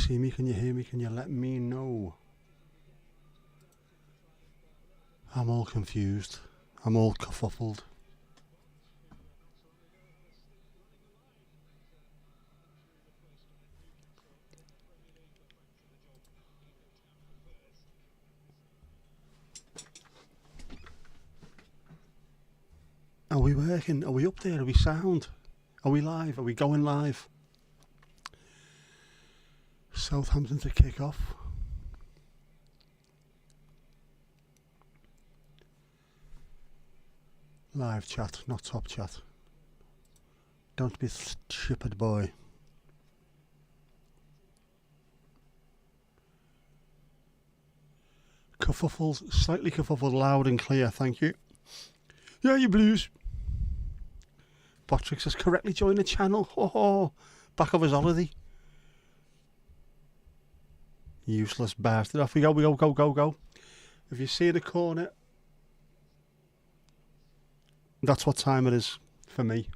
see me? Can you hear me? Can you let me know? I'm all confused. I'm all kerfuffled. Are we working? Are we up there? Are we sound? Are we live? Are we going live? Southampton to kick off. Live chat, not top chat. Don't be stupid, boy. Kerfuffled, slightly kerfuffled, loud and clear, thank you. Yeah, you blues. Botrix has correctly joined the channel. Oh, back of his holiday. Useless bastard. Off we go, go. If you see the corner, that's what time it is for me.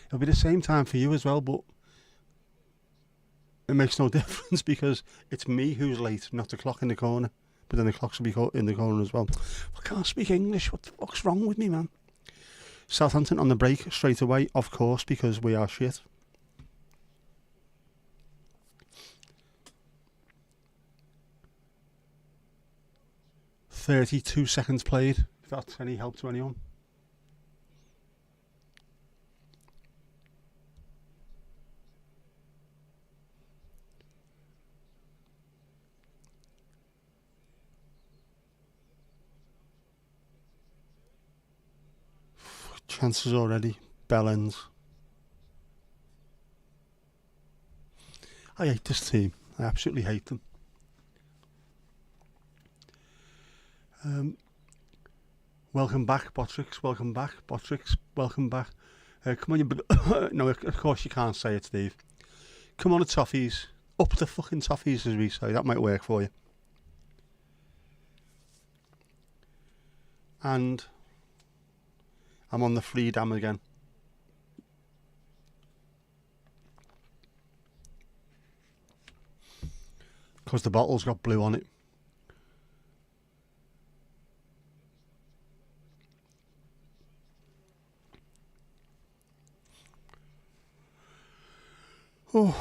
It'll be the same time for you as well, but it makes no difference because it's me who's late, not the clock in the corner. But then the clocks will be in the corner as well. I can't speak English. What the fuck's wrong with me, man? Southampton on the break straight away, of course, because we are shit. "32 seconds played," if that's any help to anyone. Chances already. Bell ends. I hate this team. I absolutely hate them. Welcome back, Botrix. Welcome back, Botrix. Welcome back. Come on, you... No, of course you can't say it, Steve. Come on, the toffees. Up the fucking toffees, as we say. That might work for you. And I'm on the free dam again. Because the bottle's got blue on it. Oh.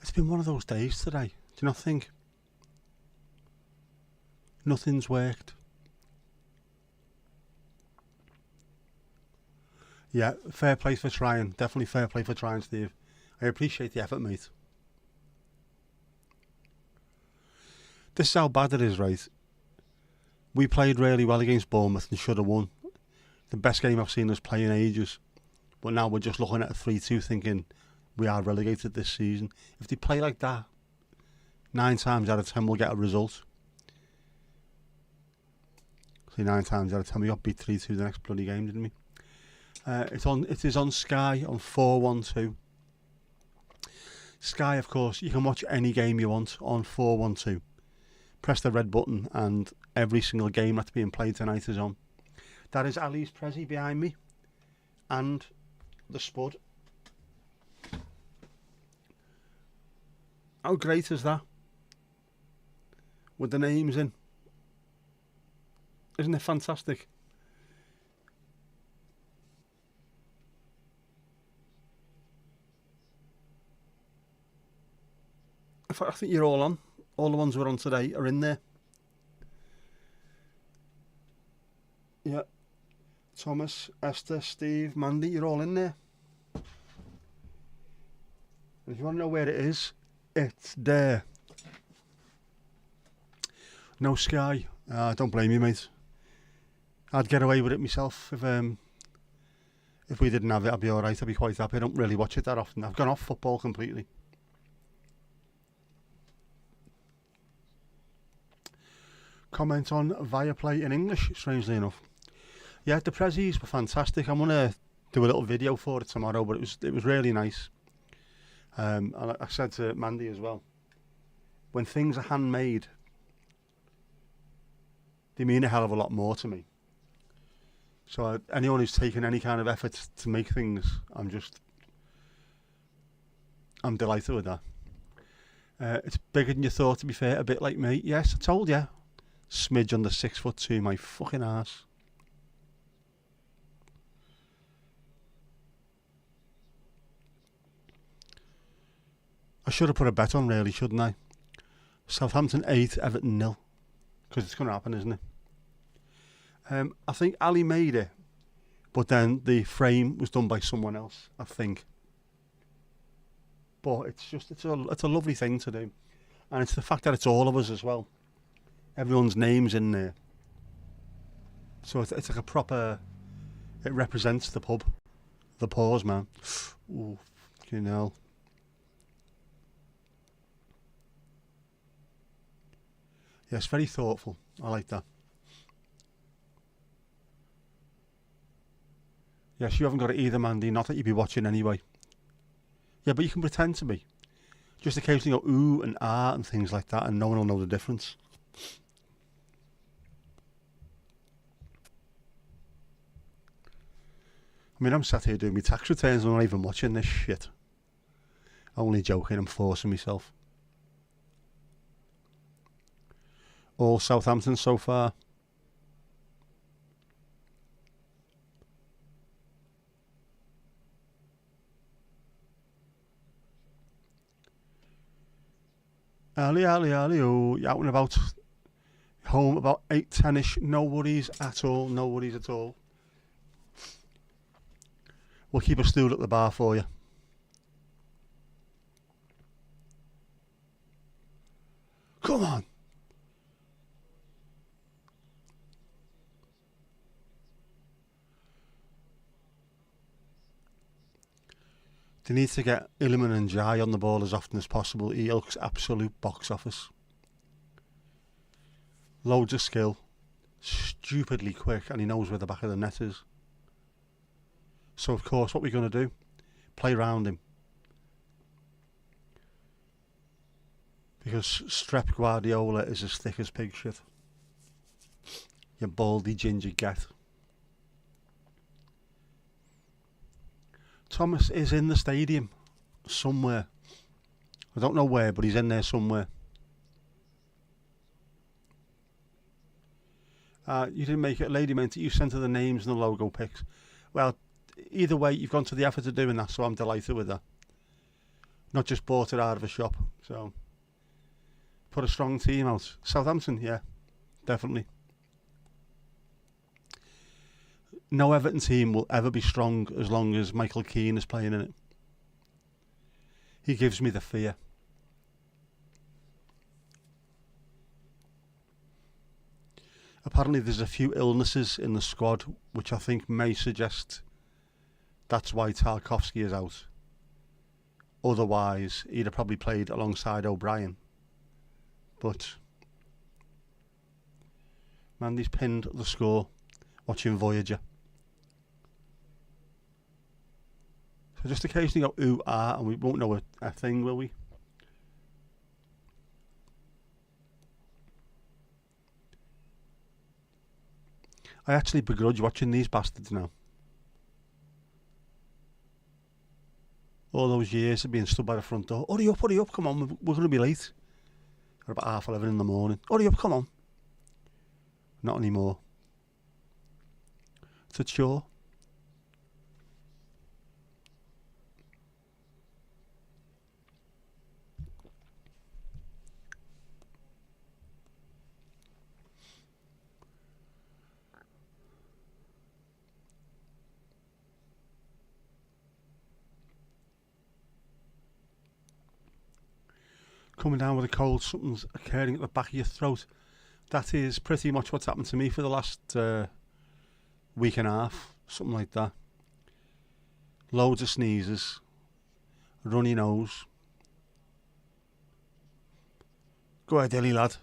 It's been one of those days today. Do you not think? Nothing's worked. Yeah, fair play for trying. Definitely fair play for trying, Steve. I appreciate the effort, mate. This is how bad it is, right? We played really well against Bournemouth and should have won. The best game I've seen us play in ages. But now we're just looking at a 3-2 thinking we are relegated this season. If they play like that, 9 times out of 10 we'll get a result. See, 9 times out of 10 we got beat 3-2 the next bloody game, didn't we? It is on Sky on 412. Sky, of course, you can watch any game you want on 412. Press the red button and every single game that's being played tonight is on. That is Ali's Prezi behind me. And the Spud. How great is that? With the names in. Isn't it fantastic? I think you're all on. All the ones we're on today are in there. Yeah. Thomas, Esther, Steve, Mandy, you're all in there. And if you want to know where it is, it's there. No Sky. Don't blame you, mate. I'd get away with it myself if we didn't have it. I'd be alright. I'd be quite happy. I don't really watch it that often. I've gone off football completely. Comment on Viaplay in English, strangely enough. Yeah, the Prezzies were fantastic. I'm gonna do a little video for it tomorrow, but it was really nice. And I said to Mandy as well, when things are handmade, they mean a hell of a lot more to me. So anyone who's taken any kind of effort to make things, I'm just I'm delighted with that. It's bigger than you thought, to be fair, a bit like me. Yes, I told you. Smidge under 6'2", my fucking ass. I should have put a bet on, really, shouldn't I? Southampton 8, Everton 0. Because it's going to happen, isn't it? I think Ali made it, but then the frame was done by someone else, I think. But it's a lovely thing to do. And it's the fact that it's all of us as well. Everyone's name's in there. So it's like a proper... It represents the pub. The pause, man. Ooh, fucking hell. Yes, very thoughtful. I like that. Yes, you haven't got it either, Mandy. Not that you'd be watching anyway. Yeah, but you can pretend to be. Just occasionally go ooh and ah and things like that, and no one will know the difference. I mean, I'm sat here doing my tax returns and I'm not even watching this shit. Only joking, I'm forcing myself. All Southampton so far. Ali, oh, you're out and about. Home about 8:10ish. No worries at all. No worries at all. We'll keep a stool at the bar for you. Come on. They need to get Illiman and Jai on the ball as often as possible. He looks absolute box office. Loads of skill. Stupidly quick, and he knows where the back of the net is. So, of course, what we're going to do, play round him. Because Strep Guardiola is as thick as pig shit. You baldy ginger get. Thomas is in the stadium somewhere. I don't know where, but he's in there somewhere. You didn't make it, lady meant it. You sent her the names and the logo pics. Well, either way, you've gone to the effort of doing that, so I'm delighted with that. Not just bought it out of a shop. So, put a strong team out. Southampton, yeah, definitely. No Everton team will ever be strong as long as Michael Keane is playing in it. He gives me the fear. Apparently there's a few illnesses in the squad which I think may suggest that's why Tarkowski is out. Otherwise, he'd have probably played alongside O'Brien. But Mandy's pinned the score watching Voyager. So just occasionally go ooh, ah, and we won't know a thing, will we? I actually begrudge watching these bastards now. All those years of being stood by the front door. Hurry up, come on, we're going to be late. At about 11:30 in the morning. Hurry up, come on. Not anymore. It's a chore. Coming down with a cold, something's occurring at the back of your throat. That is pretty much what's happened to me for the last week and a half, something like that. Loads of sneezes, runny nose. Go ahead, Dilly lad.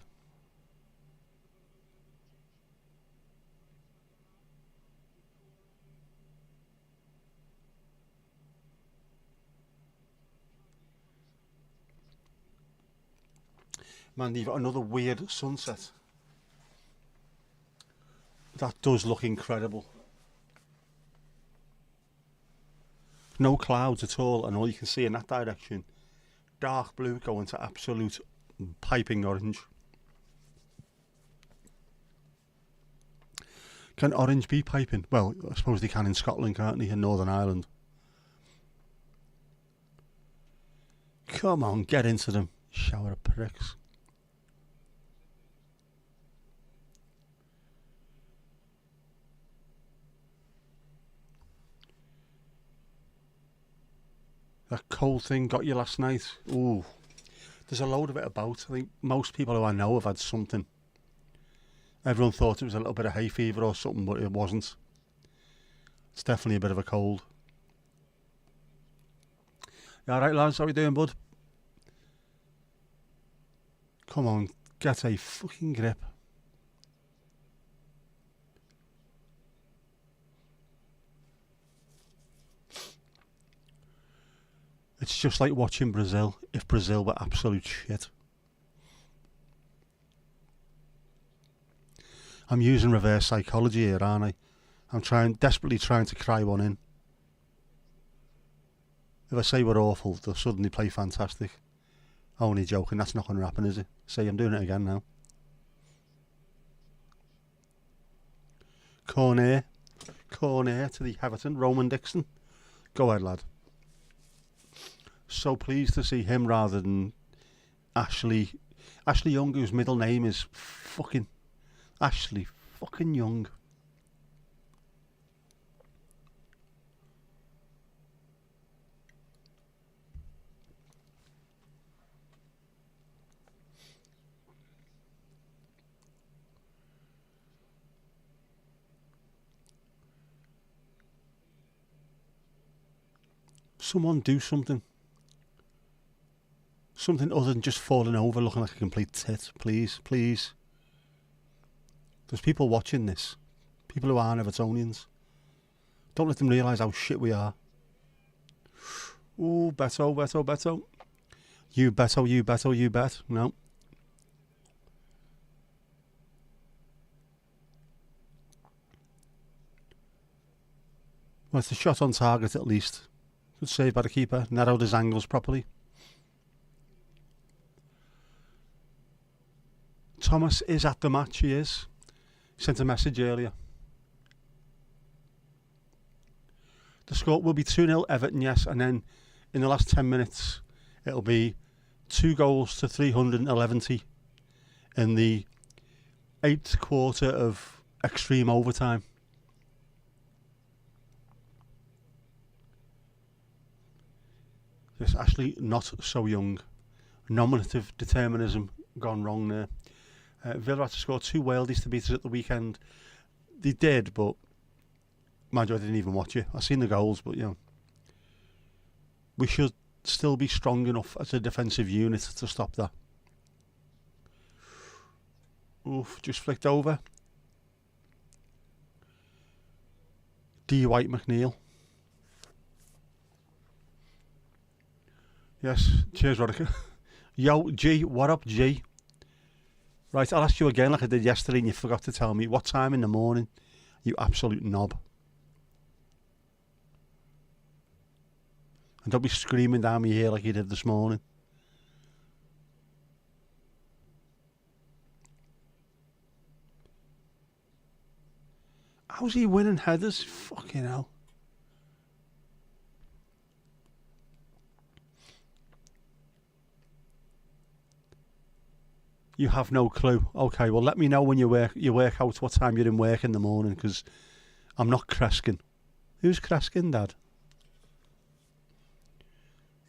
Man, you've got another weird sunset. That does look incredible. No clouds at all, and all you can see in that direction dark blue going to absolute piping orange. Can orange be piping? Well, I suppose they can in Scotland, can't they? In Northern Ireland. Come on, get into them. Shower of pricks. That cold thing got you last night. Ooh. There's a load of it about. I think most people who I know have had something. Everyone thought it was a little bit of hay fever or something, but it wasn't. It's definitely a bit of a cold. You alright, lads? How we doing, bud? Come on, get a fucking grip. It's just like watching Brazil, if Brazil were absolute shit. I'm using reverse psychology here, aren't I? I'm desperately trying to cry one in. If I say we're awful, they'll suddenly play fantastic. Only joking, that's not going to happen, is it? See, I'm doing it again now. Corner to the Everton, Roman Dixon. Go ahead, lad. So pleased to see him rather than Ashley Young, whose middle name is fucking Ashley fucking Young. Someone do something. Something other than just falling over looking like a complete tit, please, please. There's people watching this. People who aren't Evertonians. Don't let them realise how shit we are. Ooh, Beto. You bet. No. Well, it's a shot on target at least. Good save by the keeper. Narrowed his angles properly. Thomas is at the match, he is. Sent a message earlier. The score will be 2-0 Everton, yes, and then in the last 10 minutes it'll be 2 goals to 311 in the 8th quarter of extreme overtime. Yes, Ashley, not so young. Nominative determinism gone wrong there. Villa had to score 2 worldies to beat us at the weekend. They did, but mind you, I didn't even watch it. I seen the goals, but you know, we should still be strong enough as a defensive unit to stop that. Oof, just flicked over. D. White McNeil. Yes, cheers, Rodica. Yo, G, what up, G? Right, I'll ask you again like I did yesterday and you forgot to tell me. What time in the morning? You absolute knob. And don't be screaming down my ear like you did this morning. How's he winning headers? Fucking hell. You have no clue. Okay, well let me know when you work out what time you're in work in the morning, because I'm not Kreskin. Who's Kreskin, Dad?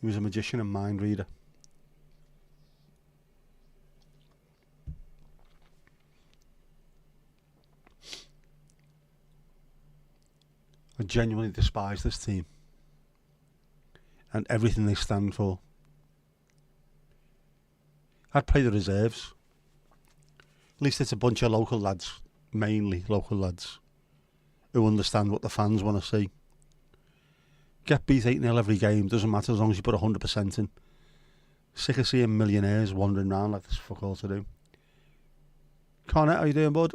He was a magician and mind reader. I genuinely despise this team and everything they stand for. I'd play the reserves. At least it's a bunch of local lads, mainly local lads, who understand what the fans want to see. Get beat 8-0 every game, doesn't matter as long as you put 100% in. Sick of seeing millionaires wandering around like this fuck all to do. Connor, how you doing, bud?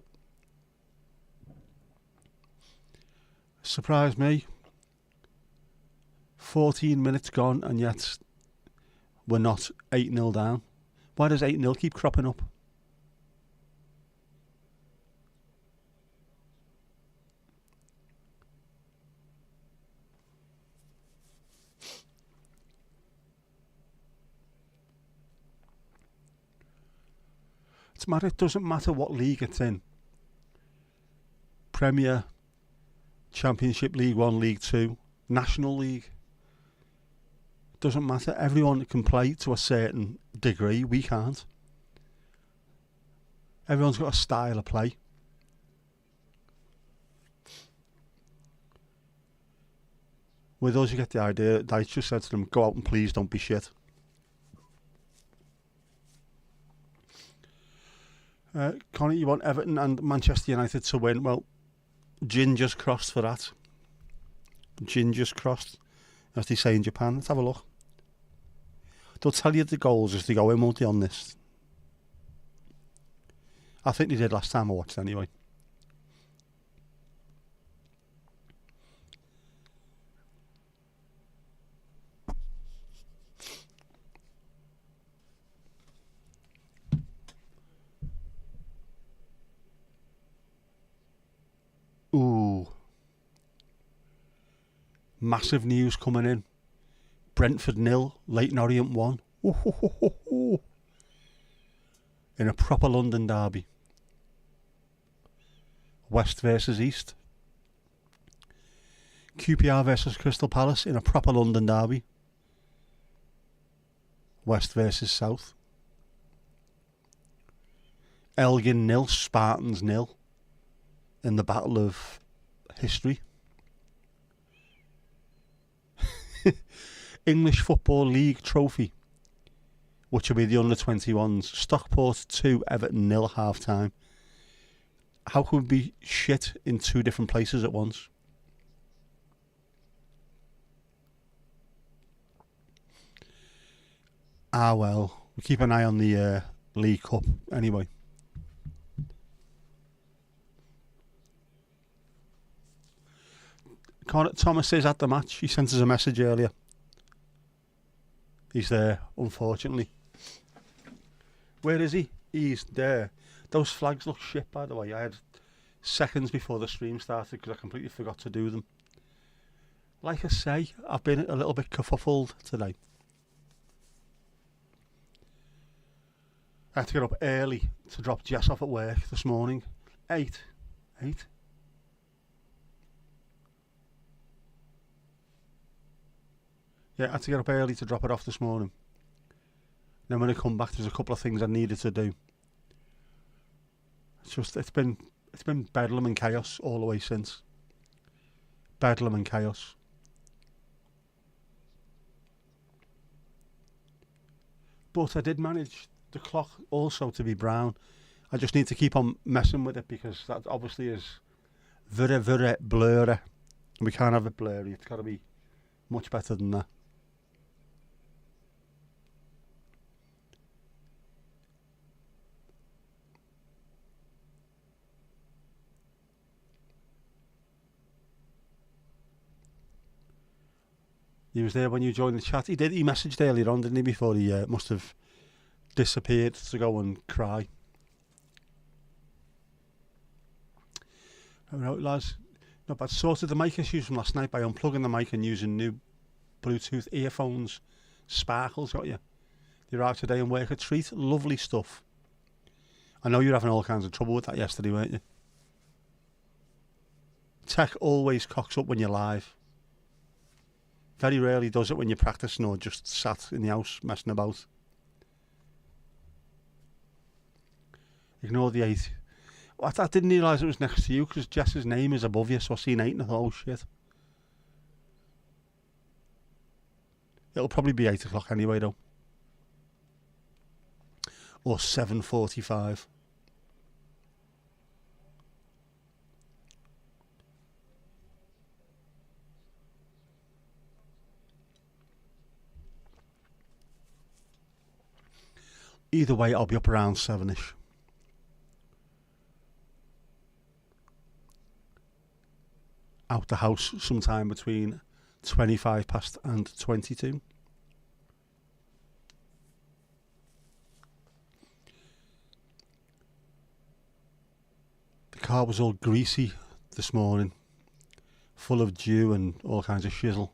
Surprised me. 14 minutes gone and yet we're not 8-0 down. Why does 8-0 keep cropping up? It doesn't matter what league it's in. Premier, Championship, League 1, League 2, National League. Doesn't matter. Everyone can play to a certain degree. We can't. Everyone's got a style of play. With us, you get the idea. I just said to them, go out and please don't be shit. Connor, you want Everton and Manchester United to win? Well, gin just crossed for that. Gin just crossed, as they say in Japan. Let's have a look. They'll tell you the goals as they go in, won't they, on this? I think they did last time I watched anyway. Ooh. Massive news coming in. Brentford 0, Leyton Orient 1. In a proper London derby. West versus East. QPR versus Crystal Palace in a proper London derby. West versus South. Elgin 0, Spartans 0. In the Battle of History. English Football League trophy, which will be the under-21s. Stockport 2, Everton 0 half time. How could we be shit in two different places at once? Ah well, we'll keep an eye on the League Cup anyway. Thomas is at the match. He sent us a message earlier. He's there, unfortunately. Where is he? He's there. Those flags look shit, by the way. I had seconds before the stream started because I completely forgot to do them. Like I say, I've been a little bit kerfuffled today. I had to get up early to drop Jess off at work this morning. 8. Yeah, I had to get up early to drop it off this morning. Then when I come back, there's a couple of things I needed to do. It's been bedlam and chaos all the way since. Bedlam and chaos. But I did manage the clock also to be brown. I just need to keep on messing with it because that obviously is very, very blurry. We can't have it blurry. It's got to be much better than that. He was there when you joined the chat. He did. He messaged earlier on, didn't he? Before he must have disappeared to go and cry. Alright, lads. Not bad. Sorted the mic issues from last night by unplugging the mic and using new Bluetooth earphones. Sparkles got you. They arrived today and work a treat. Lovely stuff. I know you were having all kinds of trouble with that yesterday, weren't you? Tech always cocks up when you're live. Very rarely does it when you're practicing or just sat in the house messing about. Ignore the 8. I didn't realise it was next to you because Jess's name is above you, so I seen 8 and I thought, oh shit. It'll probably be 8 o'clock anyway though. Or 7:45. Either way, I'll be up around 7ish. Out the house sometime between 25 past and 22. car was all greasy this morning, full of dew and all kinds of shizzle.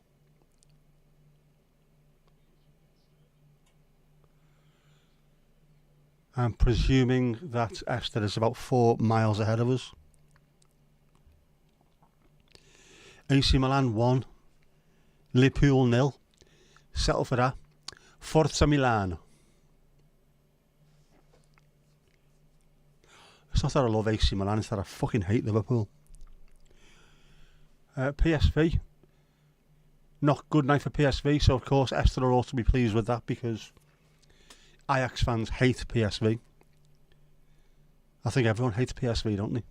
I'm presuming that Esther is about 4 miles ahead of us. AC Milan 1, Liverpool 0. Settle for that. Forza Milano. It's not that I love AC Milan, it's that I fucking hate Liverpool. PSV. Not good night for PSV, so of course Esther will also be pleased with that because Ajax fans hate PSV. I think everyone hates PSV, don't they?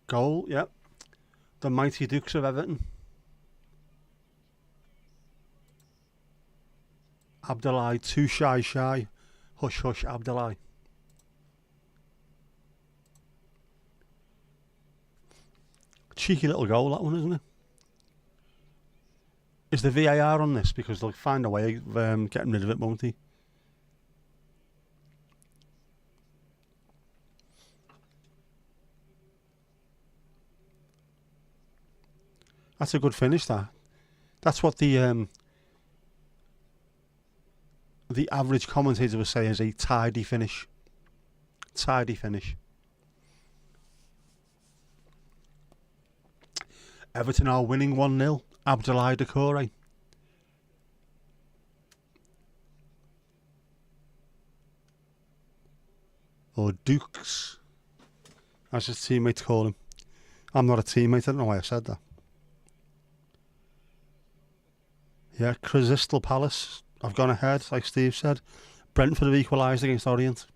Goal, yep. The mighty Dukes of Everton. Abdullah, too shy. Hush, hush, Abdullah. Cheeky little goal, that one, isn't it? Is the VAR on this? Because they'll find a way of getting rid of it, won't they? That's a good finish, that. That's what the average commentator would say is a tidy finish. Tidy finish. Everton are winning 1-0. Abdoulaye Doucouré. Or Dukes, as his teammates call him. I'm not a teammate, I don't know why I said that. Yeah, Crystal Palace. I've gone ahead, like Steve said. Brentford have equalised against Orient.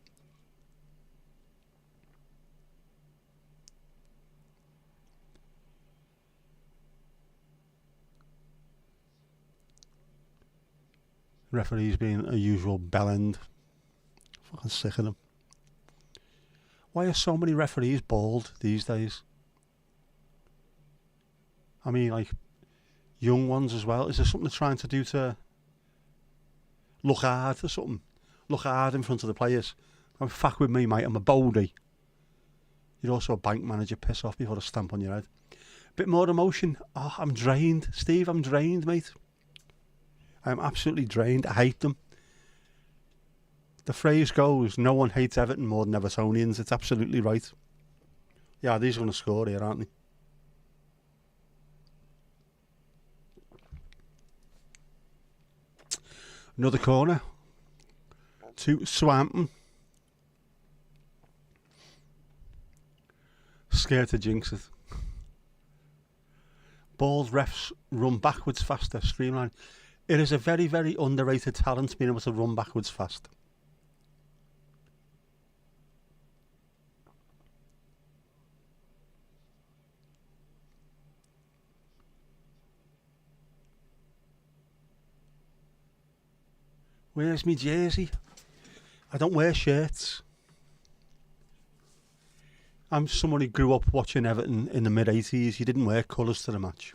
Referees being a usual bellend. Fucking sick of them. Why are so many referees bald these days? I mean, like, young ones as well. Is there something they're trying to do to look hard or something? Look hard in front of the players. I'm fuck with me, mate. I'm a baldy. You're also a bank manager. Piss off before I stamp on your head. Bit more emotion. Oh, I'm drained. Steve, I'm drained, mate. I'm absolutely drained. I hate them. The phrase goes, no one hates Everton more than Evertonians. It's absolutely right. Yeah, these are going to score here, aren't they? Another corner. To Southampton. Scared to jinx it. Balls, refs run backwards faster. Streamline. It is a very, very underrated talent being able to run backwards fast. Where's my jersey? I don't wear shirts. I'm someone who grew up watching Everton in the mid-80s. You didn't wear colours to the match.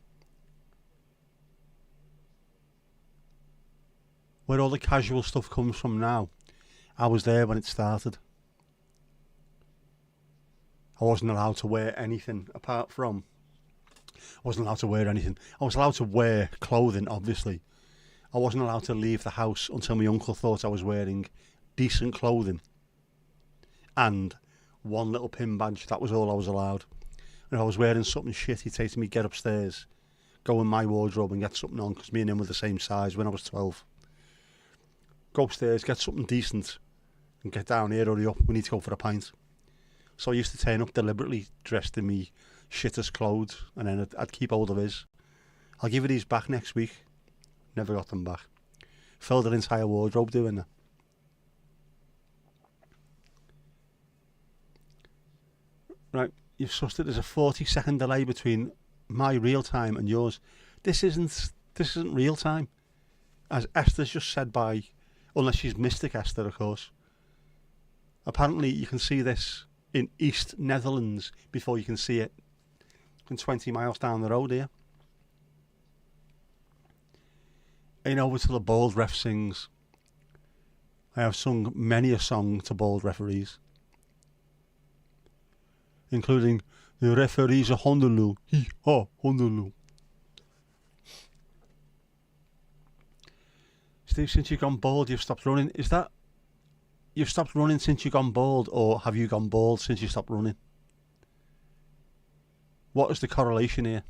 Where all the casual stuff comes from now, I was there when it started. I wasn't allowed to wear anything apart from... I wasn't allowed to wear anything. I was allowed to wear clothing, obviously. I wasn't allowed to leave the house until my uncle thought I was wearing decent clothing. And one little pin badge, that was all I was allowed. And if I was wearing something shit, he'd say to me, get upstairs, go in my wardrobe and get something on, because me and him were the same size when I was 12. Go upstairs, get something decent, and get down here, hurry up, we need to go for a pint. So I used to turn up deliberately, dressed in me shittest clothes, and then I'd keep hold of his. I'll give you these back next week. Never got them back. Filled an entire wardrobe doing that. Right, you've sussed it. There's a 40-second delay between my real time and yours. This isn't real time. As Esther's just said by... Unless she's Mystic Esther, of course. Apparently, you can see this in East Netherlands before you can see it from 20 miles down the road here. Ain't over till the bald ref sings. I have sung many a song to bald referees, including the referee's a Honolulu, hee-haw, Honolulu. Steve, since you've gone bald, you've stopped running. Is that you've stopped running since you've gone bald, or have you gone bald since you stopped running? What is the correlation here?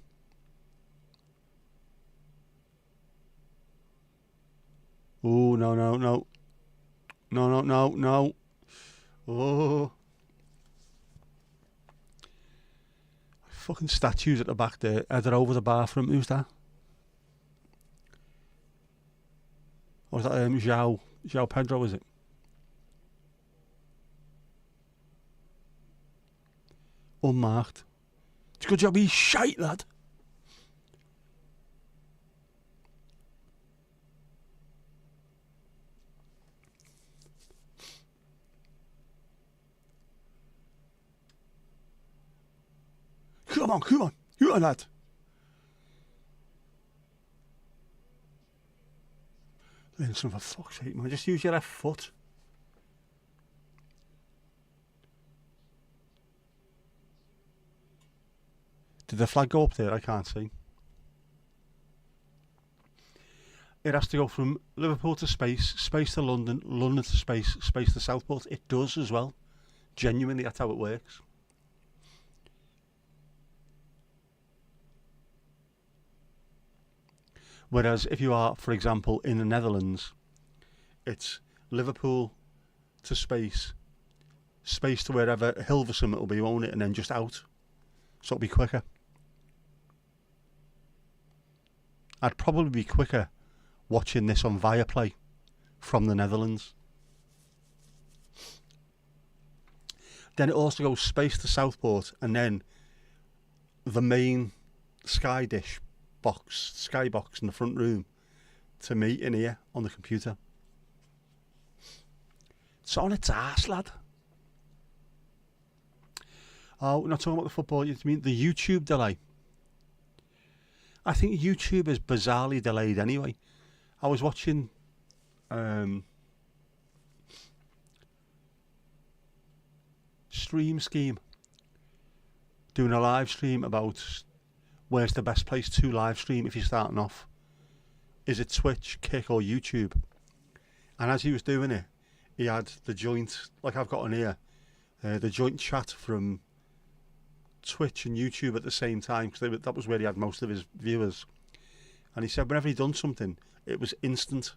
Oh, no, no, no. No, no, no, no. Oh. Fucking statues at the back there. They're over the bathroom. Who's that? Or is that João Pedro, is it? Unmarked. It's a good job he's shite, lad. Come on, come on. You are lad. Listen, for fuck's sake, man. Just use your left foot. Did the flag go up there? I can't see. It has to go from Liverpool to space, space to London, London to space, space to Southport. It does as well. Genuinely, that's how it works. Whereas if you are, for example, in the Netherlands, it's Liverpool to space, space to wherever Hilversum it'll be, won't it? And then just out. So it'll be quicker. I'd probably be quicker watching this on Viaplay from the Netherlands. Then it also goes space to Southport, and then the main skybox in the front room to me in here on the computer. It's on its arse, lad. Oh, we're not talking about the football, you mean the YouTube delay? I think YouTube is bizarrely delayed anyway. I was watching Stream Scheme doing a live stream about where's the best place to live stream if you're starting off. Is it Twitch, Kick or YouTube? And as he was doing it, he had the joint, like I've got on here, the joint chat from Twitch and YouTube at the same time, because that was where he had most of his viewers. And he said whenever he'd done something, it was instant.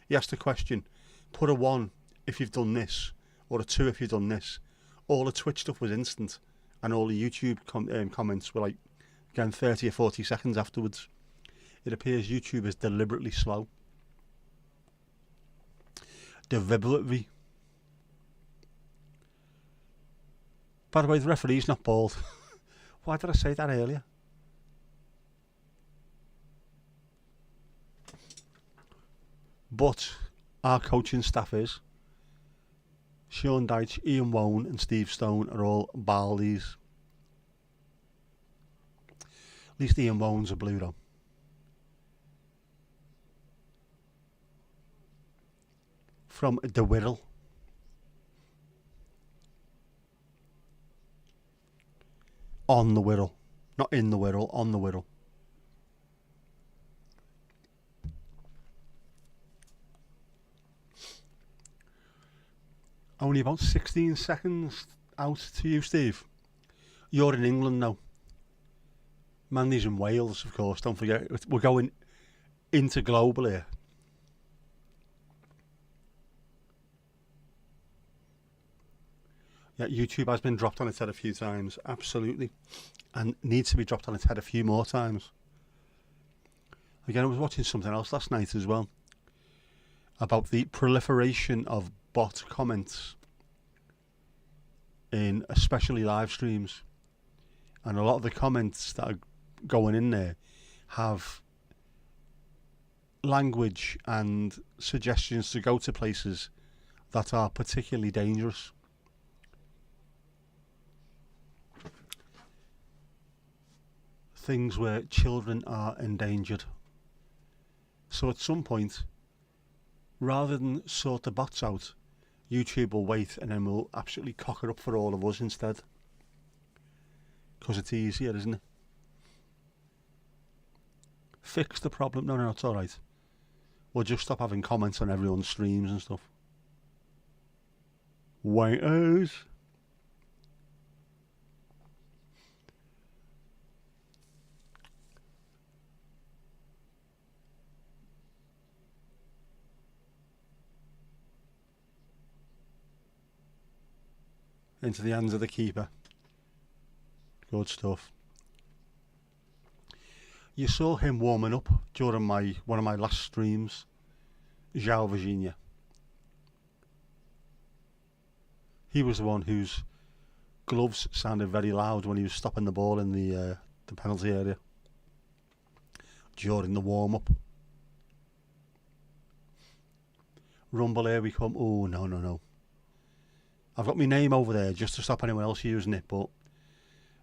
He asked a question, put a 1 if you've done this, or a 2 if you've done this. All the Twitch stuff was instant, and all the YouTube comments were like, again, 30 or 40 seconds afterwards. It appears YouTube is deliberately slow. Deliberately. By the way, the referee's not bald. Why did I say that earlier? But our coaching staff is Sean Dyche, Ian Wone and Steve Stone are all Baldies. At least Ian Wone's a blue though. From the Wirral. On the Wirral. Not in the Wirral, on the Wirral. Only about 16 seconds out to you, Steve. You're in England now. Mandy's in Wales, of course, don't forget. We're going into global here. Yeah, YouTube has been dropped on its head a few times, absolutely. And needs to be dropped on its head a few more times. Again, I was watching something else last night as well about the proliferation of bot comments in especially live streams. And a lot of the comments that are going in there have language and suggestions to go to places that are particularly dangerous. Things where children are endangered. So at some point, Rather than sort the bots out, YouTube will wait and then we'll absolutely cock it up for all of us instead. Because it's easier, isn't it? Fix the problem. No, it's alright. We'll just stop having comments on everyone's streams and stuff. Waiters. Into the hands of the keeper. Good stuff. You saw him warming up during one of my last streams, João Virginia. He was the one whose gloves sounded very loud when he was stopping the ball in the penalty area during the warm-up. Rumble, here we come. Oh, no. I've got my name over there just to stop anyone else using it, but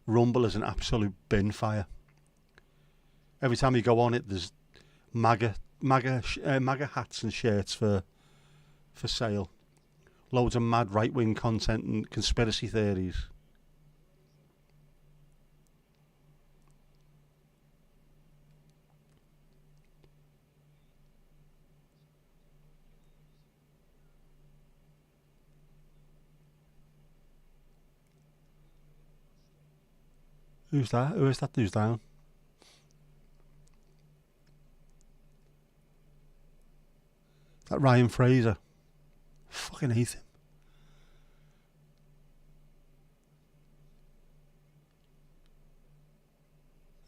Rumble is an absolute bin fire. Every time you go on it, there's MAGA hats and shirts for sale. Loads of mad right-wing content and conspiracy theories. Who's that? Who is that who's down? That Ryan Fraser. Fucking hate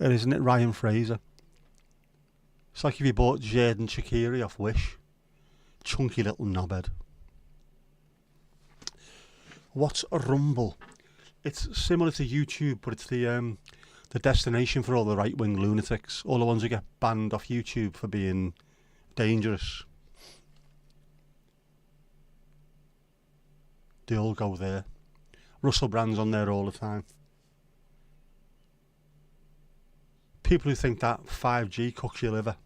him. Isn't it Ryan Fraser? It's like if you bought Jaden Shaqiri off Wish. Chunky little knobhead. What's a Rumble? It's similar to YouTube, but it's the destination for all the right-wing lunatics. All the ones who get banned off YouTube for being dangerous. They all go there. Russell Brand's on there all the time. People who think that 5G cooks your liver.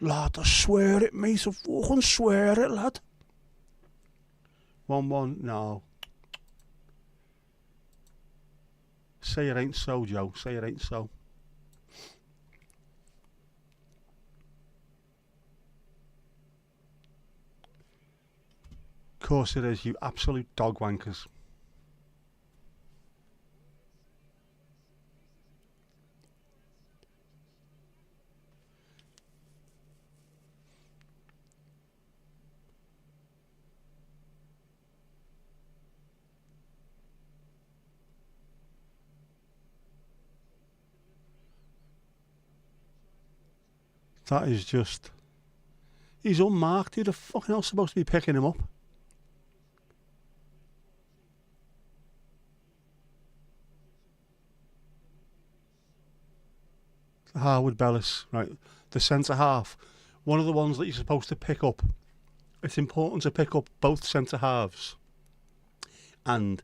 Lad, I swear it, mate. I fucking swear it, lad. 1-1, no. Say it ain't so, Joe. Say it ain't so. Of course it is, you absolute dog wankers. That is just... He's unmarked. Who the fucking hell's supposed to be picking him up? Harwood Bellis, right. The centre half. One of the ones that you're supposed to pick up. It's important to pick up both centre halves. And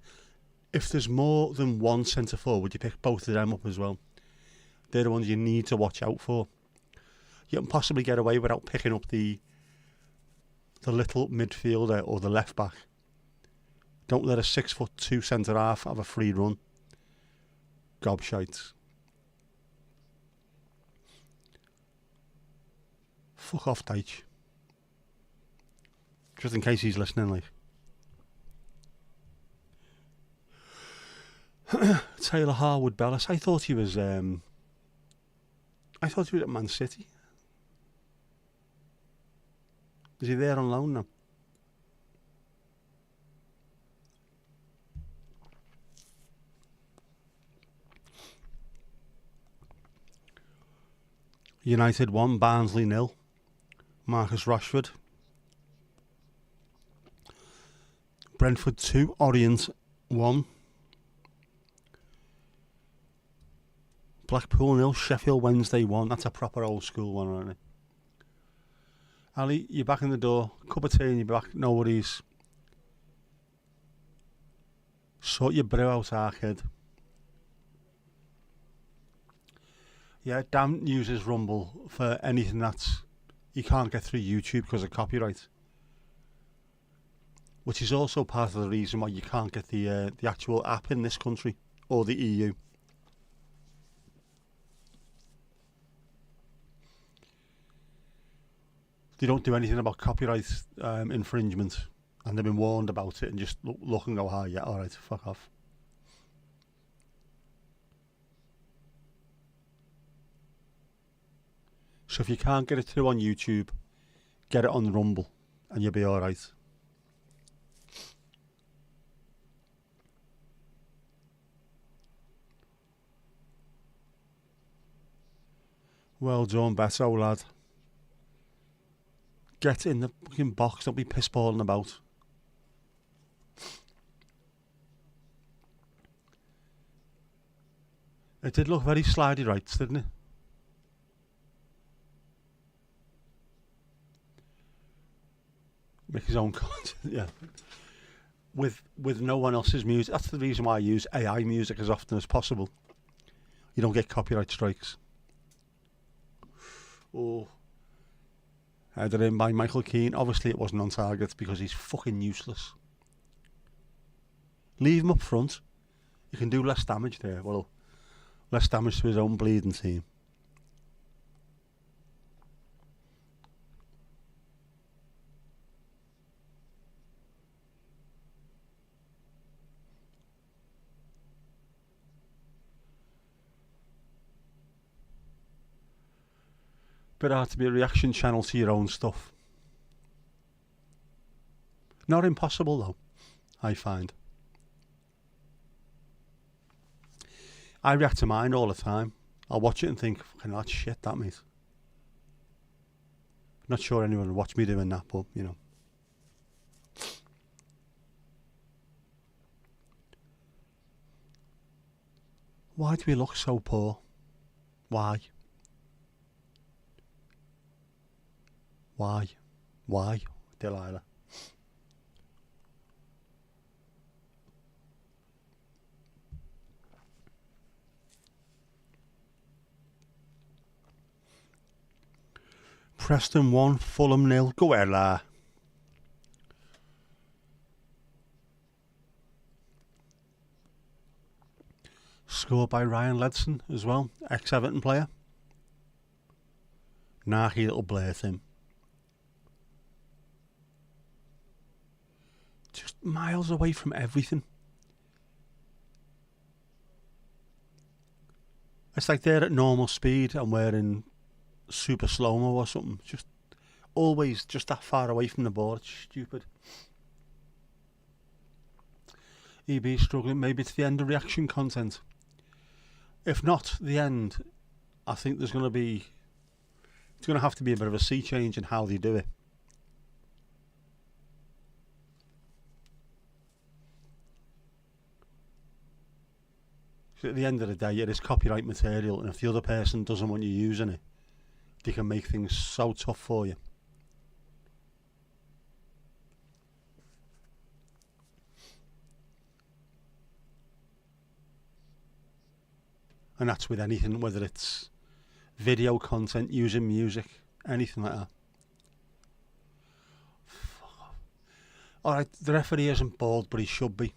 if there's more than one centre forward, you pick both of them up as well. They're the ones you need to watch out for. You can possibly get away without picking up the little midfielder or the left back. Don't let a 6'2" centre half have a free run. Gobshites. Fuck off, Deitch. Just in case he's listening, like. Taylor Harwood Bellis. I thought he was at Man City. Is he there on loan now? United 1, Barnsley 0. Marcus Rashford. Brentford 2, Orient 1. Blackpool 0, Sheffield Wednesday 1. That's a proper old school one, isn't it? Ali, you're back in the door. Cup of tea and you're back. No worries. Sort your brew out, our kid. Yeah, Dan uses Rumble for anything that's you can't get through YouTube because of copyright, which is also part of the reason why you can't get the actual app in this country or the EU. They don't do anything about copyright infringement, and they've been warned about it and just look and go, "Ah, yeah, all right, fuck off." So if you can't get it through on YouTube, get it on Rumble and you'll be all right. Well done, Beto, lad. Get in the fucking box, don't be piss-balling about. It did look very slidey rights, didn't it? Make his own content, yeah. With no one else's music. That's the reason why I use AI music as often as possible. You don't get copyright strikes. Oh. Headed in by Michael Keane. Obviously it wasn't on target because he's fucking useless. Leave him up front. He can do less damage there. Well, less damage to his own bleeding team. Bit hard to be a reaction channel to your own stuff. Not impossible though, I find. I react to mine all the time. I'll watch it and think, fucking that's shit, that mate. Not sure anyone will watch me doing that, but you know. Why do we look so poor? Why? Why? Why, Delilah? Preston 1, Fulham 0. Go Ella. Scored by Ryan Ledson as well, ex-Everton player. Narky little blurt him. Just miles away from everything. It's like they're at normal speed and we're in super slow-mo or something. Just always just that far away from the ball. It's stupid. EB struggling. Maybe it's the end of reaction content. If not the end, I think it's going to have to be a bit of a sea change in how they do it. So at the end of the day, it is copyright material, and if the other person doesn't want you using it, they can make things so tough for you. And that's with anything, whether it's video content, using music, anything like that. Alright, the referee isn't bald, but he should be.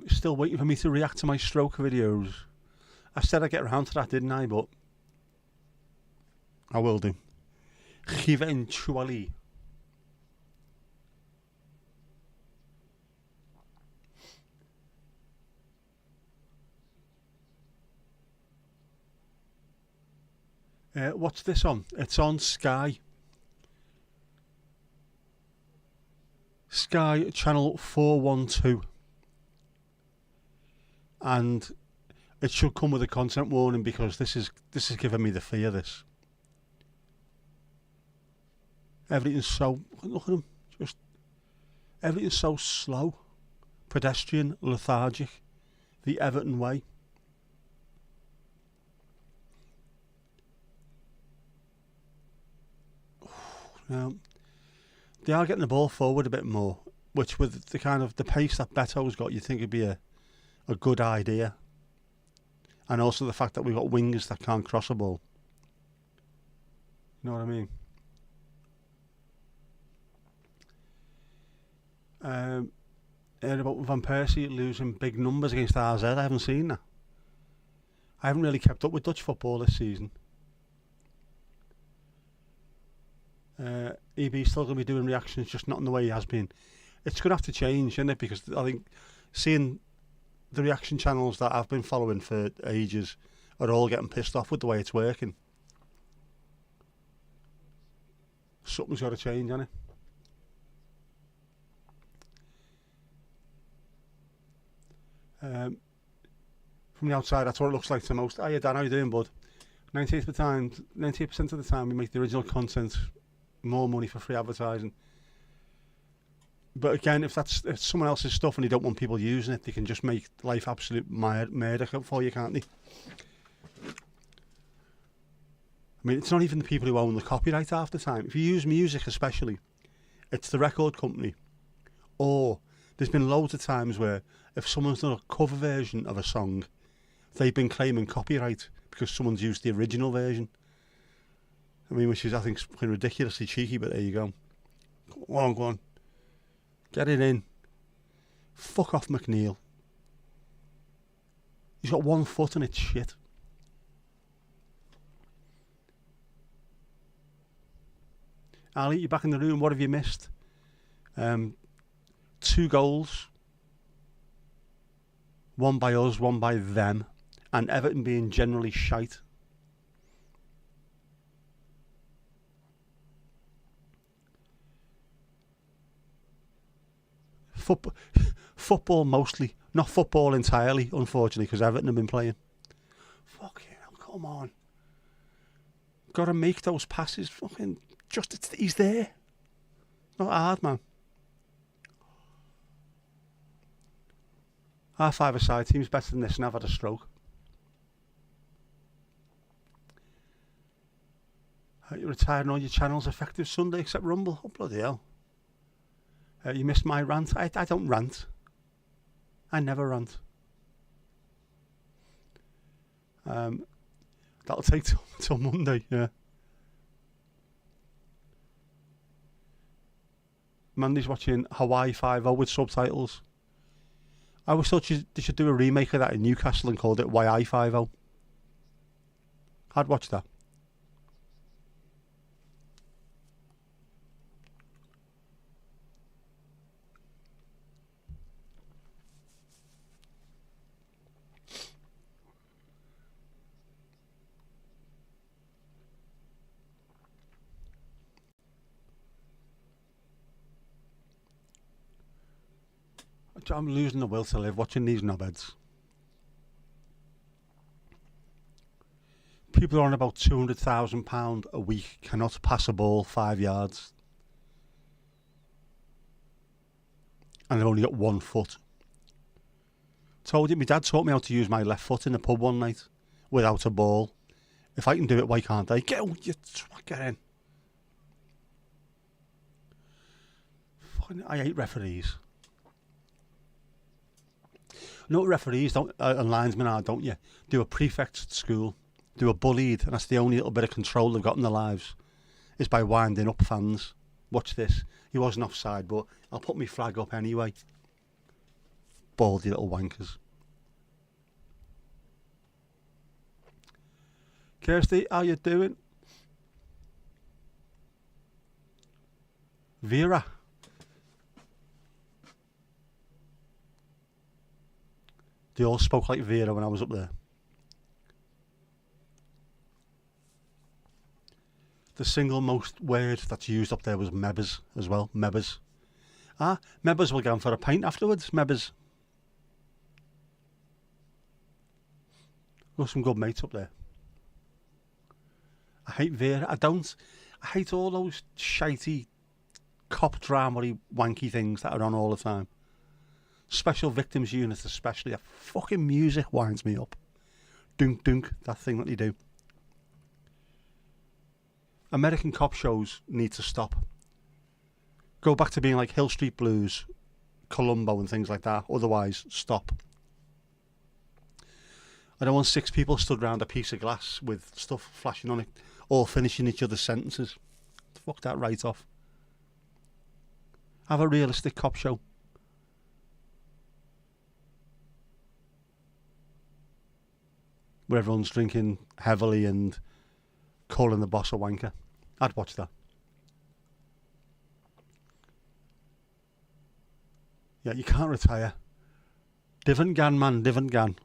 Still waiting for me to react to my stroke videos. I said I'd get around to that, didn't I? But I will do. Eventually. What's this on? It's on Sky. Sky channel 412. And it should come with a content warning because this is giving me the fear. This everything's so, look at them, just everything's so slow, pedestrian, lethargic, the Everton way. They are getting the ball forward a bit more, which with the kind of the pace that Beto's got, you'd think it'd be a good idea. And also the fact that we've got wingers that can't cross a ball. You know what I mean? Heard about Van Persie losing big numbers against RZ. I haven't seen that. I haven't really kept up with Dutch football this season. EB's still going to be doing reactions, just not in the way he has been. It's going to have to change, isn't it? Because I think seeing the reaction channels that I've been following for ages are all getting pissed off with the way it's working. Something's got to change, hasn't it? From the outside, that's what it looks like to most. Hiya Dan, how you doing, bud? 98% of the time we make the original content more money for free advertising. But again, if it's someone else's stuff and they don't want people using it, they can just make life absolute murder for you, can't they? I mean, it's not even the people who own the copyright half the time. If you use music especially, it's the record company. Or there's been loads of times where if someone's done a cover version of a song, they've been claiming copyright because someone's used the original version. I mean, which is, I think, fucking ridiculously cheeky, but there you go. Go on. Get it in. Fuck off, McNeil. He's got 1 foot and it's shit. Ali, you're back in the room. What have you missed? 2 goals. 1 by us, 1 by them. And Everton being generally shite. Football mostly. Not football entirely, unfortunately, because Everton have been playing. Fucking hell, come on. Got to make those passes. Fucking he's there. Not hard, man. R5-a-side team's better than this and I've had a stroke. You're retiring all your channels effective Sunday except Rumble. Oh, bloody hell. You missed my rant. I don't rant. I never rant. That'll take till Monday, yeah. Mandy's watching Hawaii 5-0 with subtitles. I always thought they should do a remake of that in Newcastle and called it YI 5-0. I'd watch that. I'm losing the will to live watching these knobheads. People are on about £200,000 a week cannot pass a ball 5 yards. And they've only got 1 foot. Told you, my dad taught me how to use my left foot in the pub one night without a ball. If I can do it, why can't I? Get in. I hate referees. You know what referees and linesmen are, don't you? Do a prefect at school, do a bullied, and that's the only little bit of control they've got in their lives, is by winding up fans. Watch this. He wasn't offside, but I'll put my flag up anyway. Baldy little wankers. Kirsty, how you doing? Vera. They all spoke like Vera when I was up there. The single most word that's used up there was mebbers as well. Mebbers. Mebbers will go for a pint afterwards. Mebbers. Got some good mates up there. I hate Vera. I hate all those shitey cop drama-y wanky things that are on all the time. Special victims units especially. That fucking music winds me up. Dunk dunk, that thing that they do. American cop shows need to stop. Go back to being like Hill Street Blues, Columbo and things like that. Otherwise, stop. I don't want 6 people stood around a piece of glass with stuff flashing on it, all finishing each other's sentences. Fuck that right off. Have a realistic cop show. Where everyone's drinking heavily and calling the boss a wanker. I'd watch that. Yeah, you can't retire. Different gan, man, different gan.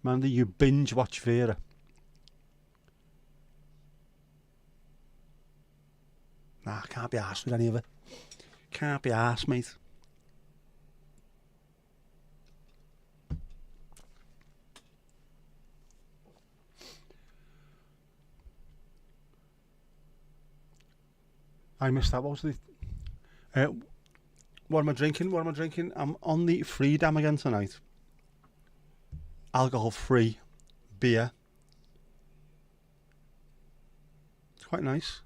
Man, you binge watch Vera. Nah, I can't be arsed with any of it. Can't be arsed, mate. I missed that. What was the... what am I drinking? I'm on the Freedom again tonight. Alcohol-free beer. It's quite nice.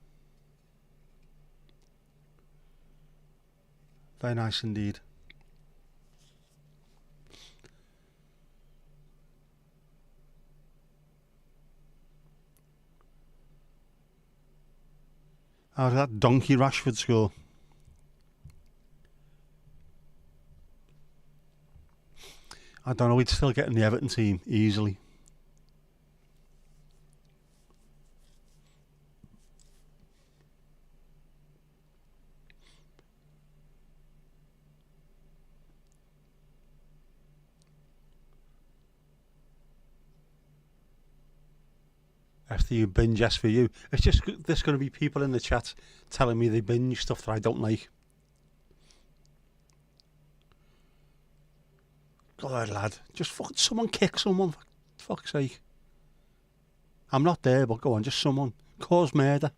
Very nice indeed. How did that donkey Rashford score? I don't know, he'd still get in the Everton team easily. After you binge SVU. It's just there's going to be people in the chat telling me they binge stuff that I don't like. God, lad. Just fucking someone kick someone, for fuck's sake. I'm not there, but go on, just someone. Cause murder.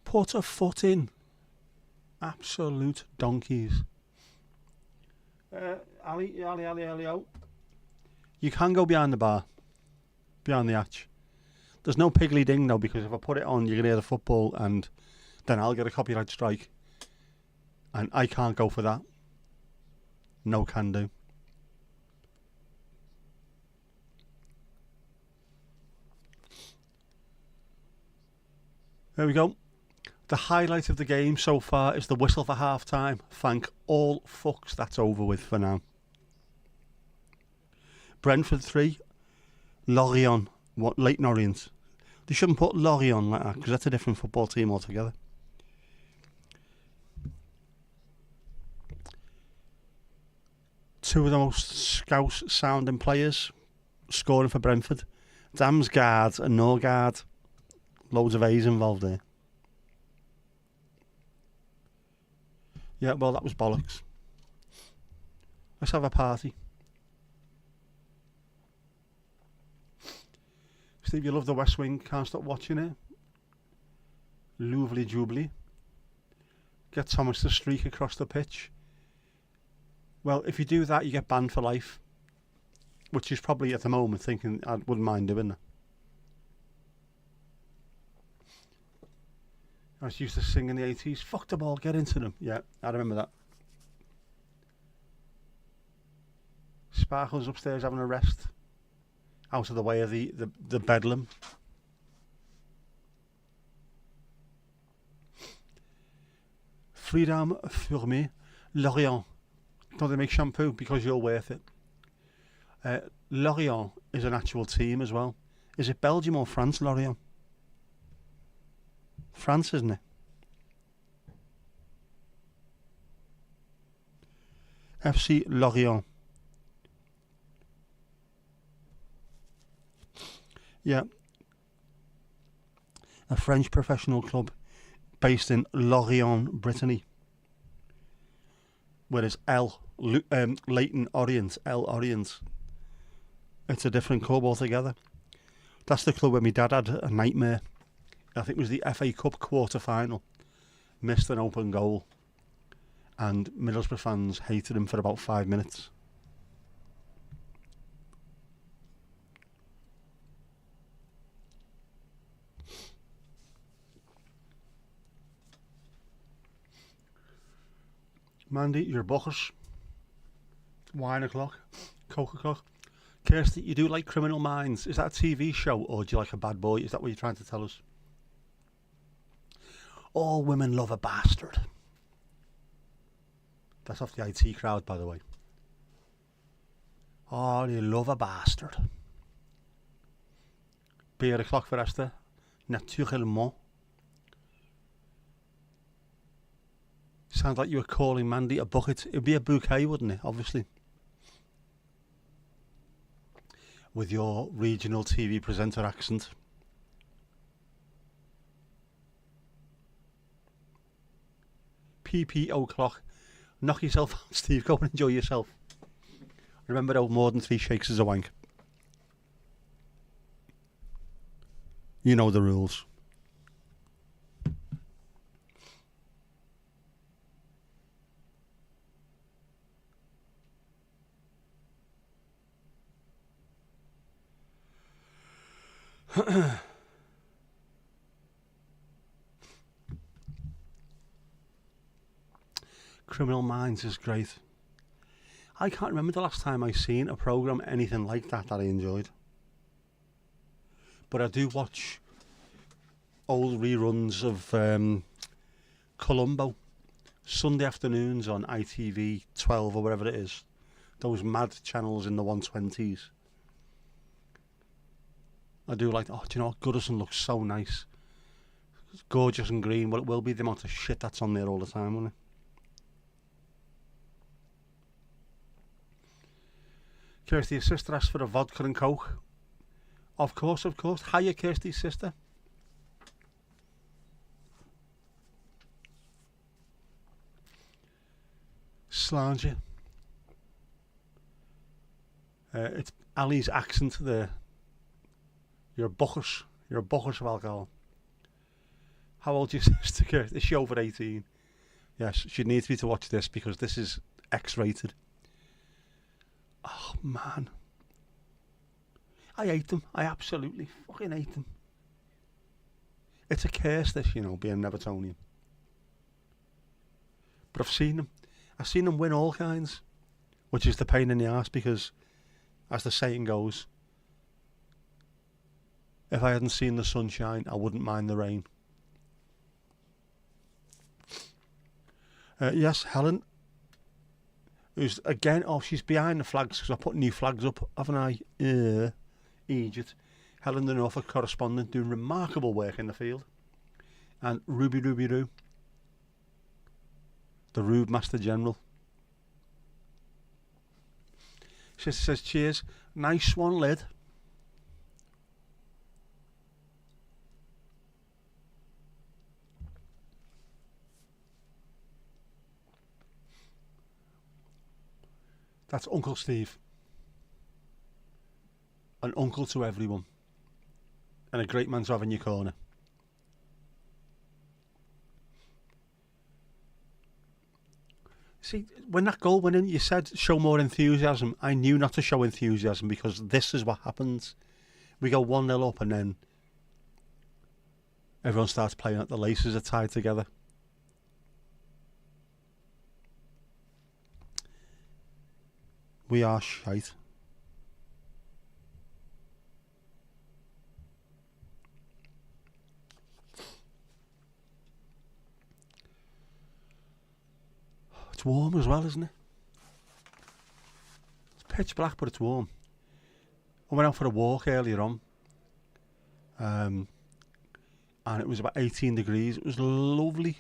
Put a foot in. Absolute donkeys. Ali, oh. You can go behind the bar. Behind the hatch. There's no piggly ding though, because if I put it on, you're going to hear the football and then I'll get a copyright strike. And I can't go for that. No can do. There we go. The highlight of the game so far is the whistle for half time. Thank all fucks that's over with for now. Brentford 3, Lorient, Leighton Orient. They shouldn't put Lorient like that because that's a different football team altogether. Two of the most scouse sounding players scoring for Brentford. Damsgaard and Norgard. Loads of A's involved there. Yeah, well, that was bollocks. Let's have a party. Steve, you love the West Wing, can't stop watching it. Lovely jubilee. Get Thomas to streak across the pitch. Well, if you do that, you get banned for life. Which is probably at the moment thinking I wouldn't mind doing that. I used to sing in the 80s, fuck the ball, get into them. Yeah, I remember that. Sparkle's upstairs having a rest. Out of the way of the bedlam. Freedom Furmé, Lorient. Don't they make shampoo? Because you're worth it. Lorient is an actual team as well. Is it Belgium or France, Lorient? France, isn't it? FC Lorient. Yeah. A French professional club based in Lorient, Brittany. Whereas Leighton Orient, L Orient, it's a different club altogether. That's the club where my dad had a nightmare. I think it was the FA Cup quarter-final. Missed an open goal. And Middlesbrough fans hated him for about 5 minutes. Mandy, your buckers. Wine o'clock. Coke o'clock. Kirsty, you do like Criminal Minds. Is that a TV show or do you like a bad boy? Is that what you're trying to tell us? All women love a bastard. That's off the IT crowd, by the way. Oh, you love a bastard. Beer o'clock for Esther. Naturellement. Sounds like you were calling Mandy a bucket. It'd be a bouquet, wouldn't it? Obviously. With your regional TV presenter accent. PPO clock. Knock yourself out, Steve. Go and enjoy yourself. Remember, though, more than 3 shakes is a wank. You know the rules. Criminal Minds is great. I can't remember the last time I seen a programme anything like that I enjoyed. But I do watch old reruns of Columbo. Sunday afternoons on ITV 12 or whatever it is. Those mad channels in the 120s. I do like, oh, do you know what? Goodison looks so nice. It's gorgeous and green. Well, it will be the amount of shit that's on there all the time, won't it? Kirsty, your sister asked for a vodka and coke. Of course, of course. Hiya, Kirsty's sister. Slanger. It's Ali's accent there. You're buckers. You're a buckers of alcohol. How old is your sister, Kirsty? Is she over 18? Yes, she needs me to watch this because this is X-rated. Oh, man. I hate them. I absolutely fucking hate them. It's a curse, this, you know, being an Evertonian. But I've seen them. I've seen them win all kinds, which is the pain in the arse because, as the saying goes, if I hadn't seen the sunshine, I wouldn't mind the rain. Yes, Helen. Who's again? Oh, she's behind the flags because I put new flags up, haven't I? Egypt. Helen, the Norfolk correspondent, doing remarkable work in the field. And Ruby Roo, the Rube Master General. She says, cheers. Nice one, lid. That's Uncle Steve. An uncle to everyone. And a great man to have in your corner. See, when that goal went in, you said show more enthusiasm. I knew not to show enthusiasm because this is what happens. We go 1-0 up and then everyone starts playing like the laces are tied together. We are shite. It's warm as well, isn't it? It's pitch black, but it's warm. I went out for a walk earlier on. And it was about 18 degrees. It was lovely.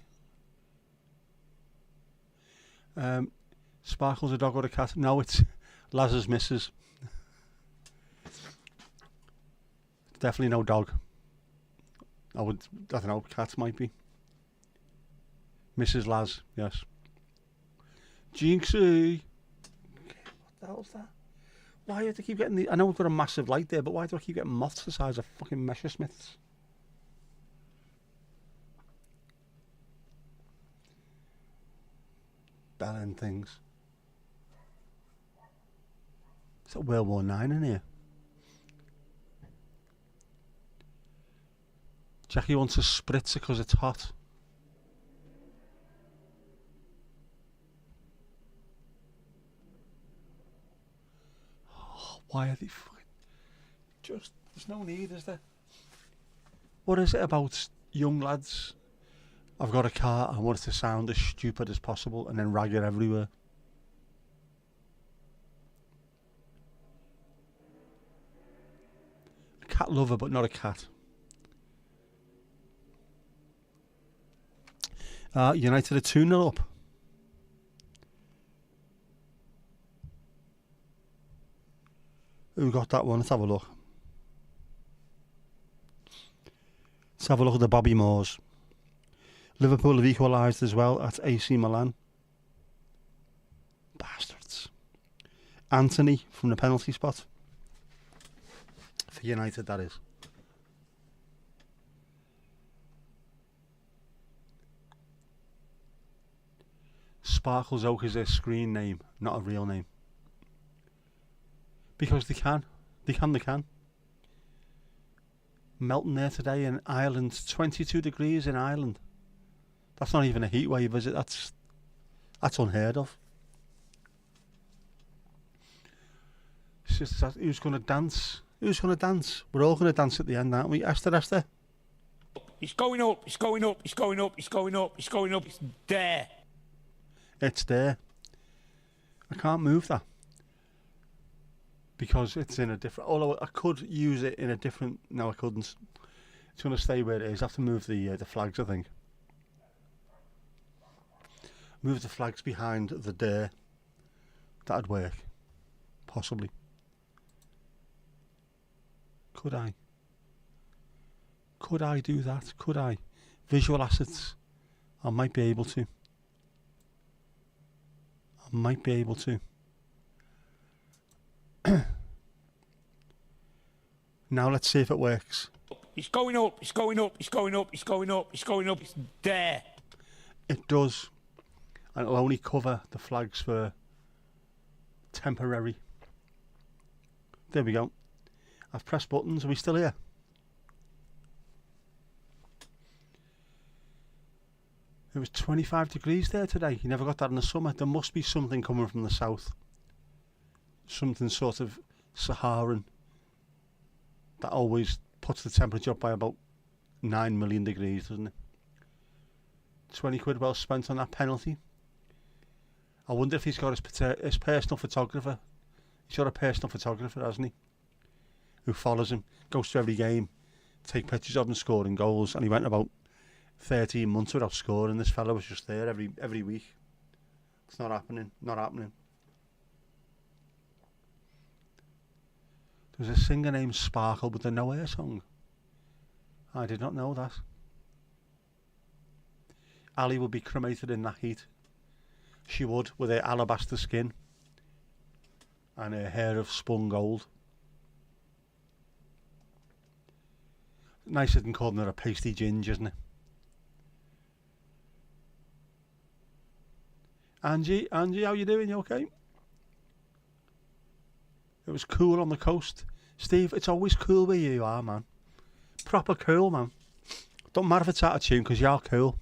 Sparkle's a dog or a cat? No, it's Laz's missus. Definitely no dog. I don't know, cats might be. Mrs. Laz, yes. Jinxie! What the hell's that? Why do I keep getting the... I know we've got a massive light there, but why do I keep getting moths the size of fucking Messerschmitts? Belling things. Is that World War 9 in here? Jackie wants a spritzer because it's hot. Oh, why are they fucking... Just... There's no need, is there? What is it about young lads? I've got a car, I want it to sound as stupid as possible and then rag it everywhere. A cat lover, but not a cat. United are 2-0 up. Who got that one? Let's have a look. Let's have a look at the Bobby Moores. Liverpool have equalised as well at AC Milan. Bastards. Anthony from the penalty spot. For United, that is. Sparkles Oak is their screen name, not a real name. Because they can. They can. Melting there today in Ireland. 22 degrees in Ireland. That's not even a heat wave, is it? That's unheard of. It's just that, who's going to dance? Who's going to dance? We're all going to dance at the end, aren't we? Esther? It's going up, it's going up, it's going up, it's going up, it's going up, it's there. It's there. I can't move that. Because it's in a different... Although I could use it in a different... No, I couldn't. It's going to stay where it is. I have to move the flags, I think. Move the flags behind the dare. That'd work. Possibly. Could I? Could I do that? Could I? Visual assets. I might be able to. Now let's see if it works. It's going up, it's going up, it's going up, it's going up, it's going up, it's there. It does. And it'll only cover the flags for temporary. There we go. I've pressed buttons. Are we still here? It was 25 degrees there today. You never got that in the summer. There must be something coming from the south. Something sort of Saharan that always puts the temperature up by about 9 million degrees, doesn't it? 20 quid well spent on that penalty. I wonder if he's got his personal photographer. He's got a personal photographer, hasn't he? Who follows him, goes to every game, take pictures of him scoring goals, and he went about 13 months without scoring. This fella was just there every week. It's not happening. There was a singer named Sparkle with the No Air song. I did not know that. Ali would be cremated in that heat. She would, with her alabaster skin and her hair of spun gold. Nicer than calling her a pasty ginge, isn't it? Angie, how you doing? You okay? It was cool on the coast. Steve, it's always cool where you are, man. Proper cool, man. Don't matter if it's out of tune, because you're cool.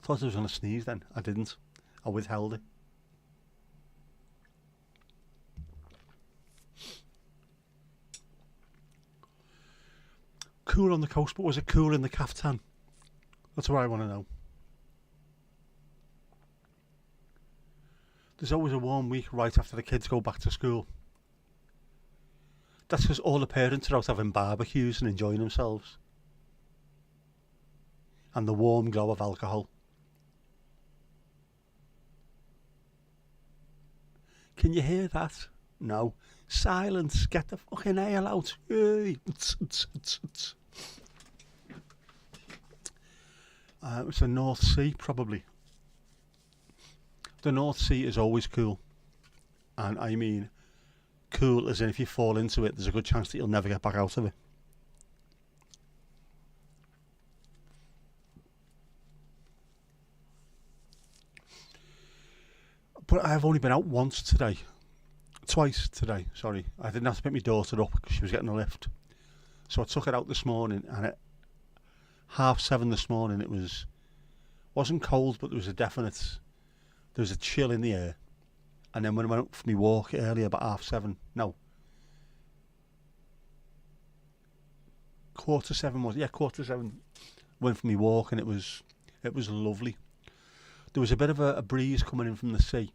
Thought I was going to sneeze then. I didn't. I withheld it. Cool on the coast, but was it cool in the caftan? That's what I want to know. There's always a warm week right after the kids go back to school. That's because all the parents are out having barbecues and enjoying themselves. And the warm glow of alcohol. Can you hear that? No. Silence. Get the fucking hell out. Hey. It's the North Sea, probably. The North Sea is always cool. And I mean cool as in if you fall into it, there's a good chance that you'll never get back out of it. But I've only been out twice today, sorry. I didn't have to pick my daughter up because she was getting a lift. So I took her out this morning, and at 7:30 this morning wasn't cold, but there was a chill in the air. And then when I went out for my walk earlier, about 7:30, no, 7:15 was, yeah, 7:15, went for my walk, and it was lovely. There was a bit of a breeze coming in from the sea,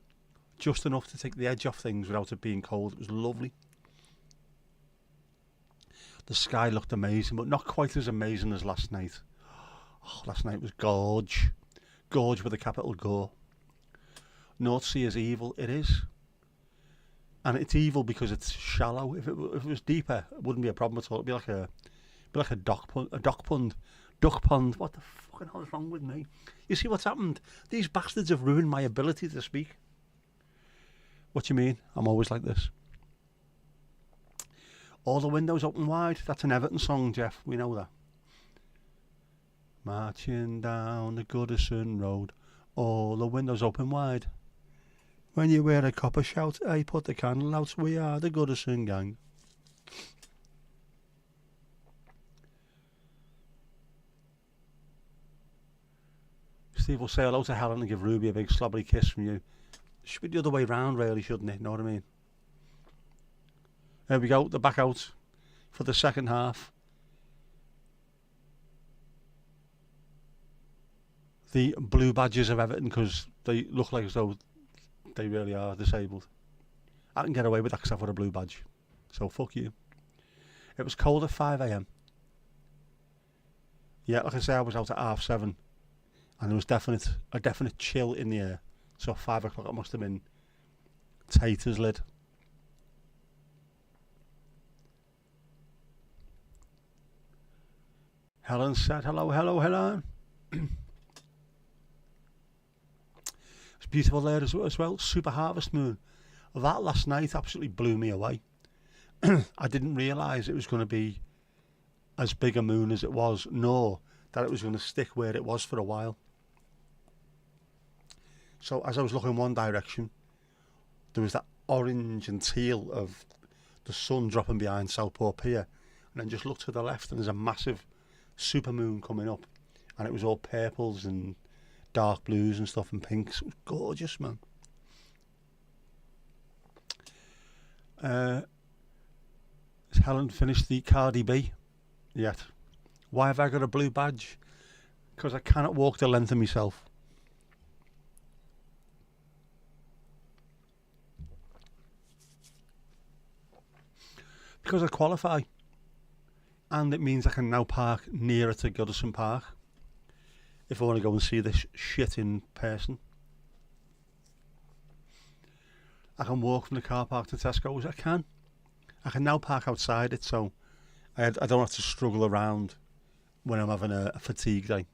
just enough to take the edge off things without it being cold. It was lovely. The sky looked amazing, but not quite as amazing as last night. Oh, last night was gorge. Gorge with a capital G. North Sea is evil. It is. And it's evil because it's shallow. If it was deeper, it wouldn't be a problem at all. It'd be like a duck pond. Duck pond. What the fucking hell is wrong with me? You see what's happened? These bastards have ruined my ability to speak. What do you mean? I'm always like this. All the windows open wide. That's an Everton song, Jeff. We know that. Marching down the Goodison Road. All the windows open wide. When you wear a copper shout, hey, put the candle out. We are the Goodison gang. Steve will say hello to Helen and give Ruby a big slobbery kiss from you. It should be the other way round, really, shouldn't it? Know what I mean? There we go. They're back out for the second half. The blue badges of Everton, because they look like as though they really are disabled. I can get away with that because I've got a blue badge. So fuck you. It was cold at 5 a.m. Yeah, like I say, I was out at 7:30. And there was a definite chill in the air. So 5 o'clock it must have been tight as lid. Helen said hello, Helen. It's beautiful there as well. Super harvest moon. That last night absolutely blew me away. I didn't realise it was going to be as big a moon as it was, nor that it was going to stick where it was for a while. So as I was looking one direction, there was that orange and teal of the sun dropping behind Southport Pier, and then just look to the left and there's a massive super moon coming up, and it was all purples and dark blues and stuff and pinks. It was gorgeous, man. Has Helen finished the Cardi B yet? Why have I got a blue badge? Because I cannot walk the length of myself. Because I qualify, and it means I can now park nearer to Goodison Park if I want to go and see this shit in person. I can walk from the car park to Tesco's. I can now park outside it, so I don't have to struggle around when I'm having a fatigue day.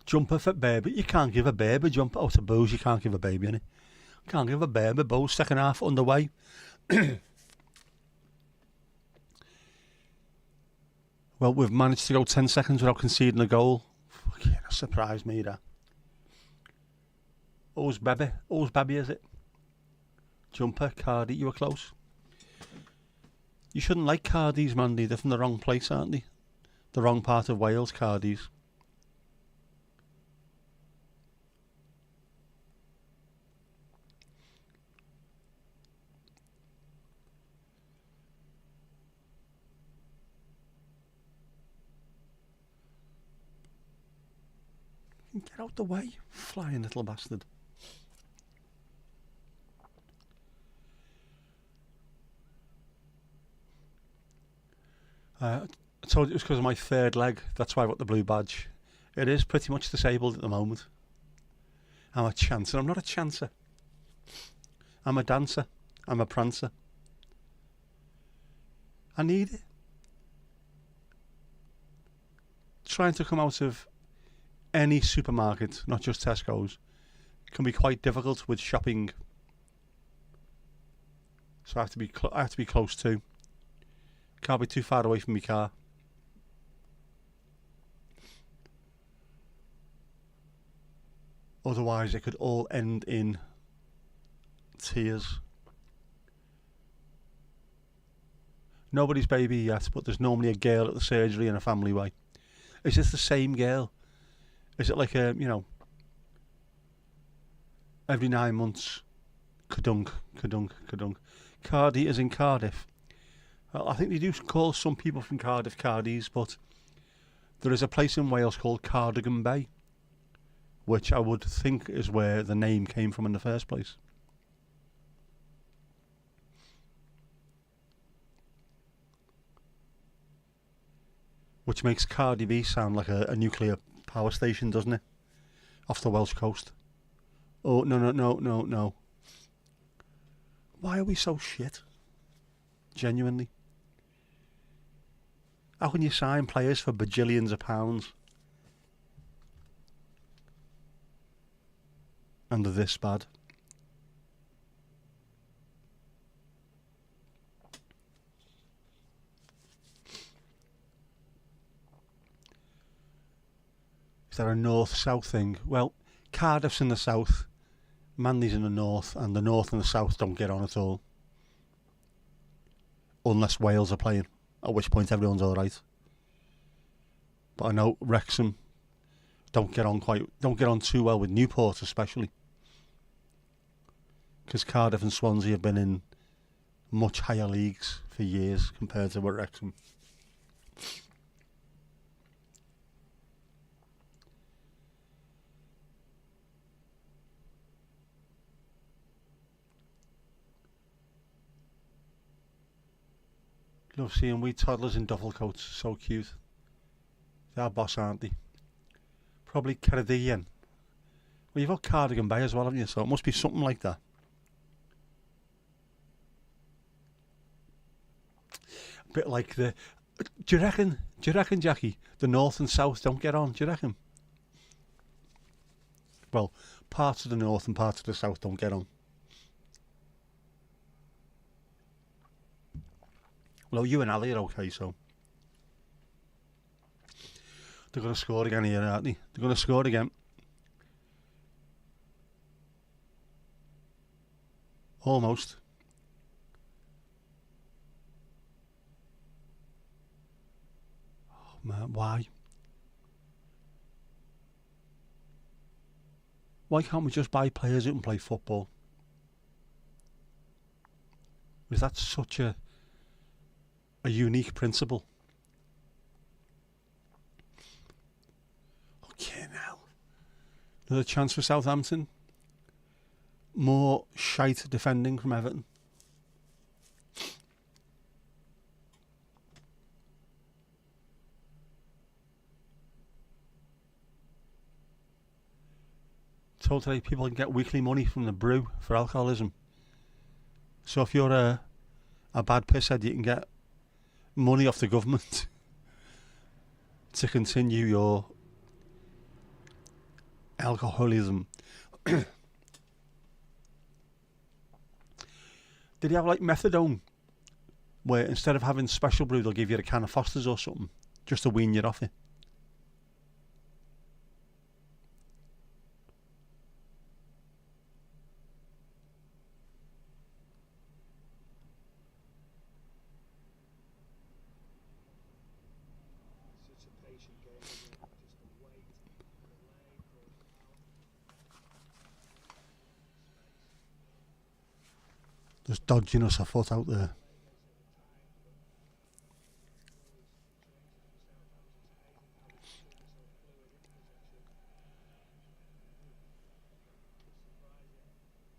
Jumper for baby. You can't give a baby a jumper. Oh, to Bose, you can't give a baby any. Can't give a baby. Bose, second half underway. Well, we've managed to go 10 seconds without conceding a goal. Fucking, that surprised me, that. O's baby, is it? Jumper, Cardi, you were close. You shouldn't like Cardis, Mandy. They're from the wrong place, aren't they? The wrong part of Wales, Cardis. Get out the way, flying little bastard. I told you it was because of my third leg. That's why I got the blue badge. It is pretty much disabled at the moment. I'm a chancer. I'm not a chancer. I'm a dancer. I'm a prancer. I need it. trying to come out of any supermarket, not just Tesco's, can be quite difficult with shopping. So I have to be close to. Can't be too far away from my car. Otherwise, it could all end in tears. Nobody's baby yet, but there's normally a girl at the surgery in a family way. Is this the same girl? Is it like a, every 9 months? Kadunk. Cardi is in Cardiff. Well, I think they do call some people from Cardiff Cardies, but there is a place in Wales called Cardigan Bay, which I would think is where the name came from in the first place. Which makes Cardiff sound like a nuclear power station, doesn't it? Off the Welsh coast. Oh, no. Why are we so shit? Genuinely. How can you sign players for bajillions of pounds and they're this bad? Is there a north-south thing? Well, Cardiff's in the south, Manly's in the north, and the north and the south don't get on at all. Unless Wales are playing, at which point everyone's alright. But I know Wrexham don't get on too well with Newport especially. Because Cardiff and Swansea have been in much higher leagues for years compared to Wrexham. Love seeing wee toddlers in duffel coats, so cute. They're boss, aren't they? Probably Canadian. Well, you've got Cardigan Bay as well, haven't you? So it must be something like that. A bit like the... Do you reckon, Jackie, the north and south don't get on? Do you reckon? Well, parts of the north and parts of the south don't get on. Well, you and Ali are okay, so... They're going to score again here, aren't they? They're going to score again. Almost. Oh, man, why? Why can't we just buy players who can play football? Is that such a unique principle? Okay, now. Another chance for Southampton. More shite defending from Everton. Told today people can get weekly money from the brew for alcoholism. So if you're a bad pisshead, you can get money off the government to continue your alcoholism. Did you have like methadone, where instead of having special brew they'll give you a can of Foster's or something just to wean you off it? Just dodging us a foot out there.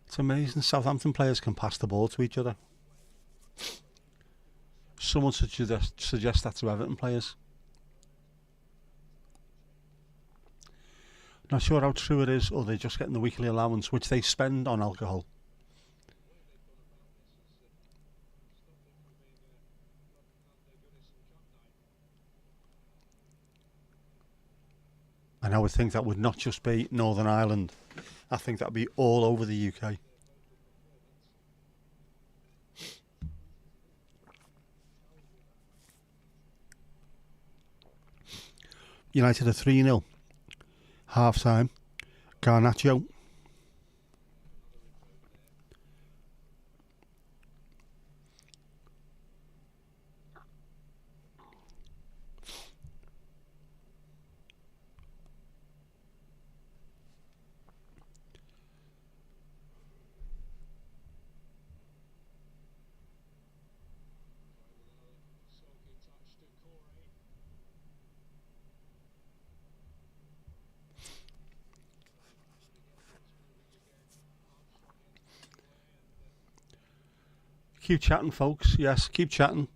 It's amazing Southampton players can pass the ball to each other. Someone should suggest that to Everton players. Not sure how true it is, or they're just getting the weekly allowance which they spend on alcohol. And I would think that would not just be Northern Ireland. I think that would be all over the UK. United are 3-0. Half time. Garnacho. Keep chatting, folks. Yes, keep chatting.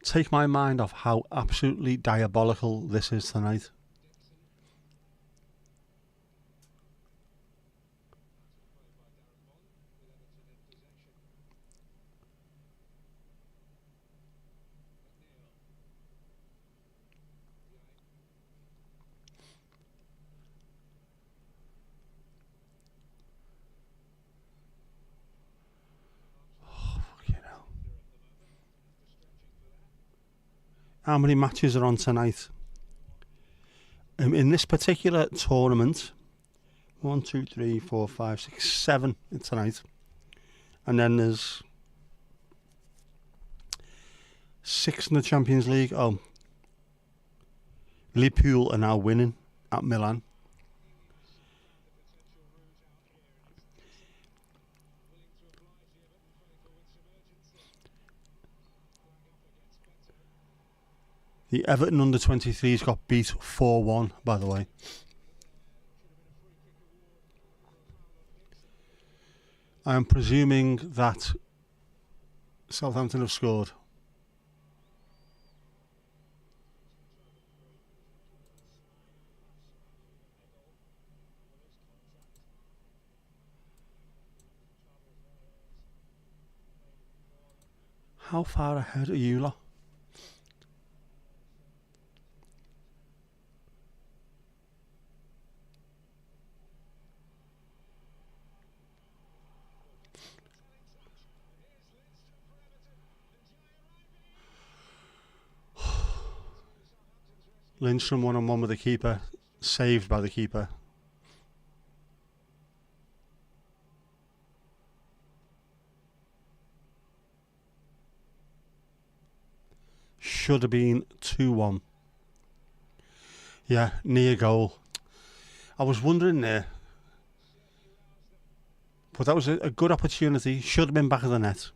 Take my mind off how absolutely diabolical this is tonight. How many matches are on tonight? In this particular tournament, 1, 2, 3, 4, 5, 6, 7 tonight. And then there's 6 in the Champions League. Oh, Liverpool are now winning at Milan. The Everton under-23s got beat 4-1, by the way. I am presuming that Southampton have scored. How far ahead are you lot? Lindstrom 1-on-1 with the keeper, saved by the keeper. Should have been 2-1. Yeah, near goal. I was wondering there. But that was a good opportunity. Should have been back of the net.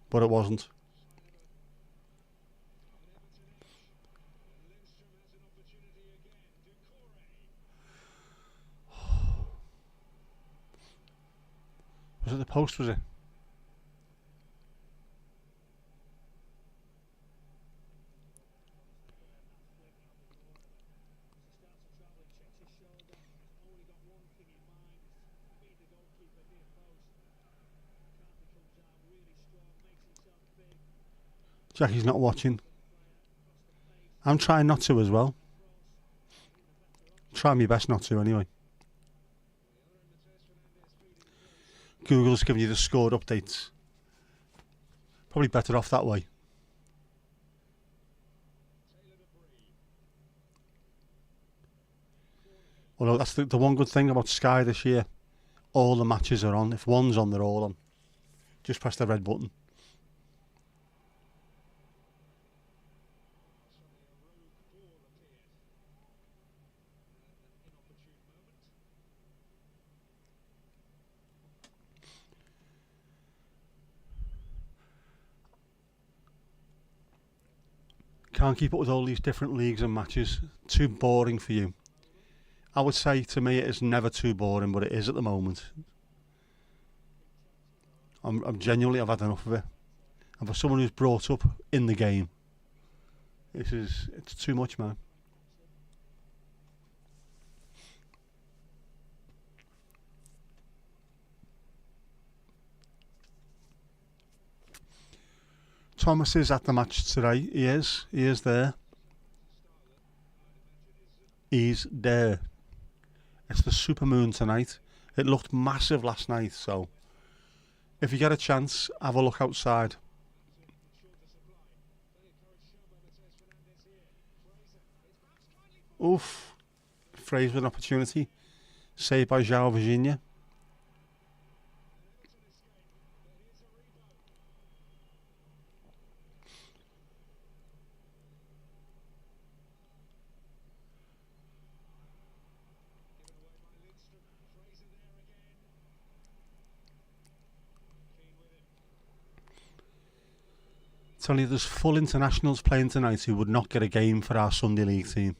But it wasn't. Was it the post, was it? Jackie's not watching. I'm trying not to as well. Try my best not to anyway. Google's giving you the scored updates. Probably better off that way. Although that's the one good thing about Sky this year. All the matches are on. If one's on, they're all on. Just press the red button. Can't keep up with all these different leagues and matches. Too boring for you. I would say to me it is never too boring, but it is at the moment. I'm genuinely, I've had enough of it. And for someone who's brought up in the game, it's too much, man. Thomas is at the match today. He is there. is there. It's the supermoon tonight. It looked massive last night, so if you get a chance, have a look outside. Oof. Fraser with an opportunity. Saved by João Virginia. Tell you, there's full internationals playing tonight who would not get a game for our Sunday League team.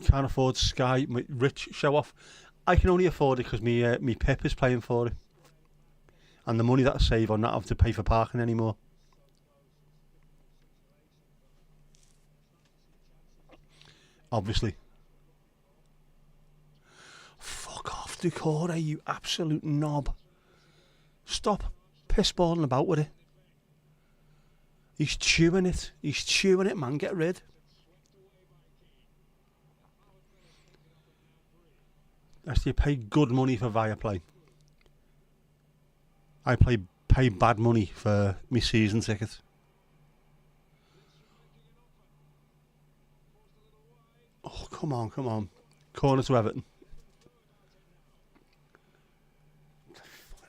Can't afford Sky, my rich show off. I can only afford it because me Pip is playing for it. And the money that I save, I'll not have to pay for parking anymore. Obviously. Fuck off, Decore, you absolute knob. Stop pissballing about with it. He's chewing it. He's chewing it, man. Get rid. That's you pay good money for Viaplay. I pay bad money for my season ticket. Oh, come on, come on. Corner to Everton.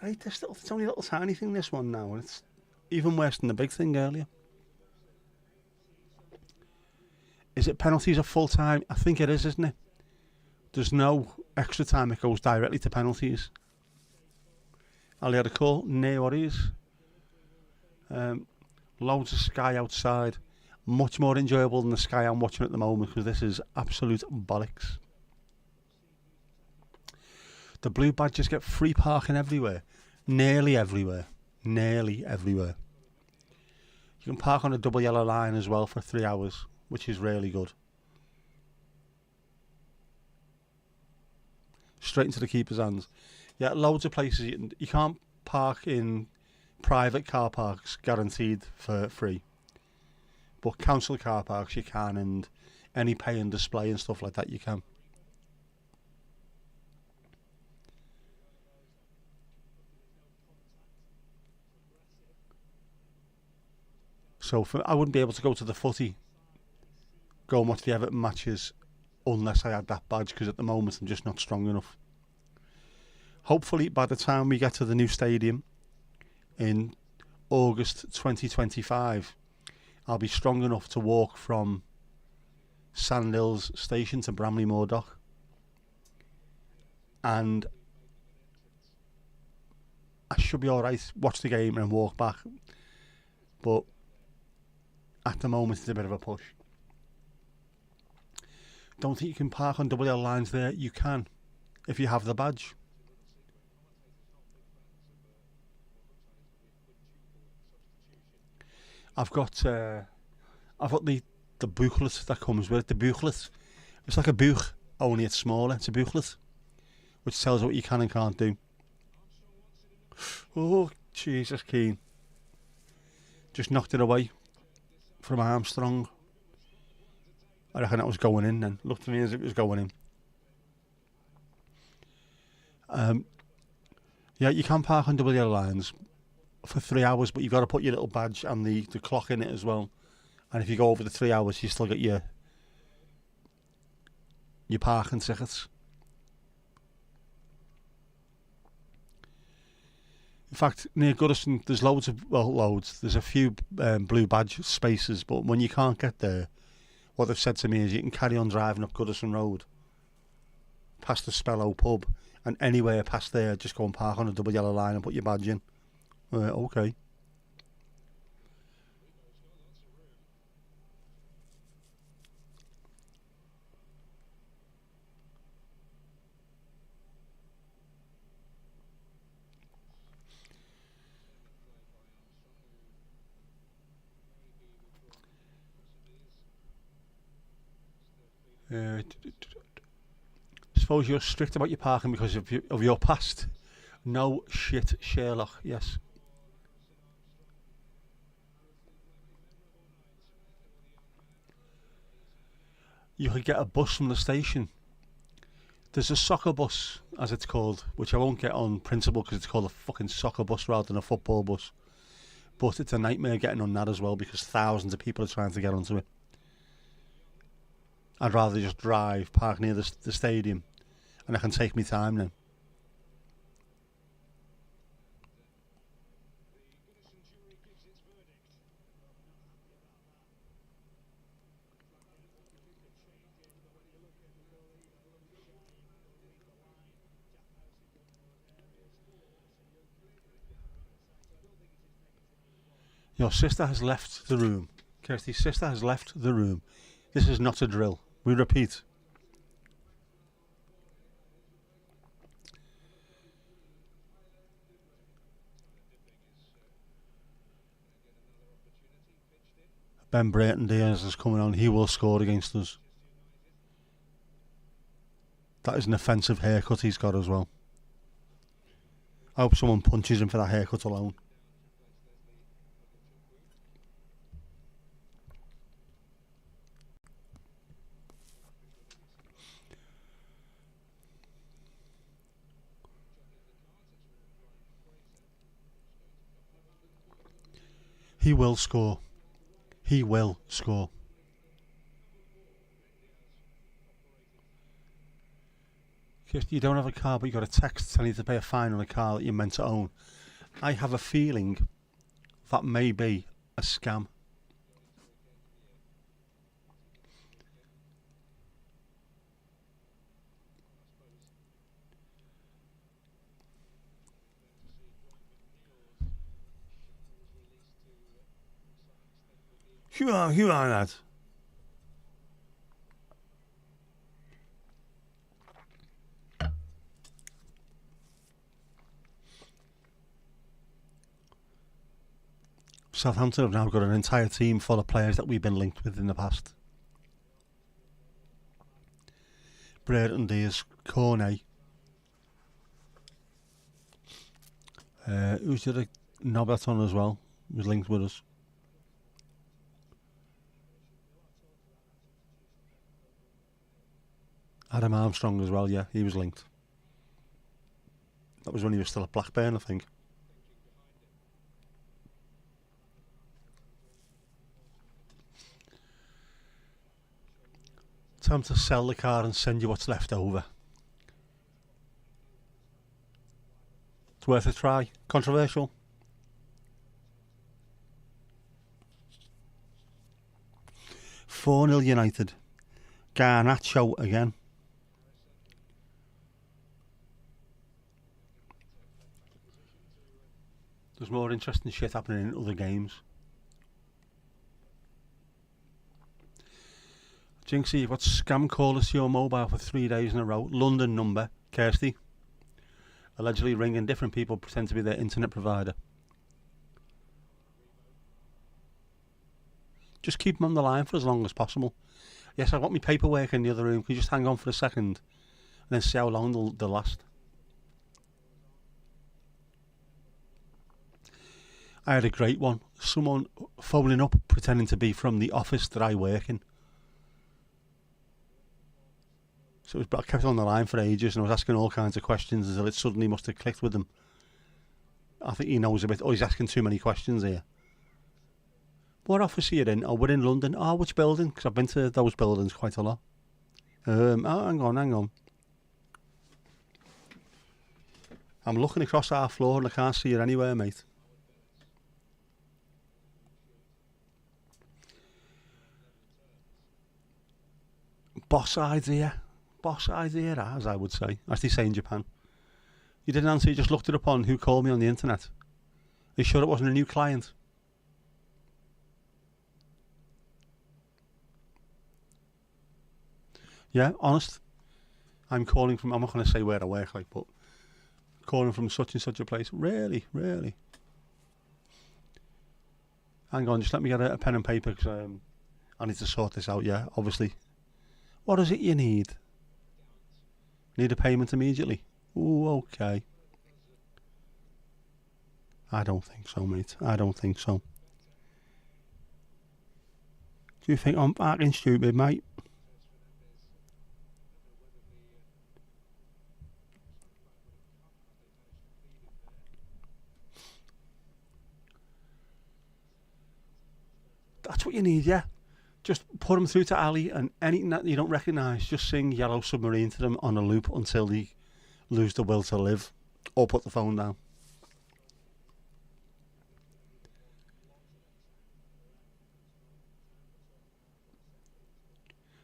Right, it's only a little tiny thing, this one now. It's even worse than the big thing earlier. Is it penalties at full time? I think it is, isn't it? There's no extra time, it goes directly to penalties. Ali had a call, near what is. Loads of Sky outside. Much more enjoyable than the Sky I'm watching at the moment because this is absolute bollocks. The blue badges get free parking everywhere. Nearly everywhere. Nearly everywhere. You can park on a double yellow line as well for 3 hours, which is really good. Straight into the keeper's hands. Yeah, loads of places you can't park in private car parks guaranteed for free. But council car parks you can, and any pay and display and stuff like that you can. So I wouldn't be able to go to the footy, go and watch the Everton matches unless I had that badge, because at the moment I'm just not strong enough. Hopefully by the time we get to the new stadium in August 2025, I'll be strong enough to walk from Sandhills Station to Bramley Moor Dock. And I should be alright, watch the game and walk back. But at the moment it's a bit of a push. Don't think you can park on double yellow lines there? You can, if you have the badge. I've got the booklet that comes with it. The booklet, it's like a book, only it's smaller. It's a booklet, which tells you what you can and can't do. Oh, Jesus, Keane. Just knocked it away from Armstrong. I reckon that was going in then. Looked to me as if it was going in. Yeah, you can park on double yellow lines for 3 hours, but you've got to put your little badge and the clock in it as well. And if you go over the 3 hours, you still get your parking tickets. In fact, near Goodison, there's loads. There's a few blue badge spaces, but when you can't get there, what they've said to me is you can carry on driving up Goodison Road, past the Spellow pub, and anywhere past there, just go and park on a double yellow line and put your badge in. Okay. Suppose you're strict about your parking because of your past. No shit, Sherlock, yes. You could get a bus from the station. There's a soccer bus, as it's called, which I won't get on principle because it's called a fucking soccer bus rather than a football bus. But it's a nightmare getting on that as well because thousands of people are trying to get onto it. I'd rather just drive, park near the stadium, and I can take my time then. Your sister has left the room. Kirsty's sister has left the room. This is not a drill. We repeat. Ben Brayton Diaz is coming on. He will score against us. That is an offensive haircut he's got as well. I hope someone punches him for that haircut alone. He will score. He will score. You don't have a car, but you got a text telling you to pay a fine on a car that you're meant to own. I have a feeling that may be a scam. You are that. Southampton have now got an entire team full of players that we've been linked with in the past. Brayton Diaz, Cornet. Who's the other Nobaton as well? Was linked with us. Adam Armstrong as well, yeah, he was linked. That was when he was still at Blackburn, I think. Time to sell the car and send you what's left over. It's worth a try. Controversial. 4-0 United. Garnacho again. There's more interesting shit happening in other games. Jinxie, you've got scam callers to your mobile for 3 days in a row. London number, Kirsty. Allegedly ringing different people, pretend to be their internet provider. Just keep them on the line for as long as possible. Yes, I've got my paperwork in the other room. Can you just hang on for a second and then see how long they'll last? I had a great one. Someone phoning up pretending to be from the office that I work in. So it was, I kept on the line for ages and I was asking all kinds of questions until it suddenly must have clicked with him. I think he knows a bit. Oh, he's asking too many questions here. What office are you in? Oh, we're in London. Oh, which building? Because I've been to those buildings quite a lot. Oh, hang on. I'm looking across our floor and I can't see you anywhere, mate. Boss idea, as I would say, as they say in Japan. You didn't answer, you just looked it up on who called me on the internet. Are you sure it wasn't a new client? Yeah, honest. I'm calling from, I'm not going to say where I work, like, but calling from such and such a place. Really? Hang on, just let me get a pen and paper because I need to sort this out, yeah, obviously. What is it you need? Need a payment immediately? Ooh, okay. I don't think so, mate. I don't think so. Do you think I'm fucking stupid, mate? That's what you need, yeah. Just put them through to Ali, and anything that you don't recognise, just sing Yellow Submarine to them on a loop until they lose the will to live, or put the phone down.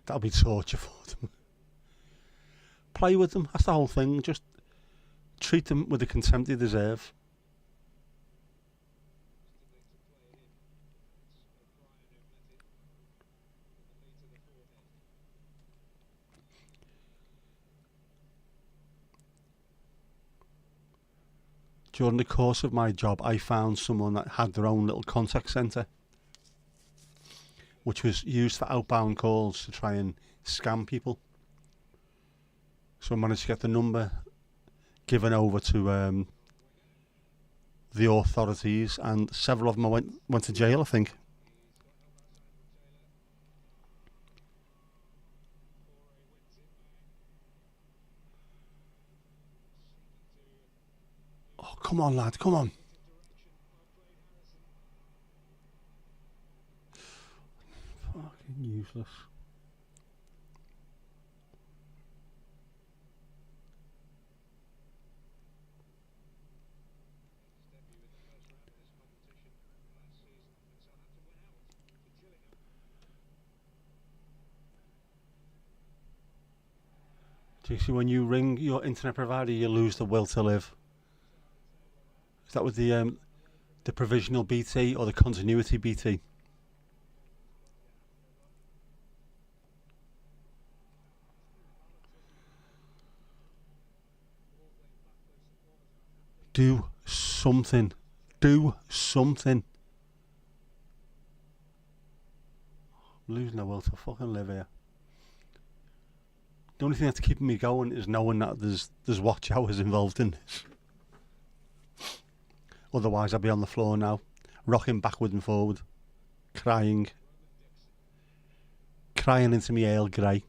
That'll be torture for them. Play with them, that's the whole thing. Just treat them with the contempt they deserve. During the course of my job, I found someone that had their own little contact centre, which was used for outbound calls to try and scam people. So I managed to get the number given over to the authorities, and several of them went to jail, I think. Oh, come on, lad, come on. Fucking useless. Do you see when you ring your internet provider, you lose the will to live? Is that with the provisional BT or the continuity BT? Do something. Do something. I'm losing the will to fucking live here. The only thing that's keeping me going is knowing that there's watch hours involved in this. Otherwise, I'd be on the floor now, rocking backward and forward, crying into me Earl Grey.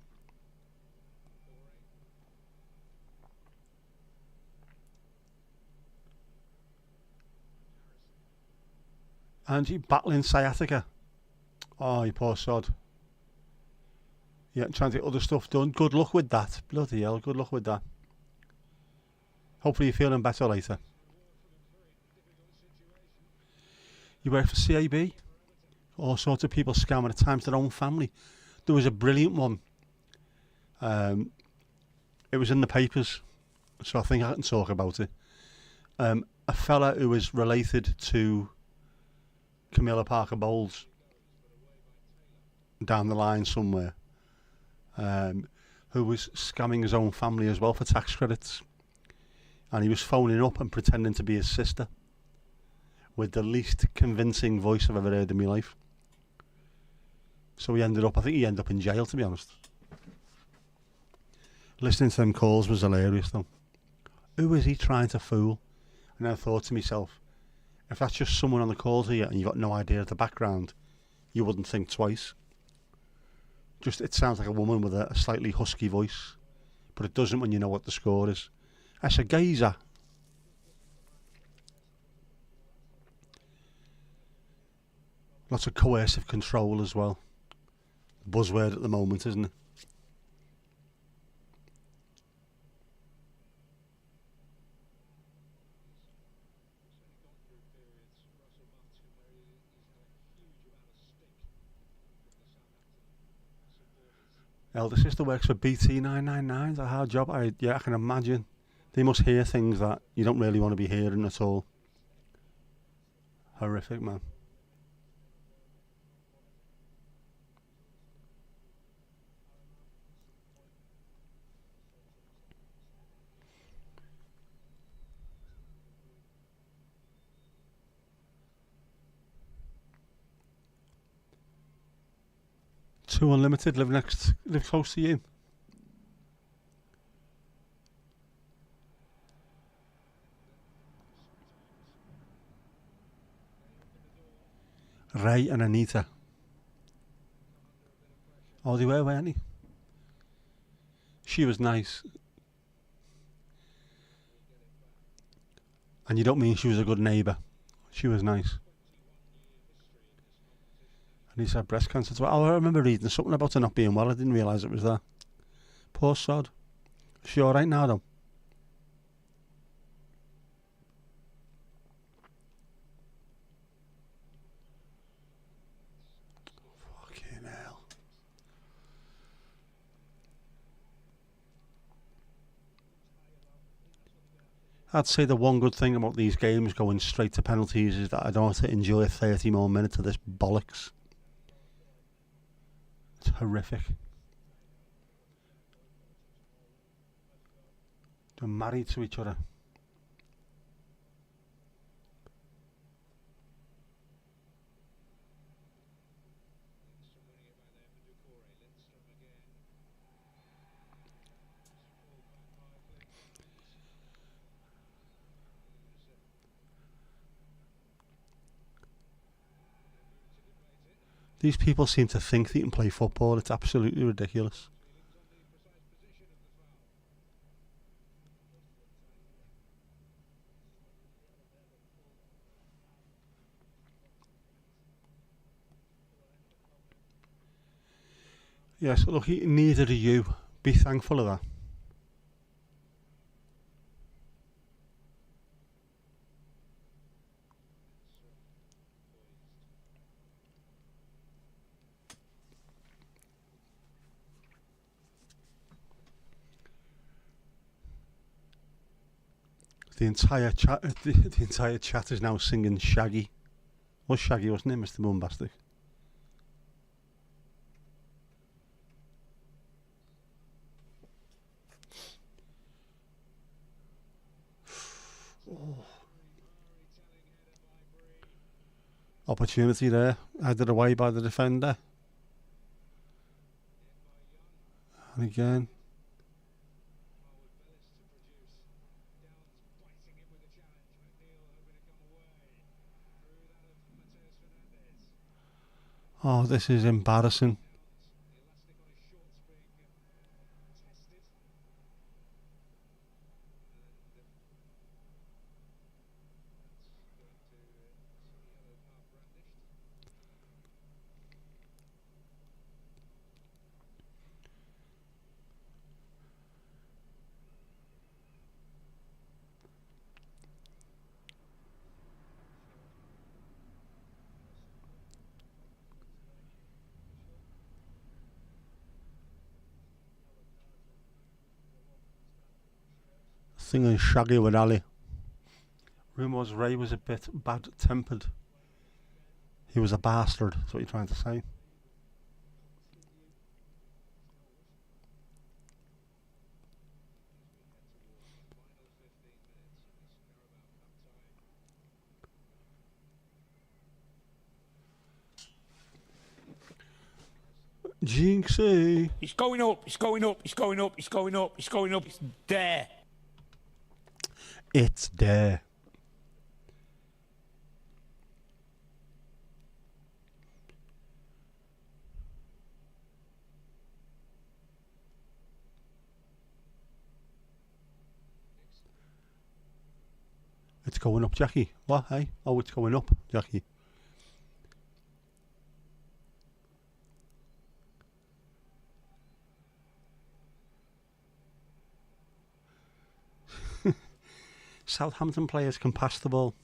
And you battling sciatica. Oh, you poor sod. Yeah, trying to get other stuff done. Good luck with that. Bloody hell, good luck with that. Hopefully you're feeling better later. You work for CAB? All sorts of people scamming at times their own family. There was a brilliant one. It was in the papers, so I think I can talk about it. A fella who was related to Camilla Parker Bowles down the line somewhere, who was scamming his own family as well for tax credits, and he was phoning up and pretending to be his sister with the least convincing voice I've ever heard in my life. So I think he ended up in jail, to be honest. Listening to them calls was hilarious though. Who is he trying to fool? And I thought to myself, if that's just someone on the call here and you've got no idea of the background, you wouldn't think twice. It sounds like a woman with a slightly husky voice, but it doesn't when you know what the score is. That's a geezer. Lots of coercive control as well. Buzzword at the moment, isn't it? Elder sister works for BT 999. It's a hard job. I can imagine. They must hear things that you don't really want to be hearing at all. Horrific, man. Two Unlimited live close to you. Ray and Anita. Oh, they were, weren't they? She was nice. And you don't mean she was a good neighbour. She was nice. And he's had breast cancer. Oh, I remember reading something about her not being well. I didn't realise it was that. Poor sod. Is she alright now, though? Fucking hell. I'd say the one good thing about these games going straight to penalties is that I don't have to enjoy 30 more minutes of this bollocks. It's horrific. They're married to each other. These people seem to think they can play football. It's absolutely ridiculous. Yes, look, neither do you. Be thankful of that. The entire chat, the entire chat is now singing Shaggy. Was Shaggy, wasn't it, Mr. Bombastic? Oh. Opportunity there, headed away by the defender. And again. Oh, this is embarrassing. Singing Shaggy with Ali. Rumours Ray was a bit bad-tempered. He was a bastard, that's what you're trying to say. Jinxie! It's going up, it's going up, it's going up, it's going up, it's going up, it's there. It's there. It's going up, Jackie. What, hey? Oh, it's going up, Jackie. Southampton players can pass the ball.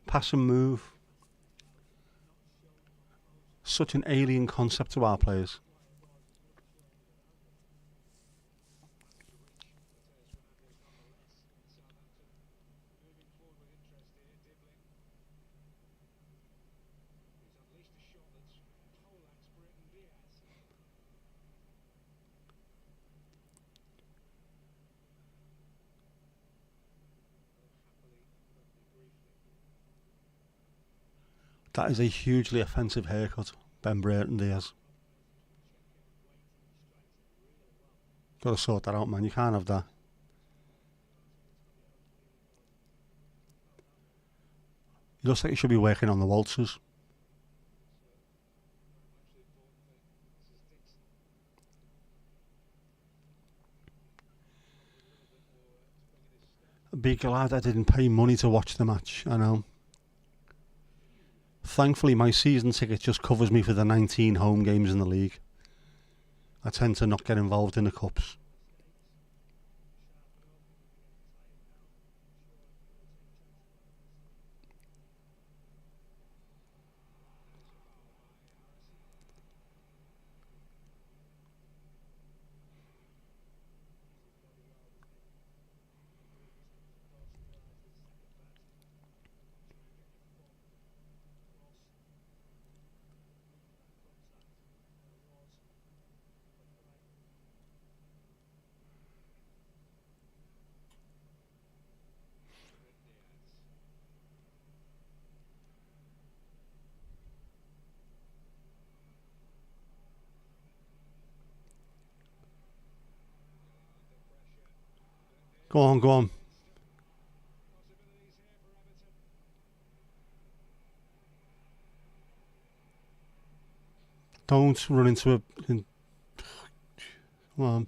Pass and move. Such an alien concept to our players. That is a hugely offensive haircut, Ben Brayton Diaz. Got to sort that out, man. You can't have that. He looks like he should be working on the waltzers. Be glad I didn't pay money to watch the match, I know. Thankfully, my season ticket just covers me for the 19 home games in the league. I tend to not get involved in the cups. Go on, go on. Don't run into a... Come on.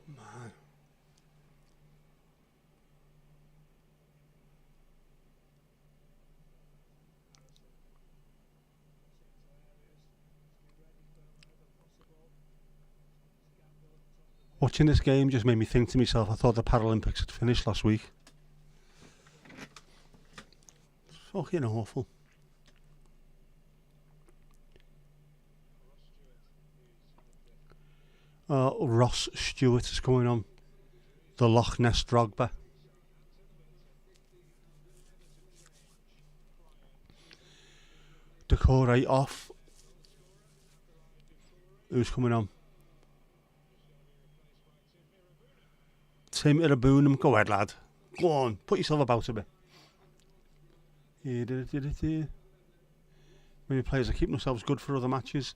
Man. Watching this game just made me think to myself, I thought the Paralympics had finished last week. Fucking awful. Ross Stewart is coming on. The Loch Ness Drogba. Decore off. Who's coming on? Tim Irabunum. Go ahead, lad. Go on. Put yourself about a bit. Maybe players are keeping themselves good for other matches.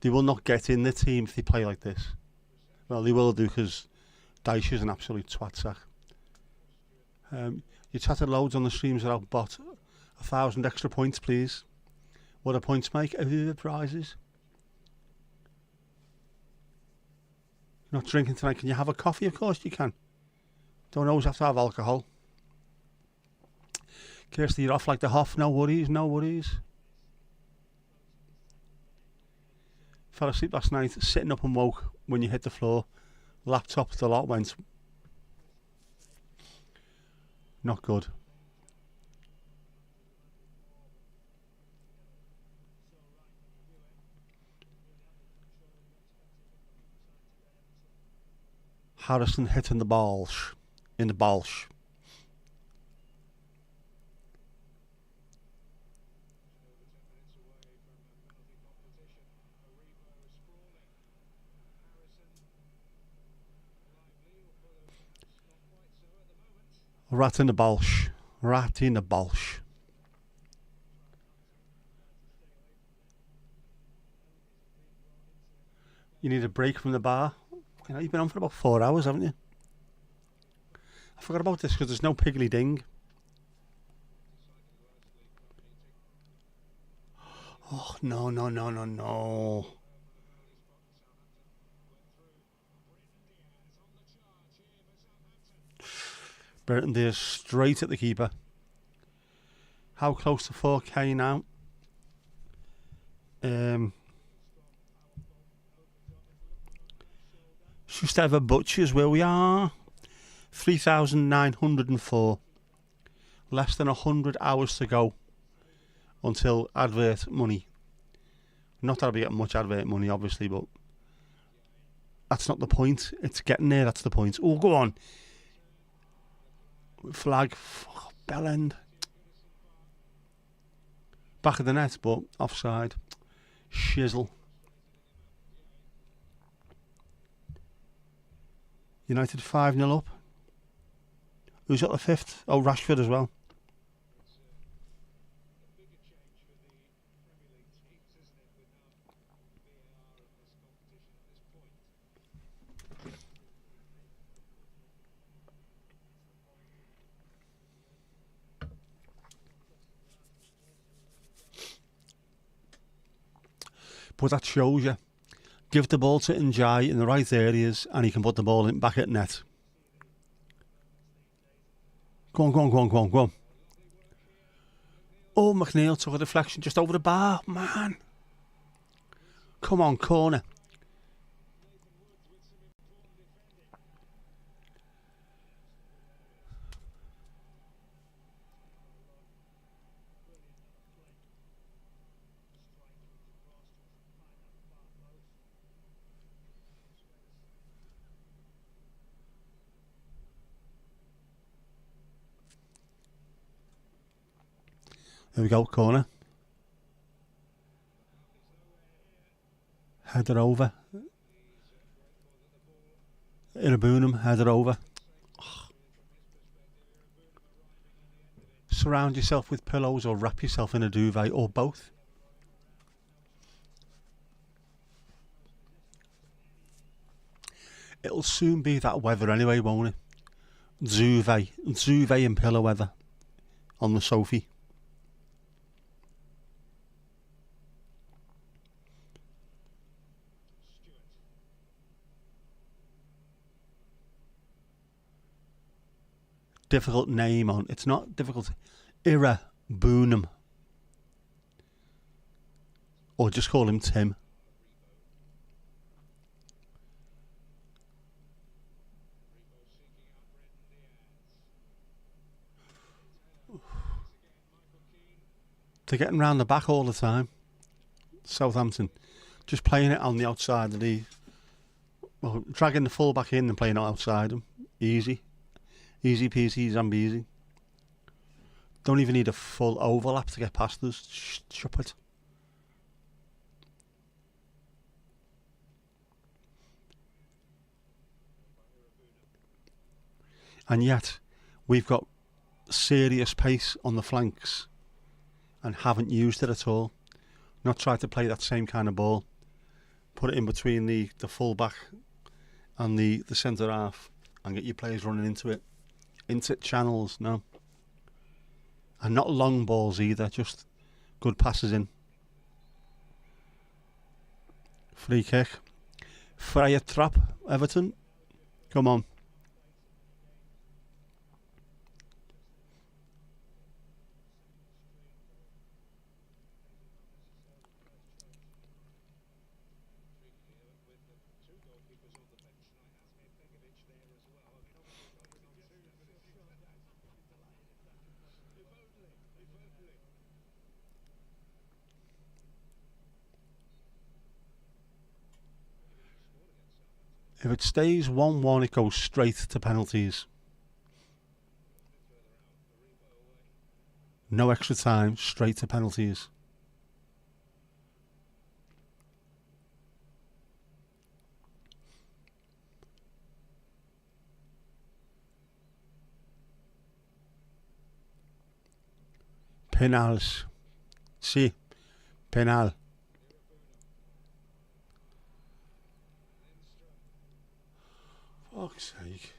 They will not get in the team if they play like this. Well, they will do because Dyche is an absolute twat sack. You chatted loads on the streams about bot. 1,000 extra points, please. What do points make? Prizes. You're not drinking tonight. Can you have a coffee? Of course you can. Don't always have to have alcohol. Kirsty, you're off like the Hoff. No worries, no worries. Fell asleep last night, sitting up and woke when you hit the floor. Laptop, the lot went. Not good. Harrison hitting the balls. In the balls. Rat in the balsh. Rat in the balsh. You need a break from the bar. You know, you've been on for about 4 hours, haven't you? I forgot about this because there's no piggly ding. Oh, no, no, no, no, no. Burton Deer's straight at the keeper. How close to 4K now? Just ever butchers where we are. 3,904. Less than 100 hours to go until advert money. Not that I'll be getting much advert money, obviously, but that's not the point. It's getting there, that's the point. Oh, go on. Flag. Fuck, bell end. Back of the net, but offside. Shizzle. United 5-0 up. Who's got the fifth? Oh, Rashford as well. But that shows you. Give the ball to Njai in the right areas and he can put the ball in back at net. Go on, go on, go on, go on, go on. Oh, McNeil took a deflection just over the bar. Man. Come on, corner. There we go, corner. Header over. Irabunum, header over. Oh. Surround yourself with pillows or wrap yourself in a duvet or both. It'll soon be that weather anyway, won't it? Duvet and pillow weather on the Sophie. Difficult name on. It's not difficult. Ira Boonham. Or just call him Tim. They're getting round the back all the time. Southampton. Just playing it on the outside of the... Well, dragging the full back in and playing it outside them. Easy. Easy peasy, zambeezy. Don't even need a full overlap to get past us. Shut it. And yet, we've got serious pace on the flanks and haven't used it at all. Not tried to play that same kind of ball. Put it in between the full back and the centre half and get your players running into it. Into channels, no. And not long balls either, just good passes in. Free kick. Fire trap, Everton. Come on. If it stays 1-1, it goes straight to penalties. No extra time, straight to penalties. Penals. Sí, penal. Fuck's sake.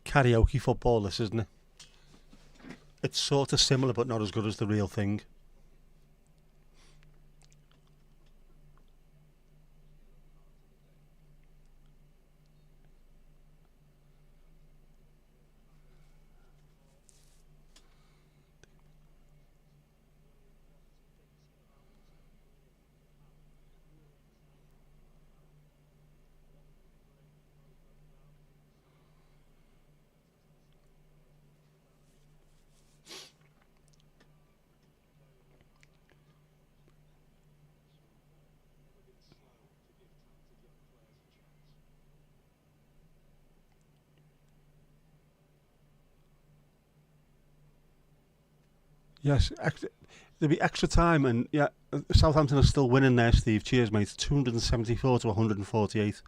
Karaoke football, this, isn't it? It's sort of similar but not as good as the real thing. Yes, there'll be extra time, and yeah, Southampton are still winning there, Steve. Cheers, mate. 274 to 148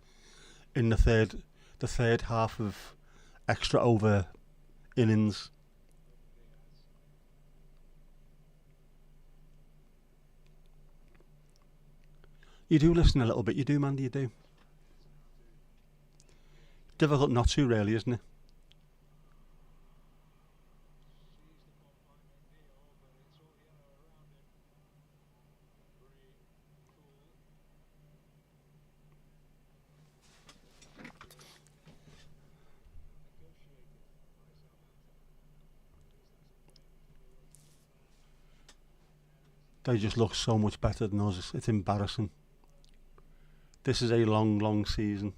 in the third half of extra over innings. You do listen a little bit, you do, Mandy, you do. difficult not to, really, isn't it? They just look so much better than us. It's embarrassing. This is a long, long season.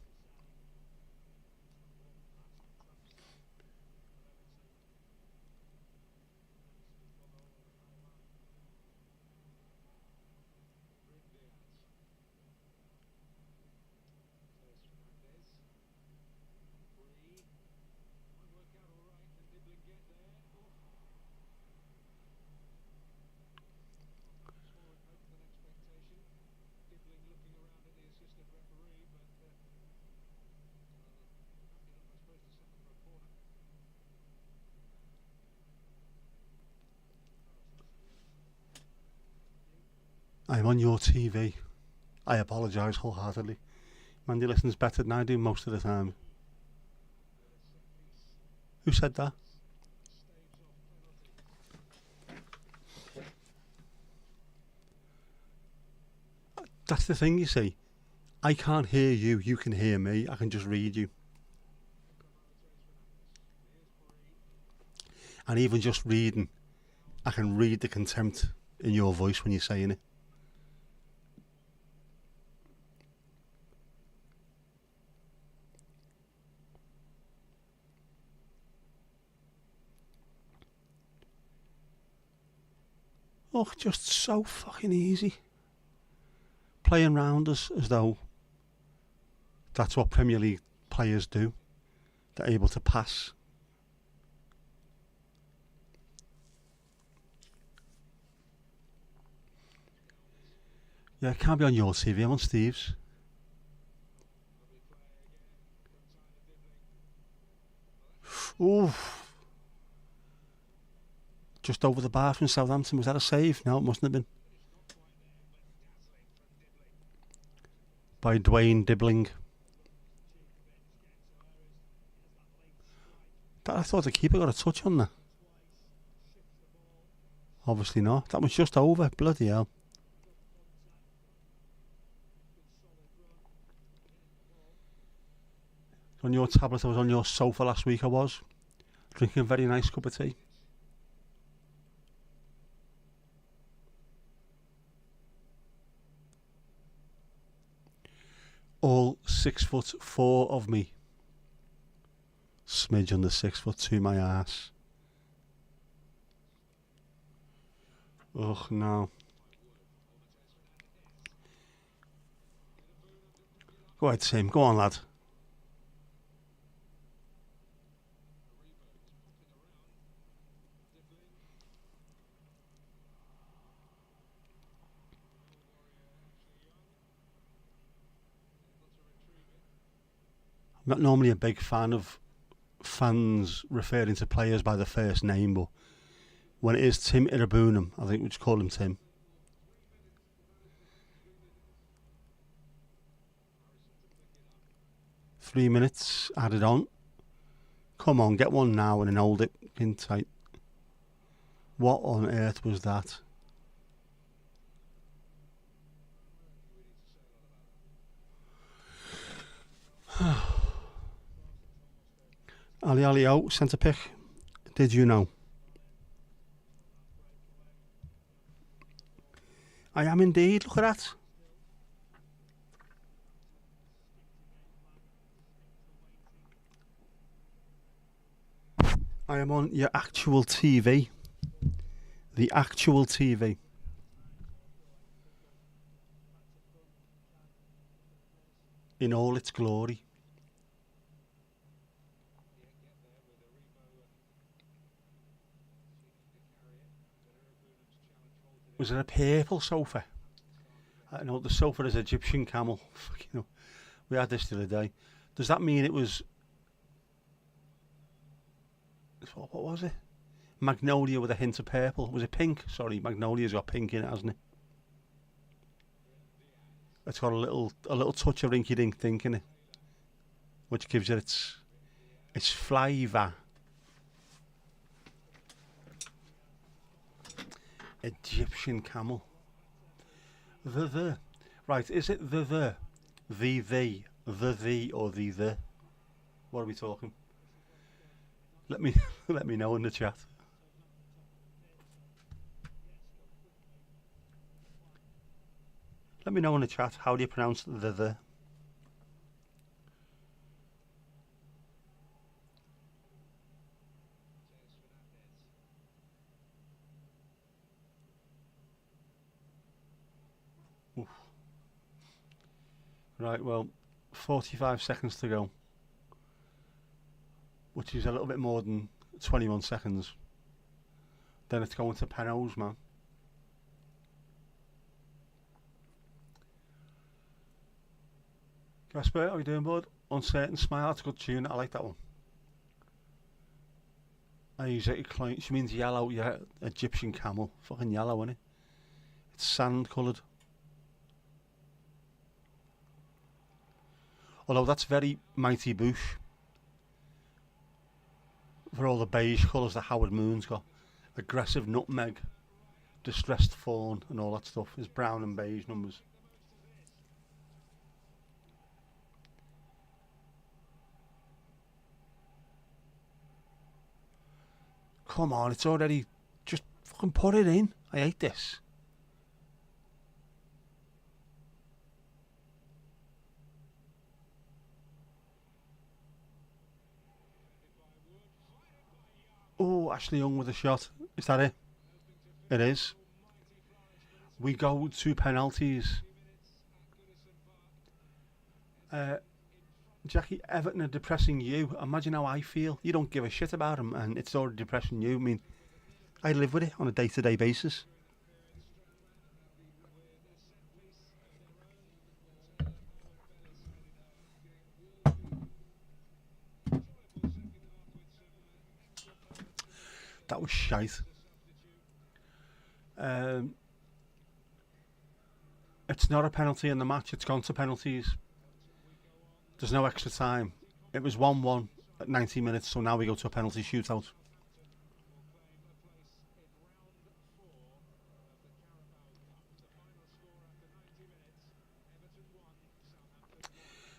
I'm on your TV. I apologise wholeheartedly. Mandy listens better than I do most of the time. Who said that? That's the thing, you see. I can't hear you, you can hear me. I can just read you. And even just reading, I can read the contempt in your voice when you're saying it. Oh, just so fucking easy. Playing round us as though that's what Premier League players do. They're able to pass. Yeah, it can't be on your TV, I'm on Steve's. Ooh. Just over the bar from Southampton. Was that a save? No, it mustn't have been. By Dwayne Dibbling. I thought the keeper got a touch on that. Obviously not. That was just over. Bloody hell. On your tablet, I was on your sofa last week. I was drinking a very nice cup of tea. All 6'4" of me. Smidge under 6'2" my ass. Ugh, no. Go ahead, Tim. Go on, lad. I'm not normally a big fan of fans referring to players by their first name, but when it is Tim Irabunum, I think we just call him Tim. Three minutes added on. Come on, get one now and then hold it in tight. What on earth was that? Ali Ali centre pick. Did you know? I am indeed. Look at that. I am on your actual TV. The actual TV. In all its glory. Was it a purple sofa? I know the sofa is Egyptian camel. You know, we had this the other day. Does that mean it was? What was it? Magnolia with a hint of purple. Was it pink? Sorry, Magnolia's got pink in it, hasn't it? It's got a little touch of rinky dink in it. which gives it its flavour. Egyptian camel. The. Right, is it the, or the? What are we talking? Let me let me know in the chat. Let me know in the chat, how do you pronounce the? Oof. Right, well, 45 seconds to go, which is a little bit more than 21 seconds. Then it's going to penalties, man. Gasper, how you doing, bud? Uncertain Smile, that's a good tune. I like that one. I use it. She means yellow, yeah. Egyptian camel. Fucking yellow, isn't it? It's sand coloured. Although that's very Mighty Boosh. For all the beige colours that Howard Moon's got. Aggressive nutmeg. Distressed fawn and all that stuff is brown and beige numbers. Come on, it's already... Just fucking put it in. I hate this. Oh, Ashley Young with a shot. Is that it? It is. We go to penalties. Jackie, Everton are depressing you. Imagine how I feel. You don't give a shit about them and it's already depressing you. I mean, I live with it on a day-to-day basis. That was shite. It's not a penalty in the match. It's gone to penalties. There's no extra time. It was 1-1 at 90 minutes, so now we go to a penalty shootout.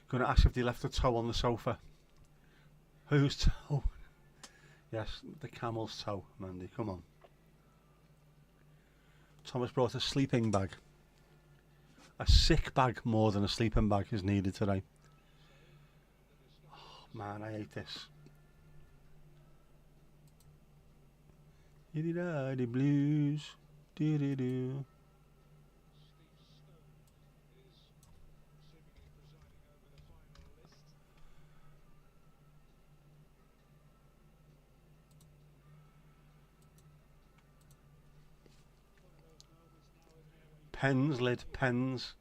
Going to ask if they left a toe on the sofa. Whose toe? Yes, the camel's toe, Mandy. Come on. Thomas brought a sleeping bag. A sick bag more than a sleeping bag is needed today. Oh, man, I hate this. The blues. Do. Pens, lid, pens.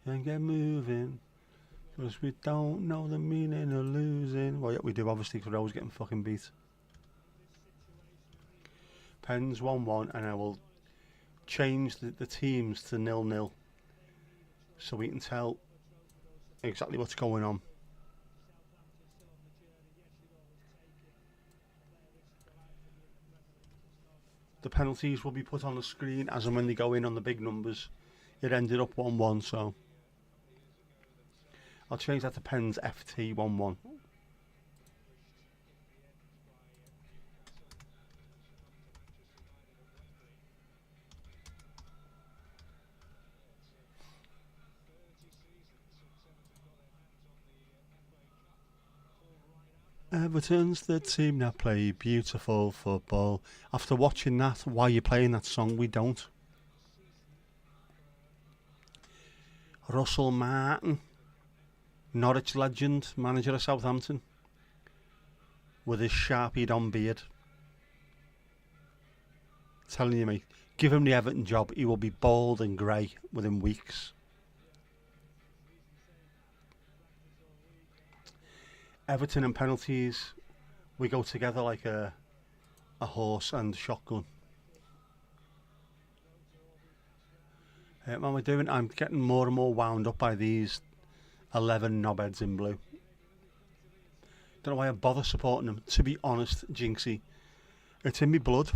And get moving, because we don't know the meaning of losing. Well, yeah, we do, obviously, because we're always getting fucking beat. Pens 1-1, and I will change the teams to 0-0, so we can tell exactly what's going on. The penalties will be put on the screen as and when they go in on the big numbers. It ended up 1-1, so I'll change that to Pens FT 1-1. Everton's the team that play beautiful football. After watching that, why are you playing that song? We don't. Russell Martin, Norwich legend, manager of Southampton, with his sharpie on beard. Telling you, mate, give him the Everton job, he will be bald and grey within weeks. Everton and penalties We go together like a horse and shotgun. What we're doing, I'm getting more and more wound up by these 11 knobheads in blue. Don't know why I bother supporting them. To be honest, Jinxie, it's in my blood.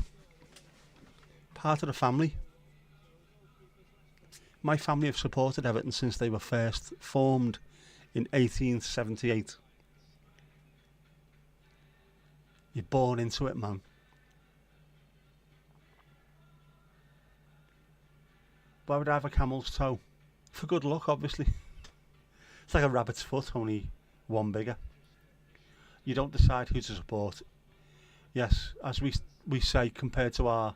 Part of the family. My family have supported Everton since they were first formed in 1878. You're born into it, man. Why would I have a camel's toe? For good luck, obviously. It's like a rabbit's foot, only one bigger. You don't decide who to support. Yes, as we say, compared to our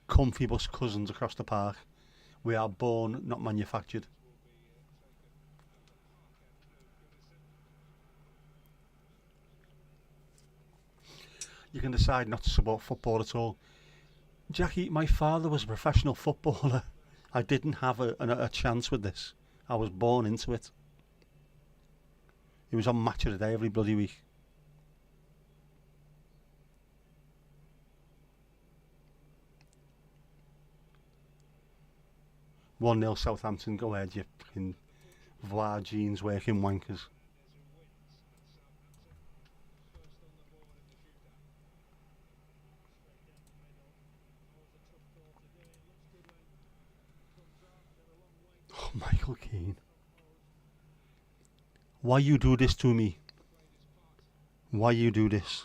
comfy bus cousins across the park, we are born, not manufactured. You can decide not to support football at all. Jackie, my father was a professional footballer. I didn't have a chance with this. I was born into it. He was on Match of the Day every bloody week. One 0 Southampton. Go ahead, you fucking voir jeans working wankers. Oh, Michael Keane. Why you do this to me? Why you do this?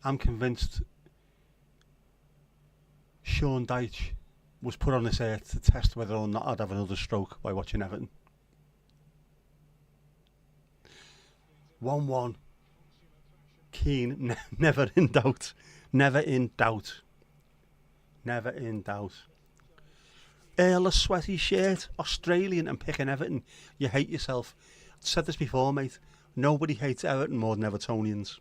I'm convinced Sean Dyche was put on this earth to test whether or not I'd have another stroke by watching Everton. 1-1. Keane, never in doubt. Never in doubt. Never in doubt. Earl of sweaty shirt, Australian and picking Everton. You hate yourself. I've said this before, mate. Nobody hates Everton more than Evertonians.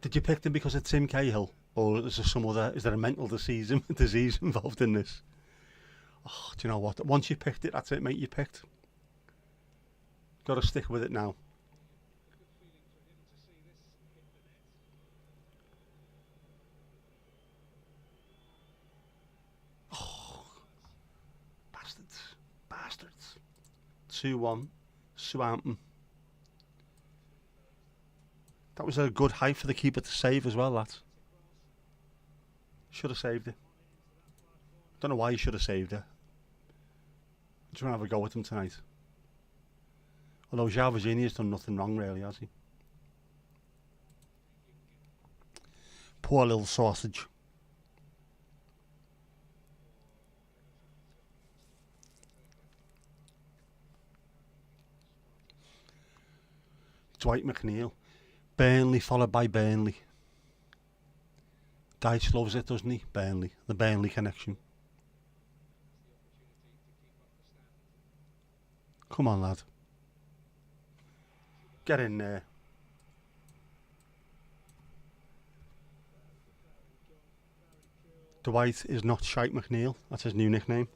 Did you pick them because of Tim Cahill? Or is there some other, is there a mental disease involved in this? Oh, do you know what? Once you picked it, that's it, mate, you picked. Got to stick with it now. Oh, bastards. 2-1, Southampton. That was a good height for the keeper to save as well, that. Should have saved it. Don't know why he should have saved it. Just want to have a go with him tonight. Although João Virginia's done nothing wrong really, has he? Poor little sausage. Dwight McNeil. Burnley followed by Burnley. Dyche loves it, doesn't he? Burnley. The Burnley connection. Come on, lad. Get in there. Dwight is not Shite McNeil. That's his new nickname.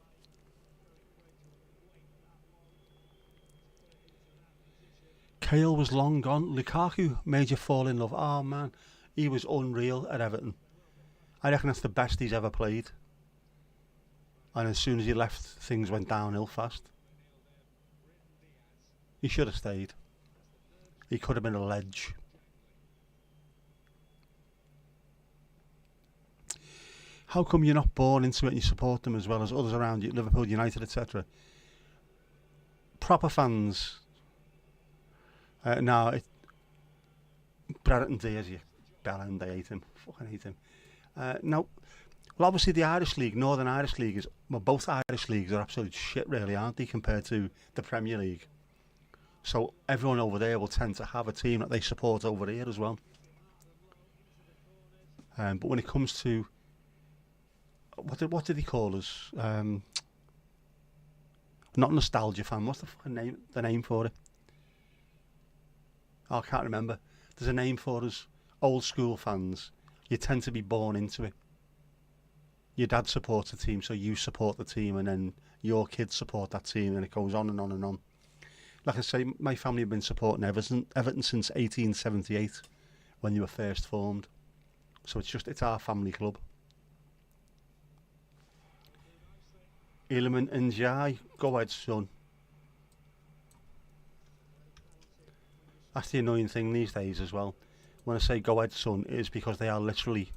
Cahill was long gone. Lukaku made you fall in love. Oh man, he was unreal at Everton. I reckon that's the best he's ever played. And as soon as he left, things went downhill fast. He should have stayed. He could have been a ledge. How come you're not born into it and you support them as well as others around you, Liverpool, United, etc.? Proper fans. Brereton Diaz, you bellend, I hate him. Fucking hate him. No. Well, obviously the Irish League, Northern Irish League is... Well, both Irish leagues are absolute shit, really, aren't they, compared to the Premier League? So everyone over there will tend to have a team that they support over here as well. But when it comes to... What did he call us? Not nostalgia fan. What's the fucking name? The name for it? Oh, I can't remember. There's a name for us. old school fans, you tend to be born into it. Your dad supports the team, so you support the team, and then your kids support that team, and it goes on and on and on. Like I say, my family have been supporting Everton since 1878, when they were first formed. So it's our family club. Element and Jai, go ahead, son. That's the annoying thing these days as well. When I say go ahead, son, it is because they are literally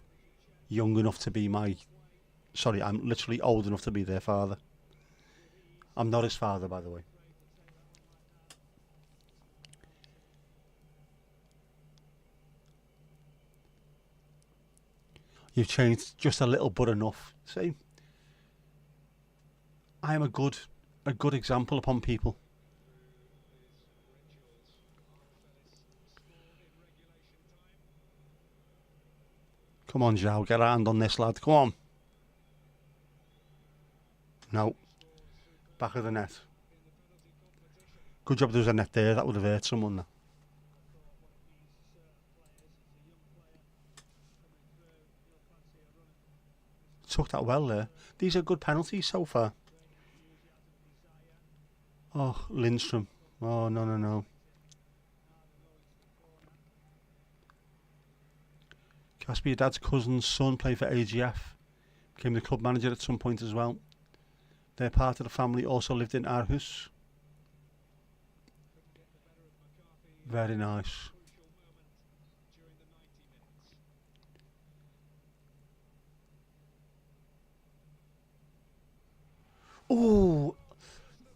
young enough to be I'm literally old enough to be their father. I'm not his father, by the way. You've changed just a little, but enough. See, I am a good example upon people. Come on, Zhao, get a hand on this, lad. Come on. No. Back of the net. Good job there was a net there. That would have hurt someone. Took that well there. These are good penalties so far. Oh, Lindstrom. Oh, no. Casper, your dad's cousin's son played for AGF. Became the club manager at some point as well. Their part of the family also lived in Aarhus. Very nice. Oh,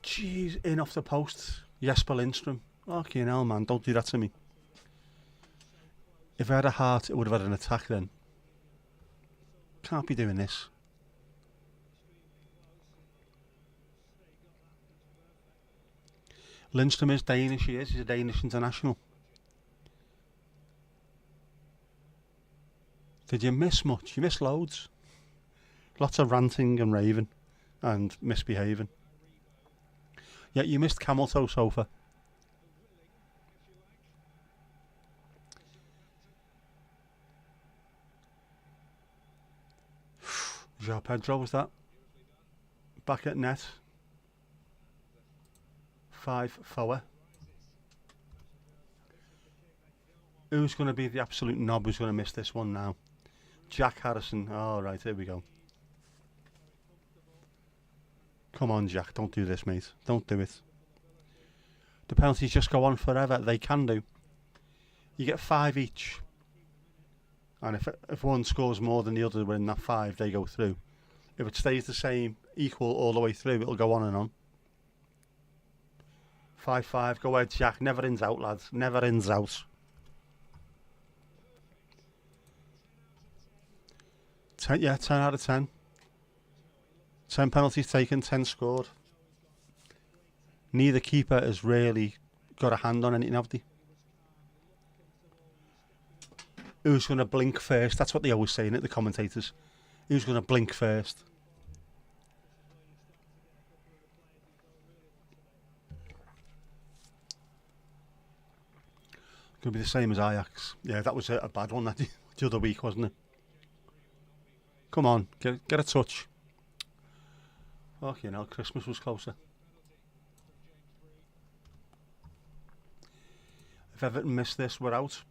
jeez, in off the post. Jesper Lindstrom. Fucking hell, man, don't do that to me. If I had a heart, it would have had an attack then. Can't be doing this. Lindstrom is Danish, he's a Danish international. Did you miss much? You missed loads. Lots of ranting and raving and misbehaving. Yeah, you missed camel toe sofa. João Pedro was that. Back at net. 5-4. Who's going to be the absolute knob who's going to miss this one now? Jack Harrison. Oh, right, here we go. Come on, Jack, don't do this, mate. Don't do it. The penalties just go on forever. They can do. You get 5 each. And if one scores more than the other within that 5, they go through. If it stays the same, equal all the way through, it'll go on and on. 5-5, go ahead, Jack. Never ins out, lads. Never ins out. 10 out of 10. 10 penalties taken, 10 scored. Neither keeper has really got a hand on anything, have they? Who's going to blink first? That's what they always say, innit, the commentators. Who's going to blink first? Going to be the same as Ajax. Yeah, that was a bad one the other week, wasn't it? Come on, get a touch. Oh, you know, Christmas was closer. If Everton miss this, we're out.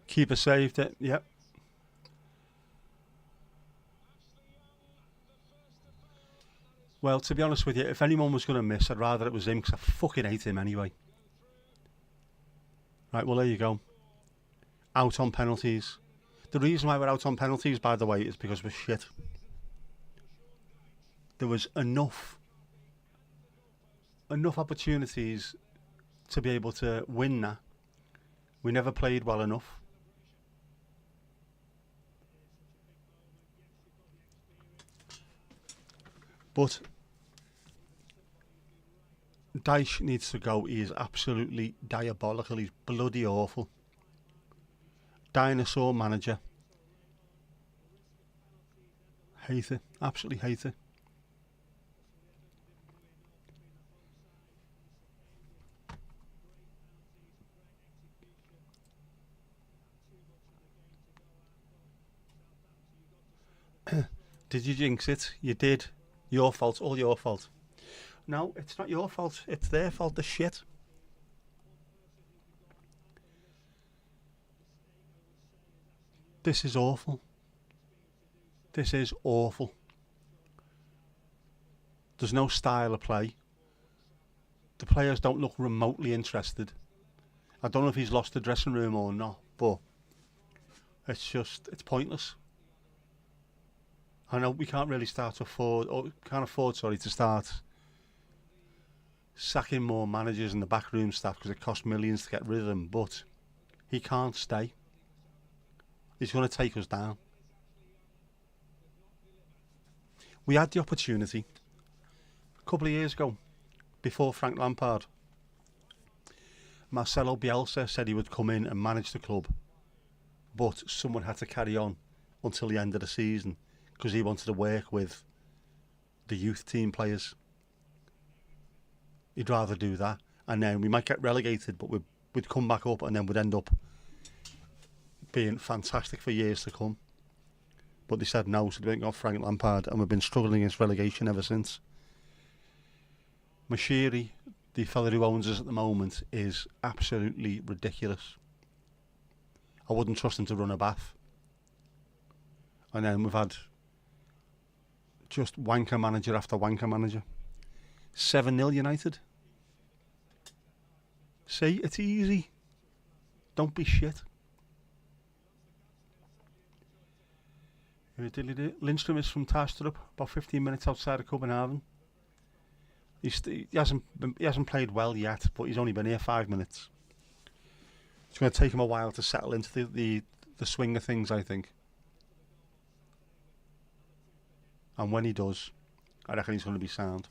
Keeper saved it, yep. Well, to be honest with you, if anyone was going to miss, I'd rather it was him, because I fucking hate him anyway. Right, well, there you go. Out on penalties. The reason why we're out on penalties, by the way, is because we're shit. There was enough opportunities to be able to win that. We never played well enough. But Dyche needs to go. He is absolutely diabolical. He's bloody awful. Dinosaur manager. Hate it. Absolutely hate it. Did you jinx it? You did. Your fault. All your fault. No, it's not your fault. It's their fault. The shit. This is awful. This is awful. There's no style of play. The players don't look remotely interested. I don't know if he's lost the dressing room or not, but it's pointless. I know we can't really can't afford to start sacking more managers and the backroom staff because it costs millions to get rid of them, but he can't stay. He's going to take us down. We had the opportunity a couple of years ago, before Frank Lampard. Marcelo Bielsa said he would come in and manage the club, but someone had to carry on until the end of the season because he wanted to work with the youth team players. He'd rather do that, and then we might get relegated, but we'd come back up, and then we'd end up being fantastic for years to come. But they said no, so they went off Frank Lampard, and we've been struggling against relegation ever since. Mashiri, the fella who owns us at the moment, is absolutely ridiculous. I wouldn't trust him to run a bath. And then we've had just wanker manager after wanker manager. 7-0 United. See, it's easy. Don't be shit. Lindstrom is from Tastrup, about 15 minutes outside of Copenhagen. He hasn't played well yet, but he's only been here 5 minutes. It's going to take him a while to settle into the swing of things, I think. And when he does, I reckon he's going to be sound.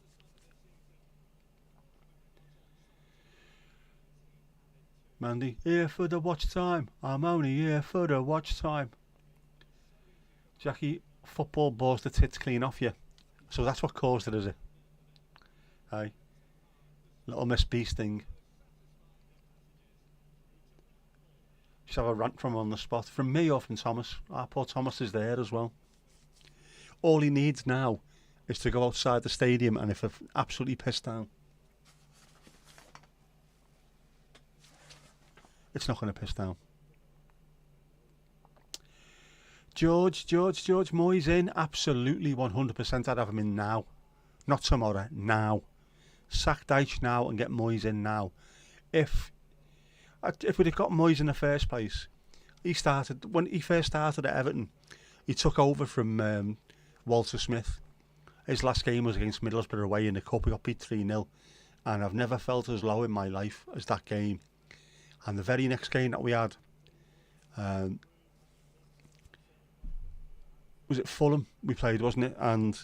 Mandy, here for the watch time. I'm only here for the watch time. Jackie, football bores the tits clean off you. So that's what caused it, is it? Aye. Little Miss Bee sting. Just have a rant from on the spot. From me or from Thomas. Our poor Thomas is there as well. All he needs now is to go outside the stadium and if absolutely pissed down. It's not going to piss down. George Moyes in. Absolutely 100%. I'd have him in now. Not tomorrow, now. Sack Dyche now and get Moyes in now. If we'd have got Moyes in the first place, when he first started at Everton, he took over from Walter Smith. His last game was against Middlesbrough away in the cup. We got beat 3-0, and I've never felt as low in my life as that game. And the very next game that we had, was it Fulham we played, wasn't it? And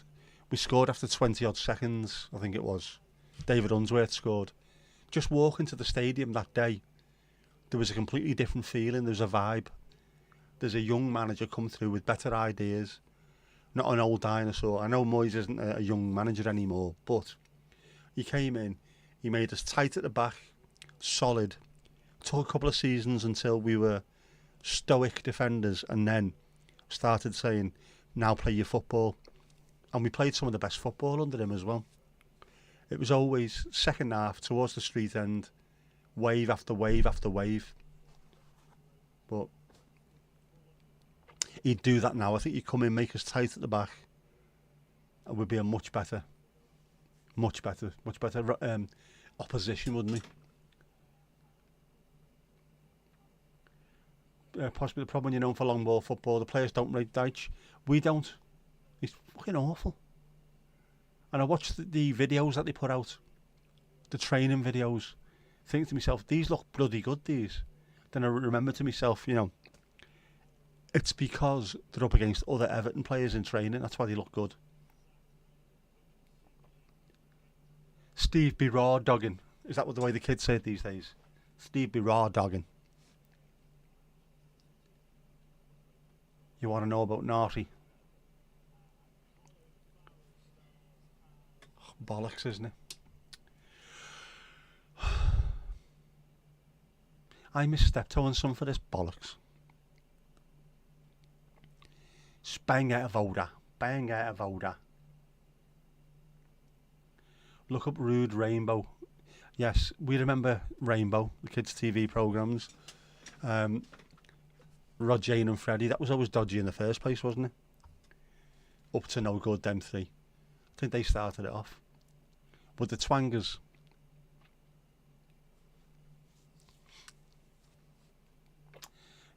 we scored after 20 odd seconds, I think it was. David Unsworth scored. Just walking to the stadium that day, there was a completely different feeling. There's a vibe. There's a young manager come through with better ideas. Not an old dinosaur. I know Moyes isn't a young manager anymore, but he came in, he made us tight at the back, solid. Took a couple of seasons until we were stoic defenders, and then started saying, now play your football. And we played some of the best football under him as well. It was always second half towards the street end, wave after wave after wave. But he'd do that now. I think he'd come in, make us tight at the back, and we'd be a much better opposition, wouldn't he? Possibly the problem when you're known for long ball football, the players don't rate Dyche. We don't. He's fucking awful. And I watched the videos that they put out, the training videos, thinking to myself, these look bloody good, these. Then I remember to myself, it's because they're up against other Everton players in training. That's why they look good. Steve be raw dogging. Is that what the way the kids say it these days? Steve be raw dogging. You want to know about naughty? Oh, bollocks, isn't it? I miss Steptoe and Son for this bollocks. Bang out of order. Bang out of order. Look up Rude Rainbow. Yes, we remember Rainbow, the kids' TV programmes. Rod, Jane and Freddie. That was always dodgy in the first place, wasn't it? Up to no good, them three. I think they started it off. But the Twangers.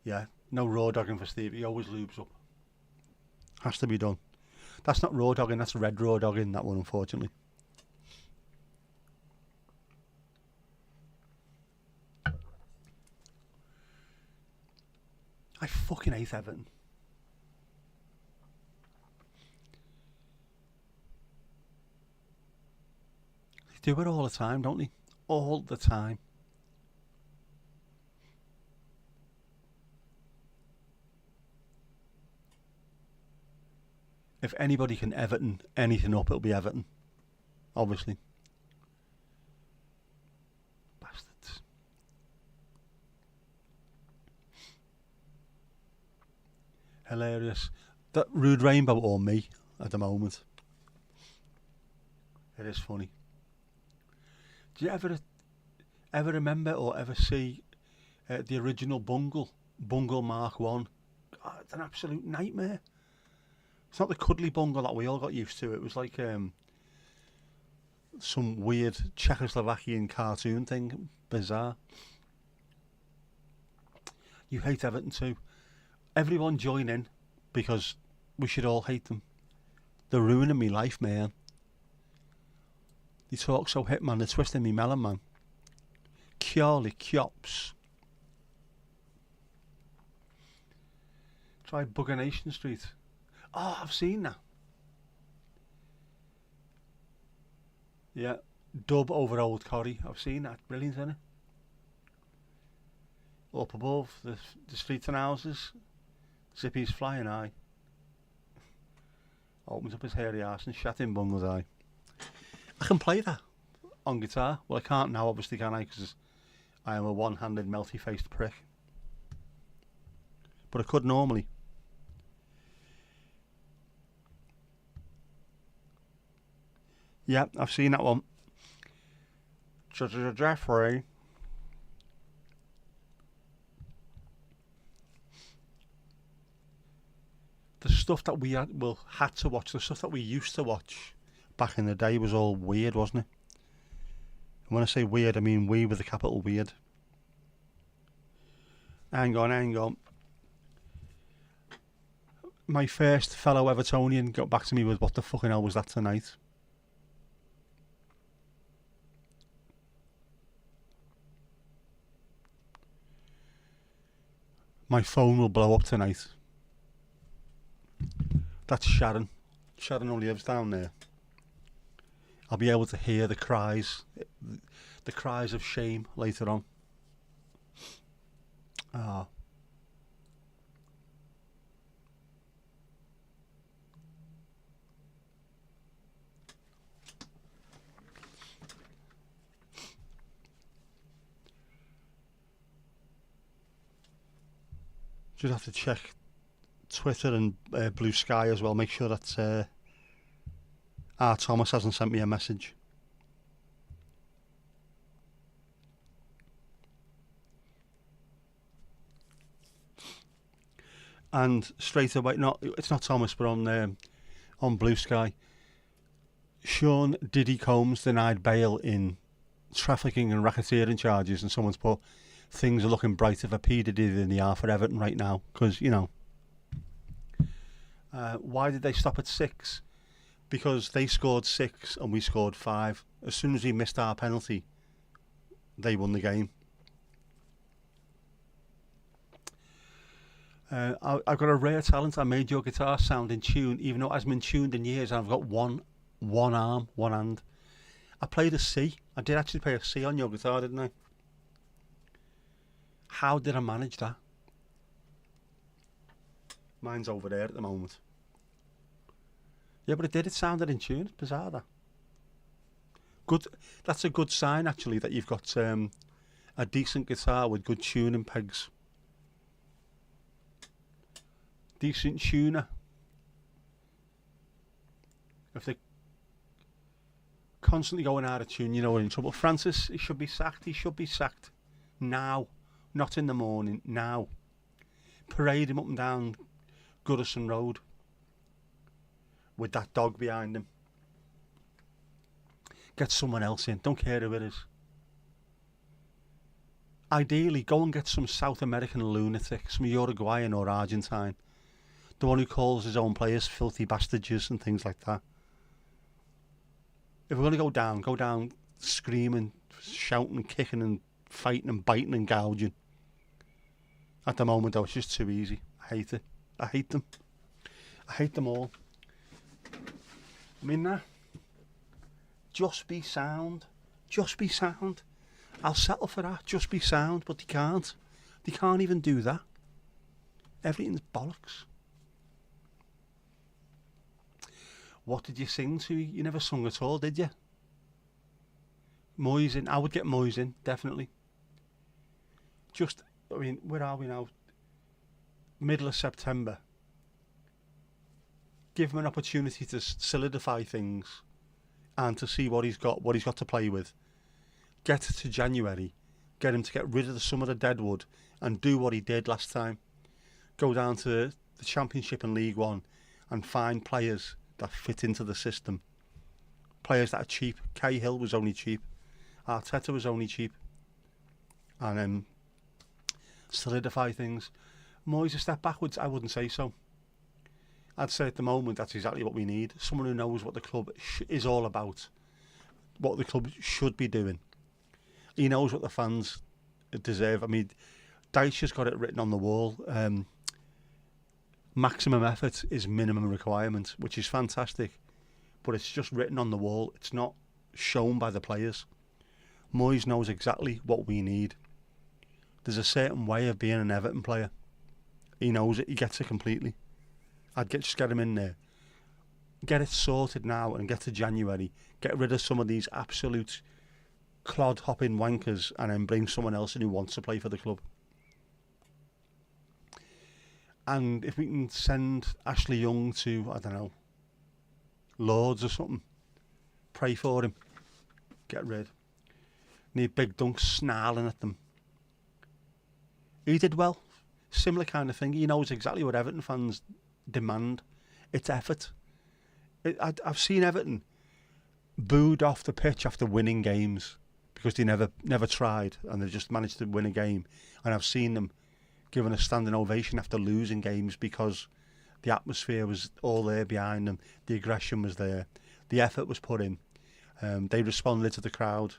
Yeah, no raw dogging for Steve. He always lubes up. Has to be done. That's not raw dogging, that's red raw dogging, that one, unfortunately. I fucking hate Everton. They do it all the time, don't they? All the time. If anybody can Everton anything up, it'll be Everton. Obviously. Bastards. Hilarious. That Rude Rainbow or me at the moment. It is funny. Do you ever remember or ever see the original Bungle Mark 1? God, it's an absolute nightmare. It's not the cuddly bungle that we all got used to. It was like some weird Czechoslovakian cartoon thing. Bizarre. You hate Everton too. Everyone join in, because we should all hate them. They're ruining me life, man. They talk so hip, man. They're twisting me melon, man. Curly Kyops. Try Bugger Nation Street. Oh, I've seen that. Yeah. Dub over Old Corrie. I've seen that. Brilliant, isn't it? Up above, the streets and houses. Zippy's flying high. Opens up his hairy arse and shat in Bungle's eye. I can play that on guitar. Well, I can't now, obviously, can I? Because I am a one-handed, melty-faced prick. But I could normally. Yeah, I've seen that one. Jeffrey. The stuff that we had to watch, the stuff that we used to watch back in the day was all weird, wasn't it? And when I say weird, I mean we with a capital weird. Hang on. My first fellow Evertonian got back to me with what the fucking hell was that tonight? My phone will blow up tonight. That's Sharon. Sharon only lives down there. I'll be able to hear the cries of shame later on. Ah. Just have to check Twitter and Blue Sky as well. Make sure that Thomas hasn't sent me a message. And straight away, it's not Thomas, but on Blue Sky, Sean Diddy Combs denied bail in trafficking and racketeering charges, and someone's put, things are looking brighter for P. Diddy than they are for Everton right now, because, you know. Why did they stop at 6? Because they scored 6 and we scored 5. As soon as we missed our penalty, they won the game. I've got a rare talent. I made your guitar sound in tune, even though it hasn't been tuned in years. I've got one arm, one hand. I played a C. I did actually play a C on your guitar, didn't I? How did I manage that? Mine's over there at the moment. Yeah, but it did. It sounded in tune. It's bizarre, that. Good. That's a good sign, actually, that you've got a decent guitar with good tuning pegs. Decent tuner. If they're constantly going out of tune, you know we're in trouble. Francis, he should be sacked. He should be sacked now, not in the morning. Now, parade him up and down Goodison Road with that dog behind him. Get someone else in. Don't care who it is. Ideally, go and get some South American lunatic, some Uruguayan or Argentine. The one who calls his own players filthy bastards and things like that. If we're going to go down screaming, shouting, kicking and fighting and biting and gouging. At the moment, though, it's just too easy. I hate it. I hate them. I hate them all. I mean, just be sound. Just be sound. I'll settle for that. Just be sound. But they can't. They can't even do that. Everything's bollocks. What did you sing to? You never sung at all, did you? Moyes in. I would get Moyes in, definitely. Just, I mean, where are we now? Middle of September. Give him an opportunity to solidify things and to see what he's got to play with. Get to January. Get him to get rid of some of the deadwood and do what he did last time. Go down to the Championship and League One and find players that fit into the system. Players that are cheap. Cahill was only cheap. Arteta was only cheap. And solidify things. Moyes a step backwards? I wouldn't say so. I'd say at the moment that's exactly what we need. Someone who knows what the club is all about. What the club should be doing. He knows what the fans deserve. I mean, Dyche's got it written on the wall. Maximum effort is minimum requirement, which is fantastic. But it's just written on the wall. It's not shown by the players. Moyes knows exactly what we need. There's a certain way of being an Everton player. He knows it. He gets it completely. Just get him in there. Get it sorted now and get to January. Get rid of some of these absolute clod-hopping wankers and then bring someone else in who wants to play for the club. And if we can send Ashley Young to, I don't know, Lords or something, pray for him. Get rid. Need big dunks snarling at them. He did well. Similar kind of thing. He knows exactly what Everton fans demand. It's effort. I've seen Everton booed off the pitch after winning games because they never tried and they just managed to win a game. And I've seen them given a standing ovation after losing games because the atmosphere was all there behind them, the aggression was there, the effort was put in, they responded to the crowd.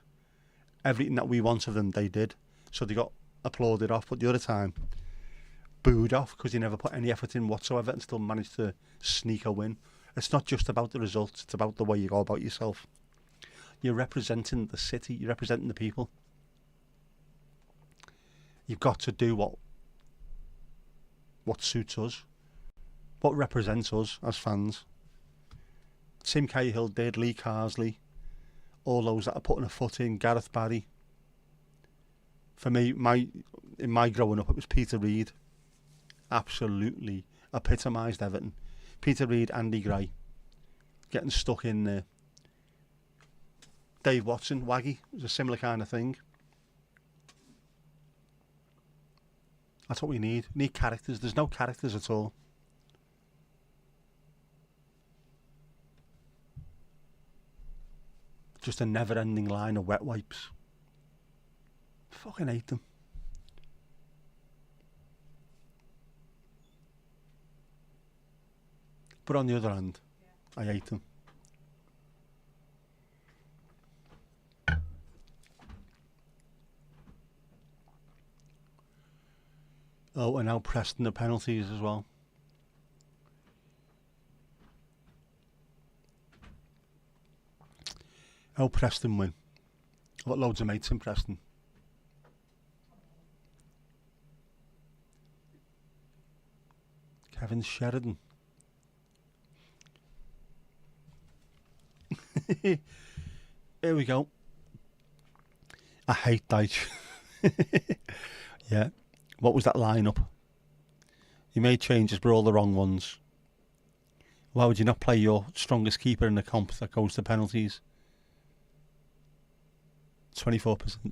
Everything that we want of them, they did. So they got applauded off, but the other time, booed off because they never put any effort in whatsoever and still managed to sneak a win. It's not just about the results, it's about the way you go about yourself. You're representing the city, you're representing the people. You've got to do what suits us, what represents us as fans. Tim Cahill did, Lee Carsley, all those that are putting a foot in, Gareth Barry. For me, in my growing up, it was Peter Reid. Absolutely epitomised Everton. Peter Reid, Andy Gray, getting stuck in there. Dave Watson, Waggy, was a similar kind of thing. That's what we need. We need characters. There's no characters at all. Just a never-ending line of wet wipes. Fucking hate them. But on the other hand, I hate them. Oh, and now Preston the penalties as well. How Preston win. I've got loads of mates in Preston. Kevin Sheridan. Here we go. I hate Dyche. Yeah. What was that lineup? You made changes, but all the wrong ones. Why would you not play your strongest keeper in the comp that goes to penalties? 24%.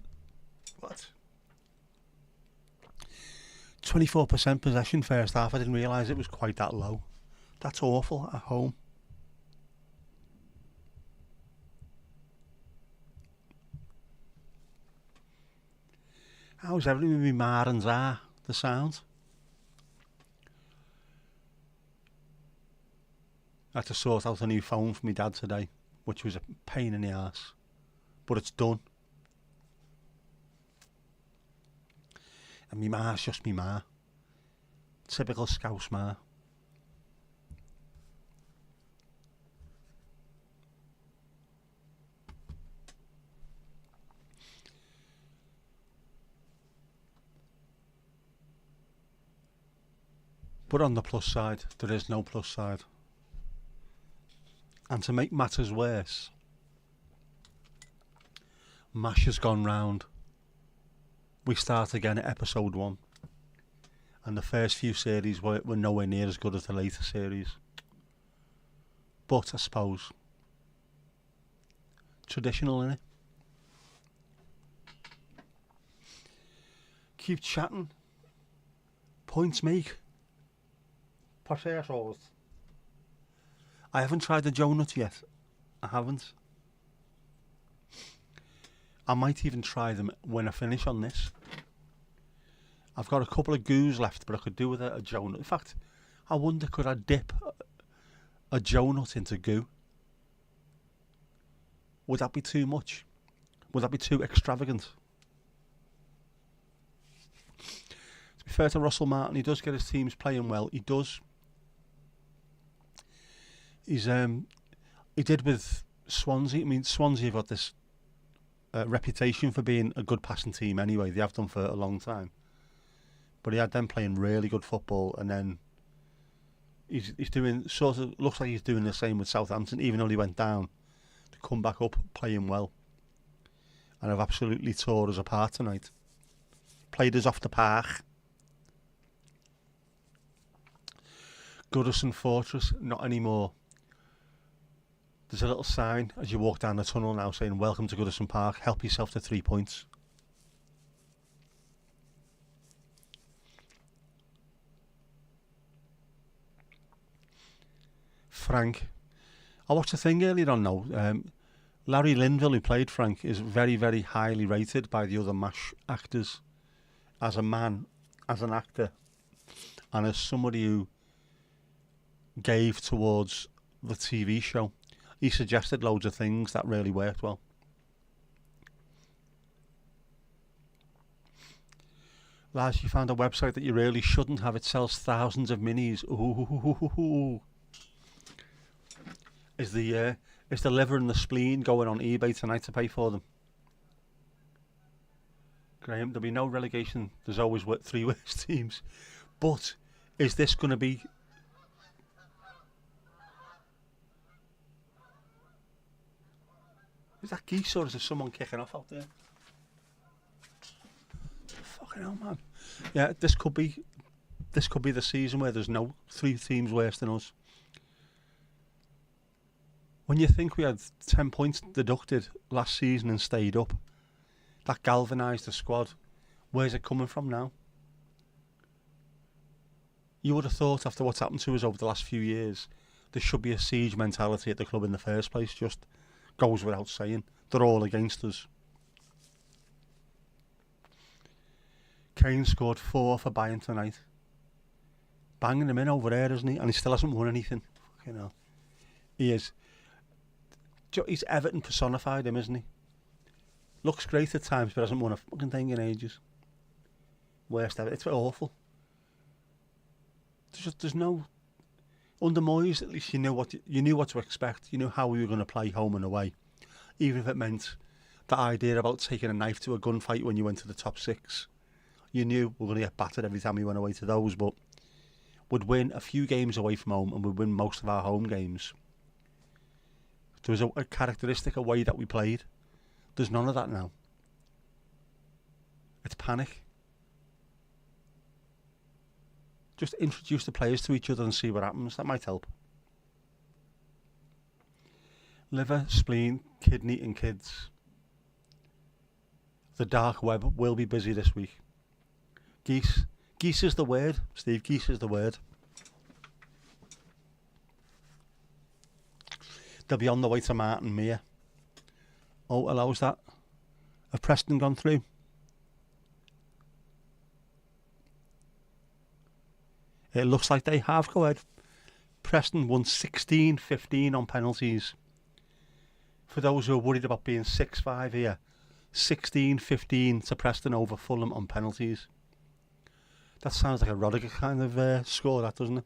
What? 24% possession first half. I didn't realise it was quite that low. That's awful at home. How's everything with me Mar and Zar? The sound? I had to sort out a new phone for my dad today, which was a pain in the arse. But it's done. And me Mar's just me Mar. Typical Scouse Mar. But on the plus side, there is no plus side. And to make matters worse, MASH has gone round. We start again at episode 1. And the first few series were nowhere near as good as the later series. But I suppose, traditional, innit? Keep chatting. Points make. Potatoes. I haven't tried the donut yet. I haven't. I might even try them when I finish on this. I've got a couple of goos left, but I could do with a donut. In fact, I wonder, could I dip a donut into goo? Would that be too much? Would that be too extravagant? To be fair to Russell Martin, he does get his teams playing well. He does. He did with Swansea. I mean, Swansea have got this reputation for being a good passing team anyway. They have done for a long time. But he had them playing really good football, and then he's doing, sort of looks like he's doing the same with Southampton, even though he went down, to come back up playing well. And have absolutely tore us apart tonight. Played us off the park. Goodison Fortress, not anymore. There's a little sign as you walk down the tunnel now saying, "Welcome to Goodison Park, help yourself to 3 points." Frank. I watched a thing earlier on now. Larry Linville, who played Frank, is very, very highly rated by the other MASH actors. As a man, as an actor, and as somebody who gave towards the TV show. He suggested loads of things that really worked well. Lars, you found a website that you really shouldn't have. It sells thousands of minis. Ooh. Is the liver and the spleen going on eBay tonight to pay for them? Graham, there'll be no relegation. There's always 3 worst teams. But is this going to be... Is that geese or is there someone kicking off out there? Fucking hell, man. Yeah, this could be the season where there's no 3 teams worse than us. When you think we had 10 points deducted last season and stayed up, that galvanised the squad. Where's it coming from now? You would have thought, after what's happened to us over the last few years, there should be a siege mentality at the club in the first place. Just goes without saying. They're all against us. Kane scored 4 for Bayern tonight. Banging him in over there, isn't he? And he still hasn't won anything. Fucking hell. He is. He's Everton personified, him, isn't he? Looks great at times, but hasn't won a fucking thing in ages. Worst ever. It's awful. There's no... Under Moyes, at least you knew what to expect. You knew how we were going to play home and away. even if it meant that idea about taking a knife to a gunfight when you went to the top 6. You knew we were going to get battered every time we went away to those, but we'd win a few games away from home and we'd win most of our home games. There was a characteristic, a way that we played. There's none of that now. It's panic. Just introduce the players to each other and see what happens. That might help. Liver, spleen, kidney and kids. The dark web will be busy this week. Geese. Geese is the word, Steve. Geese is the word. They'll be on the way to Martin Mere. Oh, allows that. Have Preston gone through? It looks like they have. Go ahead. Preston won 16-15 on penalties. For those who are worried about being 6-5 here, 16-15 to Preston over Fulham on penalties. That sounds like a Rodiger kind of score, that, doesn't it?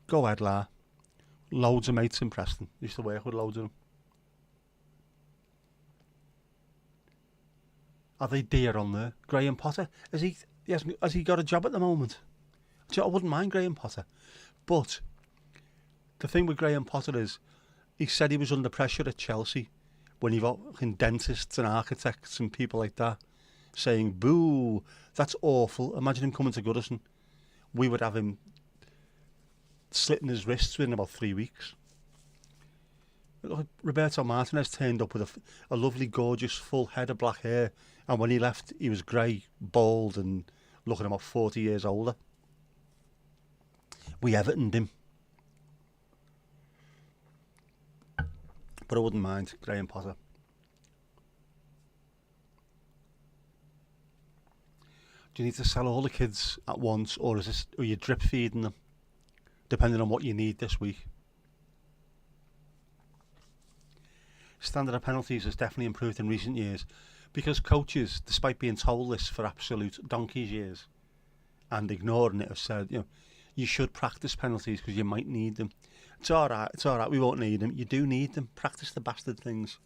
Go ahead, La. Loads of mates in Preston. Used to work with loads of them. Are they dear on there? Graham Potter? Has he got a job at the moment? I wouldn't mind Graham Potter. But the thing with Graham Potter is, he said he was under pressure at Chelsea when he got dentists and architects and people like that saying, boo, that's awful. Imagine him coming to Goodison. We would have him slitting his wrists within about 3 weeks. Roberto Martinez turned up with a lovely, gorgeous, full head of black hair, and when he left, he was grey, bald, and looking about 40 years older. We Evertoned him. But I wouldn't mind Graham Potter. Do you need to sell all the kids at once, or are you drip feeding them, depending on what you need this week? Standard of penalties has definitely improved in recent years, because coaches, despite being told this for absolute donkey's years and ignoring it, have said, you should practice penalties because you might need them. It's all right, we won't need them. You do need them. Practice the bastard things.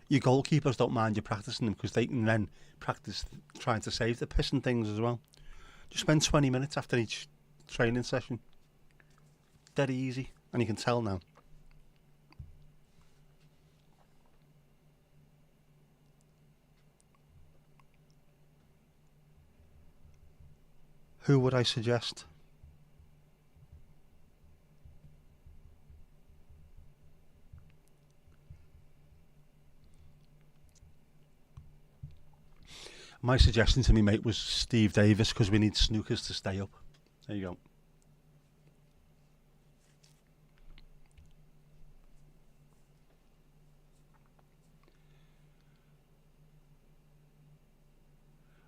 Your goalkeepers don't mind you practicing them because they can then practice trying to save the piss and things as well. Just spend 20 minutes after each training session. Dead easy, and you can tell now. Who would I suggest? My suggestion to me mate was Steve Davis, because we need snookers to stay up. There you go.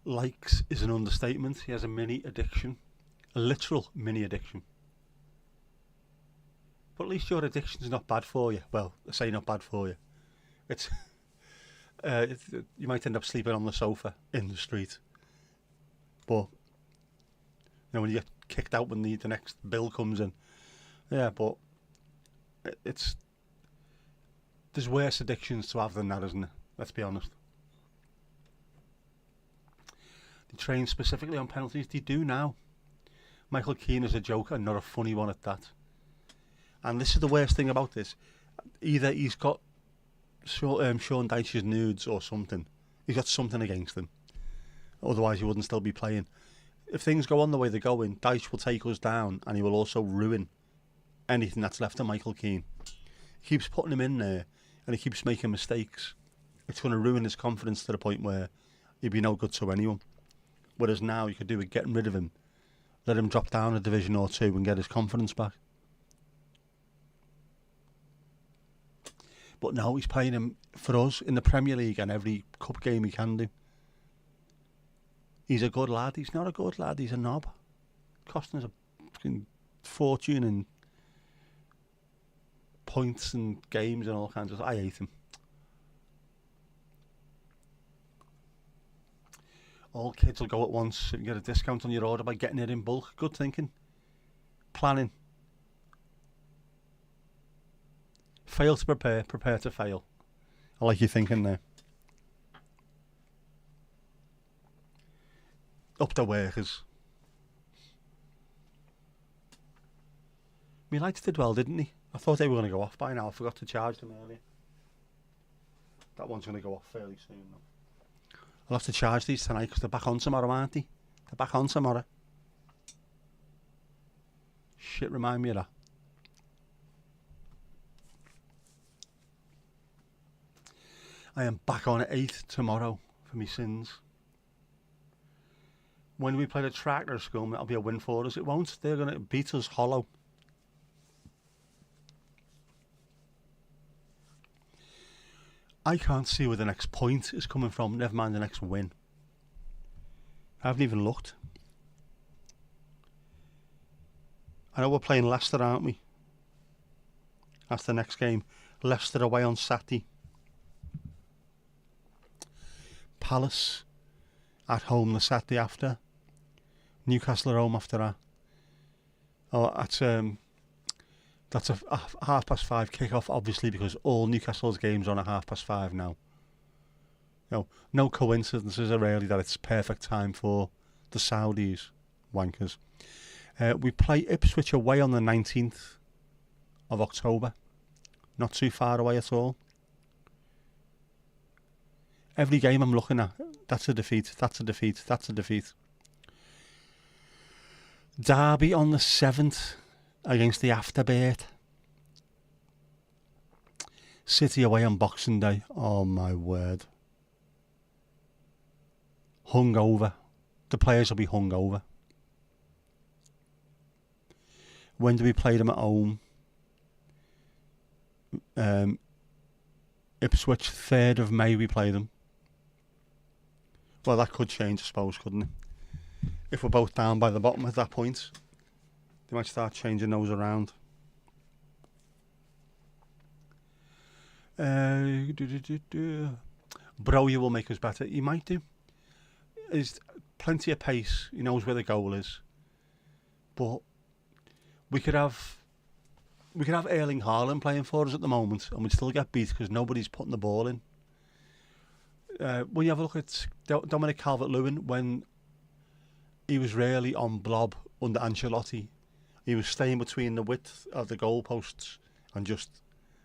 Likes is an understatement. He has a mini addiction. A literal mini addiction. But at least your addiction's not bad for you. Well, I say not bad for you. It's you might end up sleeping on the sofa in the street. But when you get kicked out when the next bill comes in. Yeah, but there's worse addictions to have than that, isn't it? Let's be honest. They train specifically on penalties. They do now. Michael Keane is a joker and not a funny one at that. And this is the worst thing about this. Either he's got Sean Dyche's nudes or something. He's got something against him. Otherwise he wouldn't still be playing. If things go on the way they're going, Dyche will take us down, and he will also ruin anything that's left of Michael Keane. He keeps putting him in there and he keeps making mistakes. It's going to ruin his confidence to the point where he'd be no good to anyone. Whereas now you could do with getting rid of him, let him drop down a division or two and get his confidence back. But no, he's playing him for us in the Premier League and every cup game he can do. He's a good lad. He's not a good lad. He's a knob. Costing us a fucking fortune in points and games and all kinds of stuff. I hate him. All kids will go at once. You can get a discount on your order by getting it in bulk. Good thinking. Planning. Fail to prepare, prepare to fail. I like your thinking there. Up the workers. My lights did well, didn't they? I thought they were going to go off by now. I forgot to charge them earlier. That one's going to go off fairly soon though. I'll have to charge these tonight because they're back on tomorrow, aren't they? They're back on tomorrow. Shit, remind me of that. I am back on at 8 tomorrow for me sins. When we play the Tractor School, that'll be a win for us. It won't. They're going to beat us hollow. I can't see where the next point is coming from, never mind the next win. I haven't even looked. I know we're playing Leicester, aren't we? That's the next game. Leicester away on Saturday. Palace at home the Saturday after. Newcastle at home after that. Oh, that's a 5:30 kick-off, obviously, because all Newcastle's games are on at 5:30 now. No coincidences are really that it's perfect time for the Saudis, wankers. We play Ipswich away on the 19th of October. Not too far away at all. Every game I'm looking at, that's a defeat, that's a defeat, that's a defeat. Derby on the 7th against the Afterbird. City away on Boxing Day. Oh my word. Hungover. The players will be hungover. When do we play them at home? Ipswich, 3rd of May we play them. Well, that could change, I suppose, couldn't it? If we're both down by the bottom at that point, they might start changing those around. Bro, you will make us better. He might do. There's plenty of pace. He knows where the goal is. But we could have Erling Haaland playing for us at the moment, and we'd still get beat because nobody's putting the ball in. When you have a look at Dominic Calvert-Lewin, when he was really on blob under Ancelotti, he was staying between the width of the goalposts and just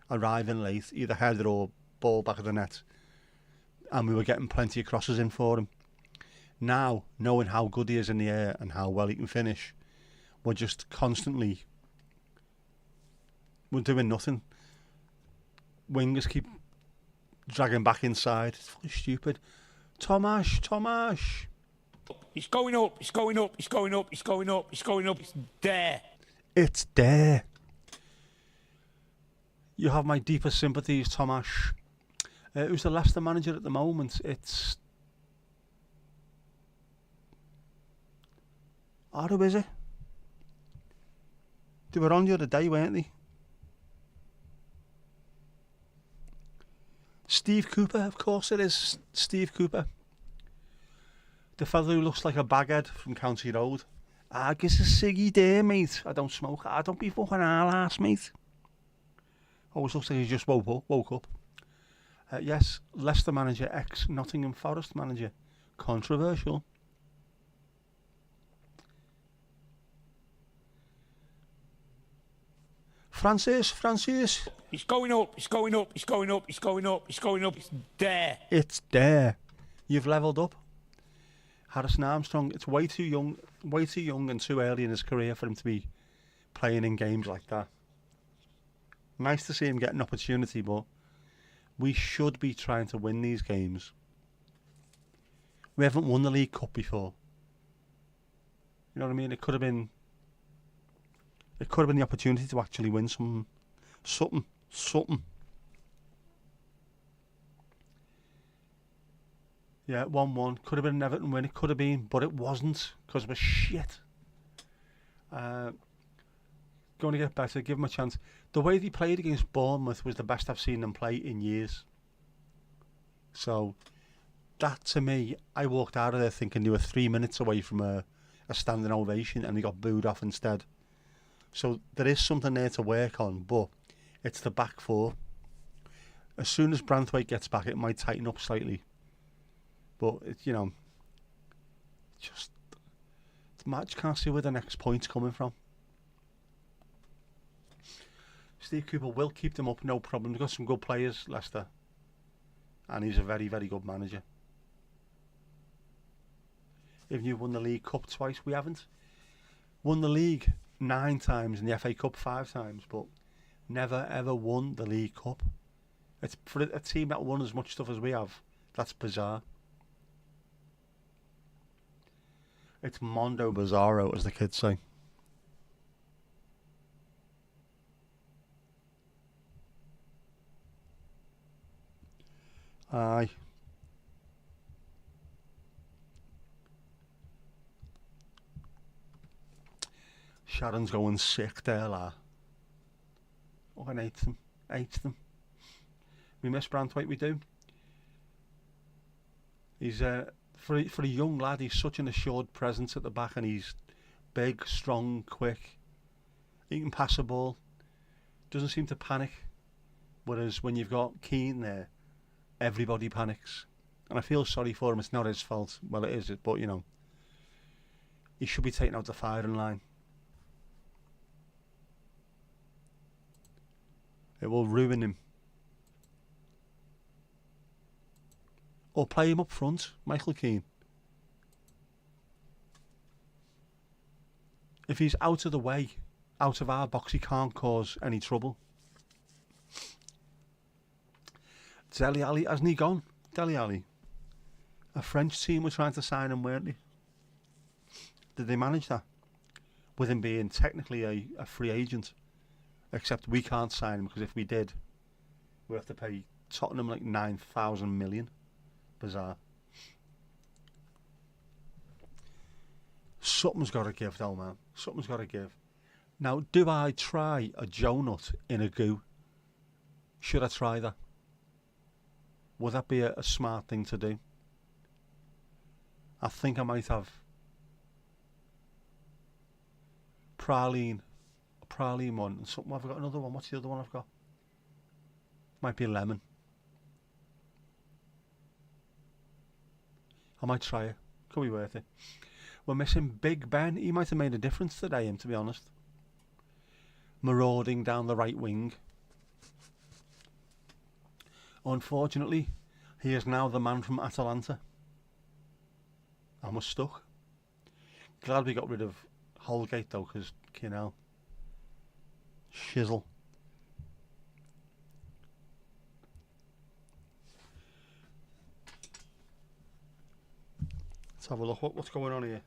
arriving late, either header or ball back of the net, and we were getting plenty of crosses in for him. Now, knowing how good he is in the air and how well he can finish, we're just constantly, we're doing nothing. Wingers keep dragging back inside. It's fucking stupid. Tomash. It's going up, it's going up, it's going up, it's going up, it's going up, it's there. It's there. You have my deepest sympathies, Tomash. Who's the Leicester manager at the moment? It's... who is it? They were on the other day, weren't they? Steve Cooper, of course it is. Steve Cooper. The fellow who looks like a baghead from County Road. Guess a ciggy there, mate. I don't smoke. Don't be fucking ass, mate. Always looks like he just woke up. Yes, Leicester manager, ex-Nottingham Forest manager. Controversial. Francis. It's going up, it's going up, it's going up, it's going up, it's going up, it's there. It's there. You've levelled up. Harrison Armstrong, it's way too young and too early in his career for him to be playing in games like that. Nice to see him get an opportunity, but we should be trying to win these games. We haven't won the League Cup before. You know what I mean? It could have been the opportunity to actually win something. Yeah, 1-1. Could have been an Everton win. It could have been, but it wasn't because we're shit. Going to get better. Give them a chance. The way they played against Bournemouth was the best I've seen them play in years. So that, to me, I walked out of there thinking they were 3 minutes away from a standing ovation and they got booed off instead. So there is something there to work on, but It's the back four. As soon as Branthwaite gets back, it might tighten up slightly. But, just the match can't see where the next point's coming from. Steve Cooper will keep them up, no problem. They've got some good players, Leicester. And he's a very, very good manager. Even you've won the League Cup twice, we haven't. Won the league 9 times and the FA Cup 5 times, but never ever won the League Cup. It's for a team that won as much stuff as we have. That's bizarre. It's Mondo Bizarro, as the kids say. Aye. Sharon's going sick there, la. Oh, I hate them. We miss Branthwaite, we do. He's for a young lad, he's such an assured presence at the back, and he's big, strong, quick. He can pass a ball. Doesn't seem to panic. Whereas when you've got Keane there, everybody panics. And I feel sorry for him. It's not his fault. Well, it is, but he should be taken out the firing line. It will ruin him. Or play him up front, Michael Keane. If he's out of the way, out of our box, he can't cause any trouble. Dele Alli, hasn't he gone? Dele Alli. A French team were trying to sign him, weren't they? Did they manage that? With him being technically a free agent. Except we can't sign him, because if we did, we have to pay Tottenham like 9,000 million. Bizarre. Something's got to give though, man. Something's got to give. Now, do I try a Jonut in a goo? Should I try that? Would that be a smart thing to do? I think I might have praline one and something. I've got another one. What's the other one I've got? Might be lemon. I might try it. Could be worth it. We're missing Big Ben. He might have made a difference today, to be honest. Marauding down the right wing. Unfortunately, he is now the man from Atalanta. And we're stuck. Glad we got rid of Holgate though, because, shizzle. Let's have a look. What's going on here?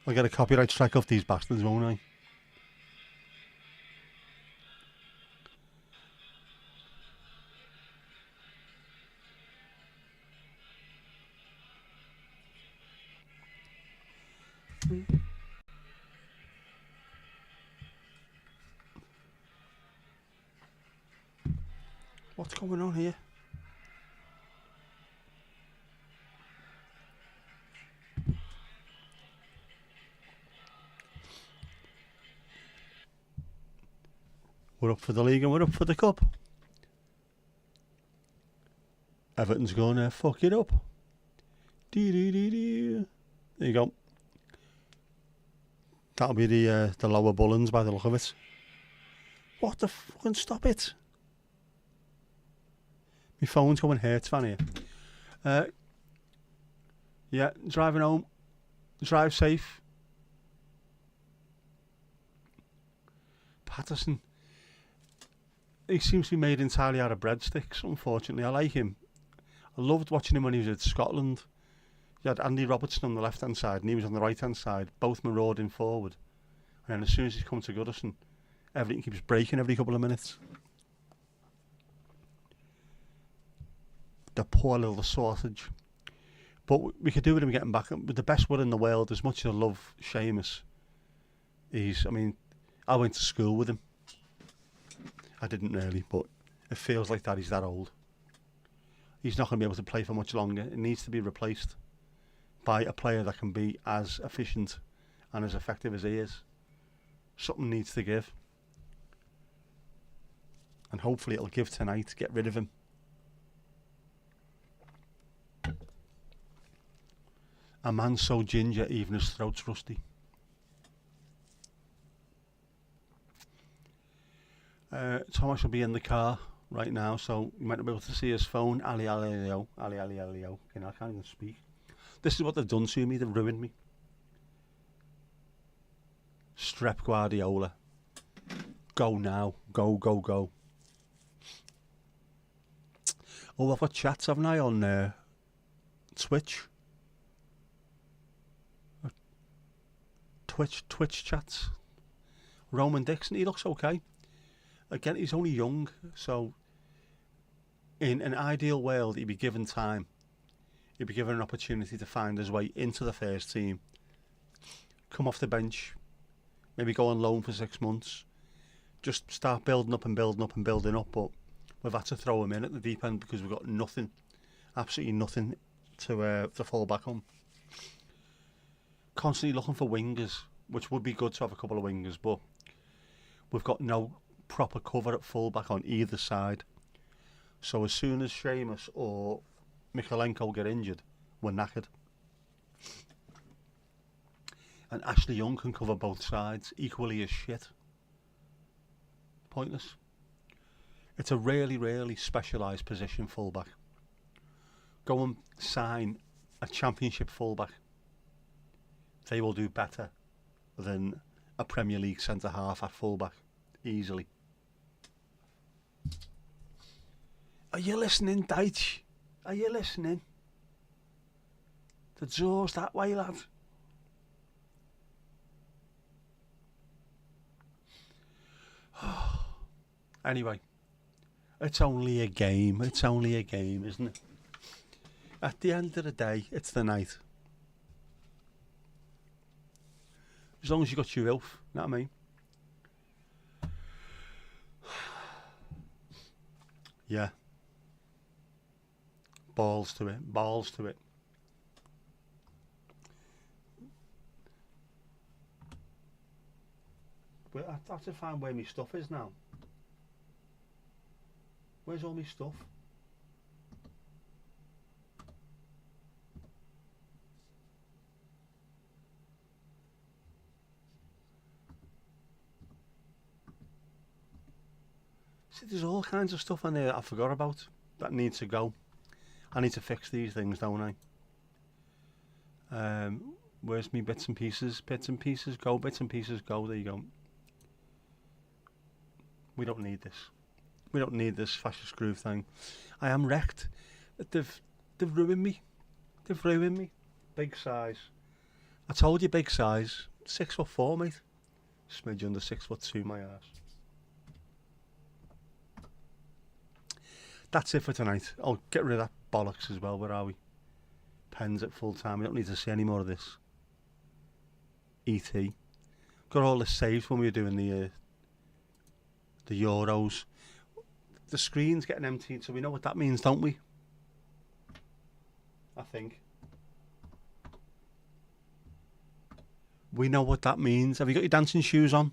I'll get a copyright strike off these bastards, won't I? What's going on here? We're up for the league and we're up for the cup. Everton's going to fuck it up. There you go. That'll be the lower Bullens by the look of it. What the fucking stop it? My phone's going Hertz fan here. Yeah, driving home. Drive safe. Patterson. He seems to be made entirely out of breadsticks, unfortunately. I like him. I loved watching him when he was at Scotland. You had Andy Robertson on the left-hand side and he was on the right-hand side, both marauding forward. And then as soon as he's come to Goodison, everything keeps breaking every couple of minutes. The poor little sausage. But we could do with him getting back. With the best word in the world, as much as I love Seamus, I went to school with him. I didn't really, but it feels like that. He's that old. He's not going to be able to play for much longer. It needs to be replaced by a player that can be as efficient and as effective as he is. Something needs to give. And hopefully it'll give tonight to get rid of him. A man so ginger, even his throat's rusty. Thomas will be in the car right now, so you might not be able to see his phone. Ali, I can't even speak. This is what they've done to me. They've ruined me. Strep Guardiola. Go now. Go, go, go. Oh, I've got chats, haven't I, on Twitch? Twitch chats. Roman Dixon, he looks okay. Again, he's only young, so in an ideal world, he'd be given time. He'd be given an opportunity to find his way into the first team. Come off the bench. Maybe go on loan for 6 months. Just start building up and building up and building up. But we've had to throw him in at the deep end because we've got nothing, absolutely nothing to fall back on. Constantly looking for wingers, which would be good to have a couple of wingers, but we've got no proper cover at fullback on either side. So as soon as Seamus or Mikalenko get injured, we're knackered. And Ashley Young can cover both sides equally as shit. Pointless. It's a really, really specialised position, fullback. Go and sign a championship fullback. They will do better than a Premier League centre-half at fullback. Easily. Are you listening, Deitch? Are you listening? The door's that way, lad. Anyway, it's only a game. It's only a game, isn't it? At the end of the day, it's the night. As long as you got your health, you know what I mean? Yeah. Balls to it. Balls to it. But I have to find where my stuff is now. Where's all my stuff? See, there's all kinds of stuff on there that I forgot about that needs to go. I need to fix these things, don't I? Where's me bits and pieces? Bits and pieces go, bits and pieces go. There you go. We don't need this. We don't need this fascist groove thing. I am wrecked. They've ruined me. They've ruined me. Big size. I told you big size. 6'4", mate. Smidge under 6'2", my ass. That's it for tonight. I'll get rid of that bollocks as well. Where are we? Pens at full time. We don't need to see any more of this. E.T. Got all this saved when we were doing the Euros. The screen's getting emptied, so we know what that means, don't we? I think. We know what that means. Have you got your dancing shoes on?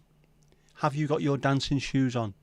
Have you got your dancing shoes on?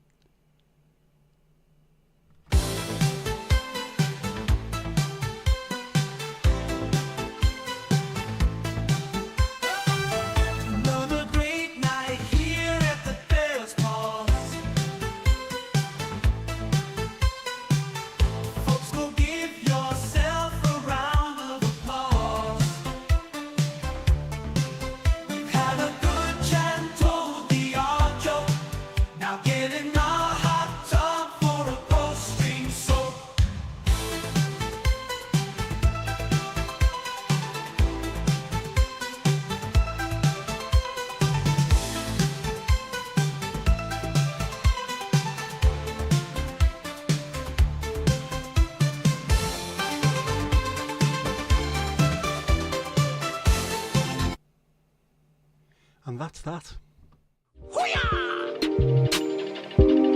And that's that. Hoo-yah! Bye.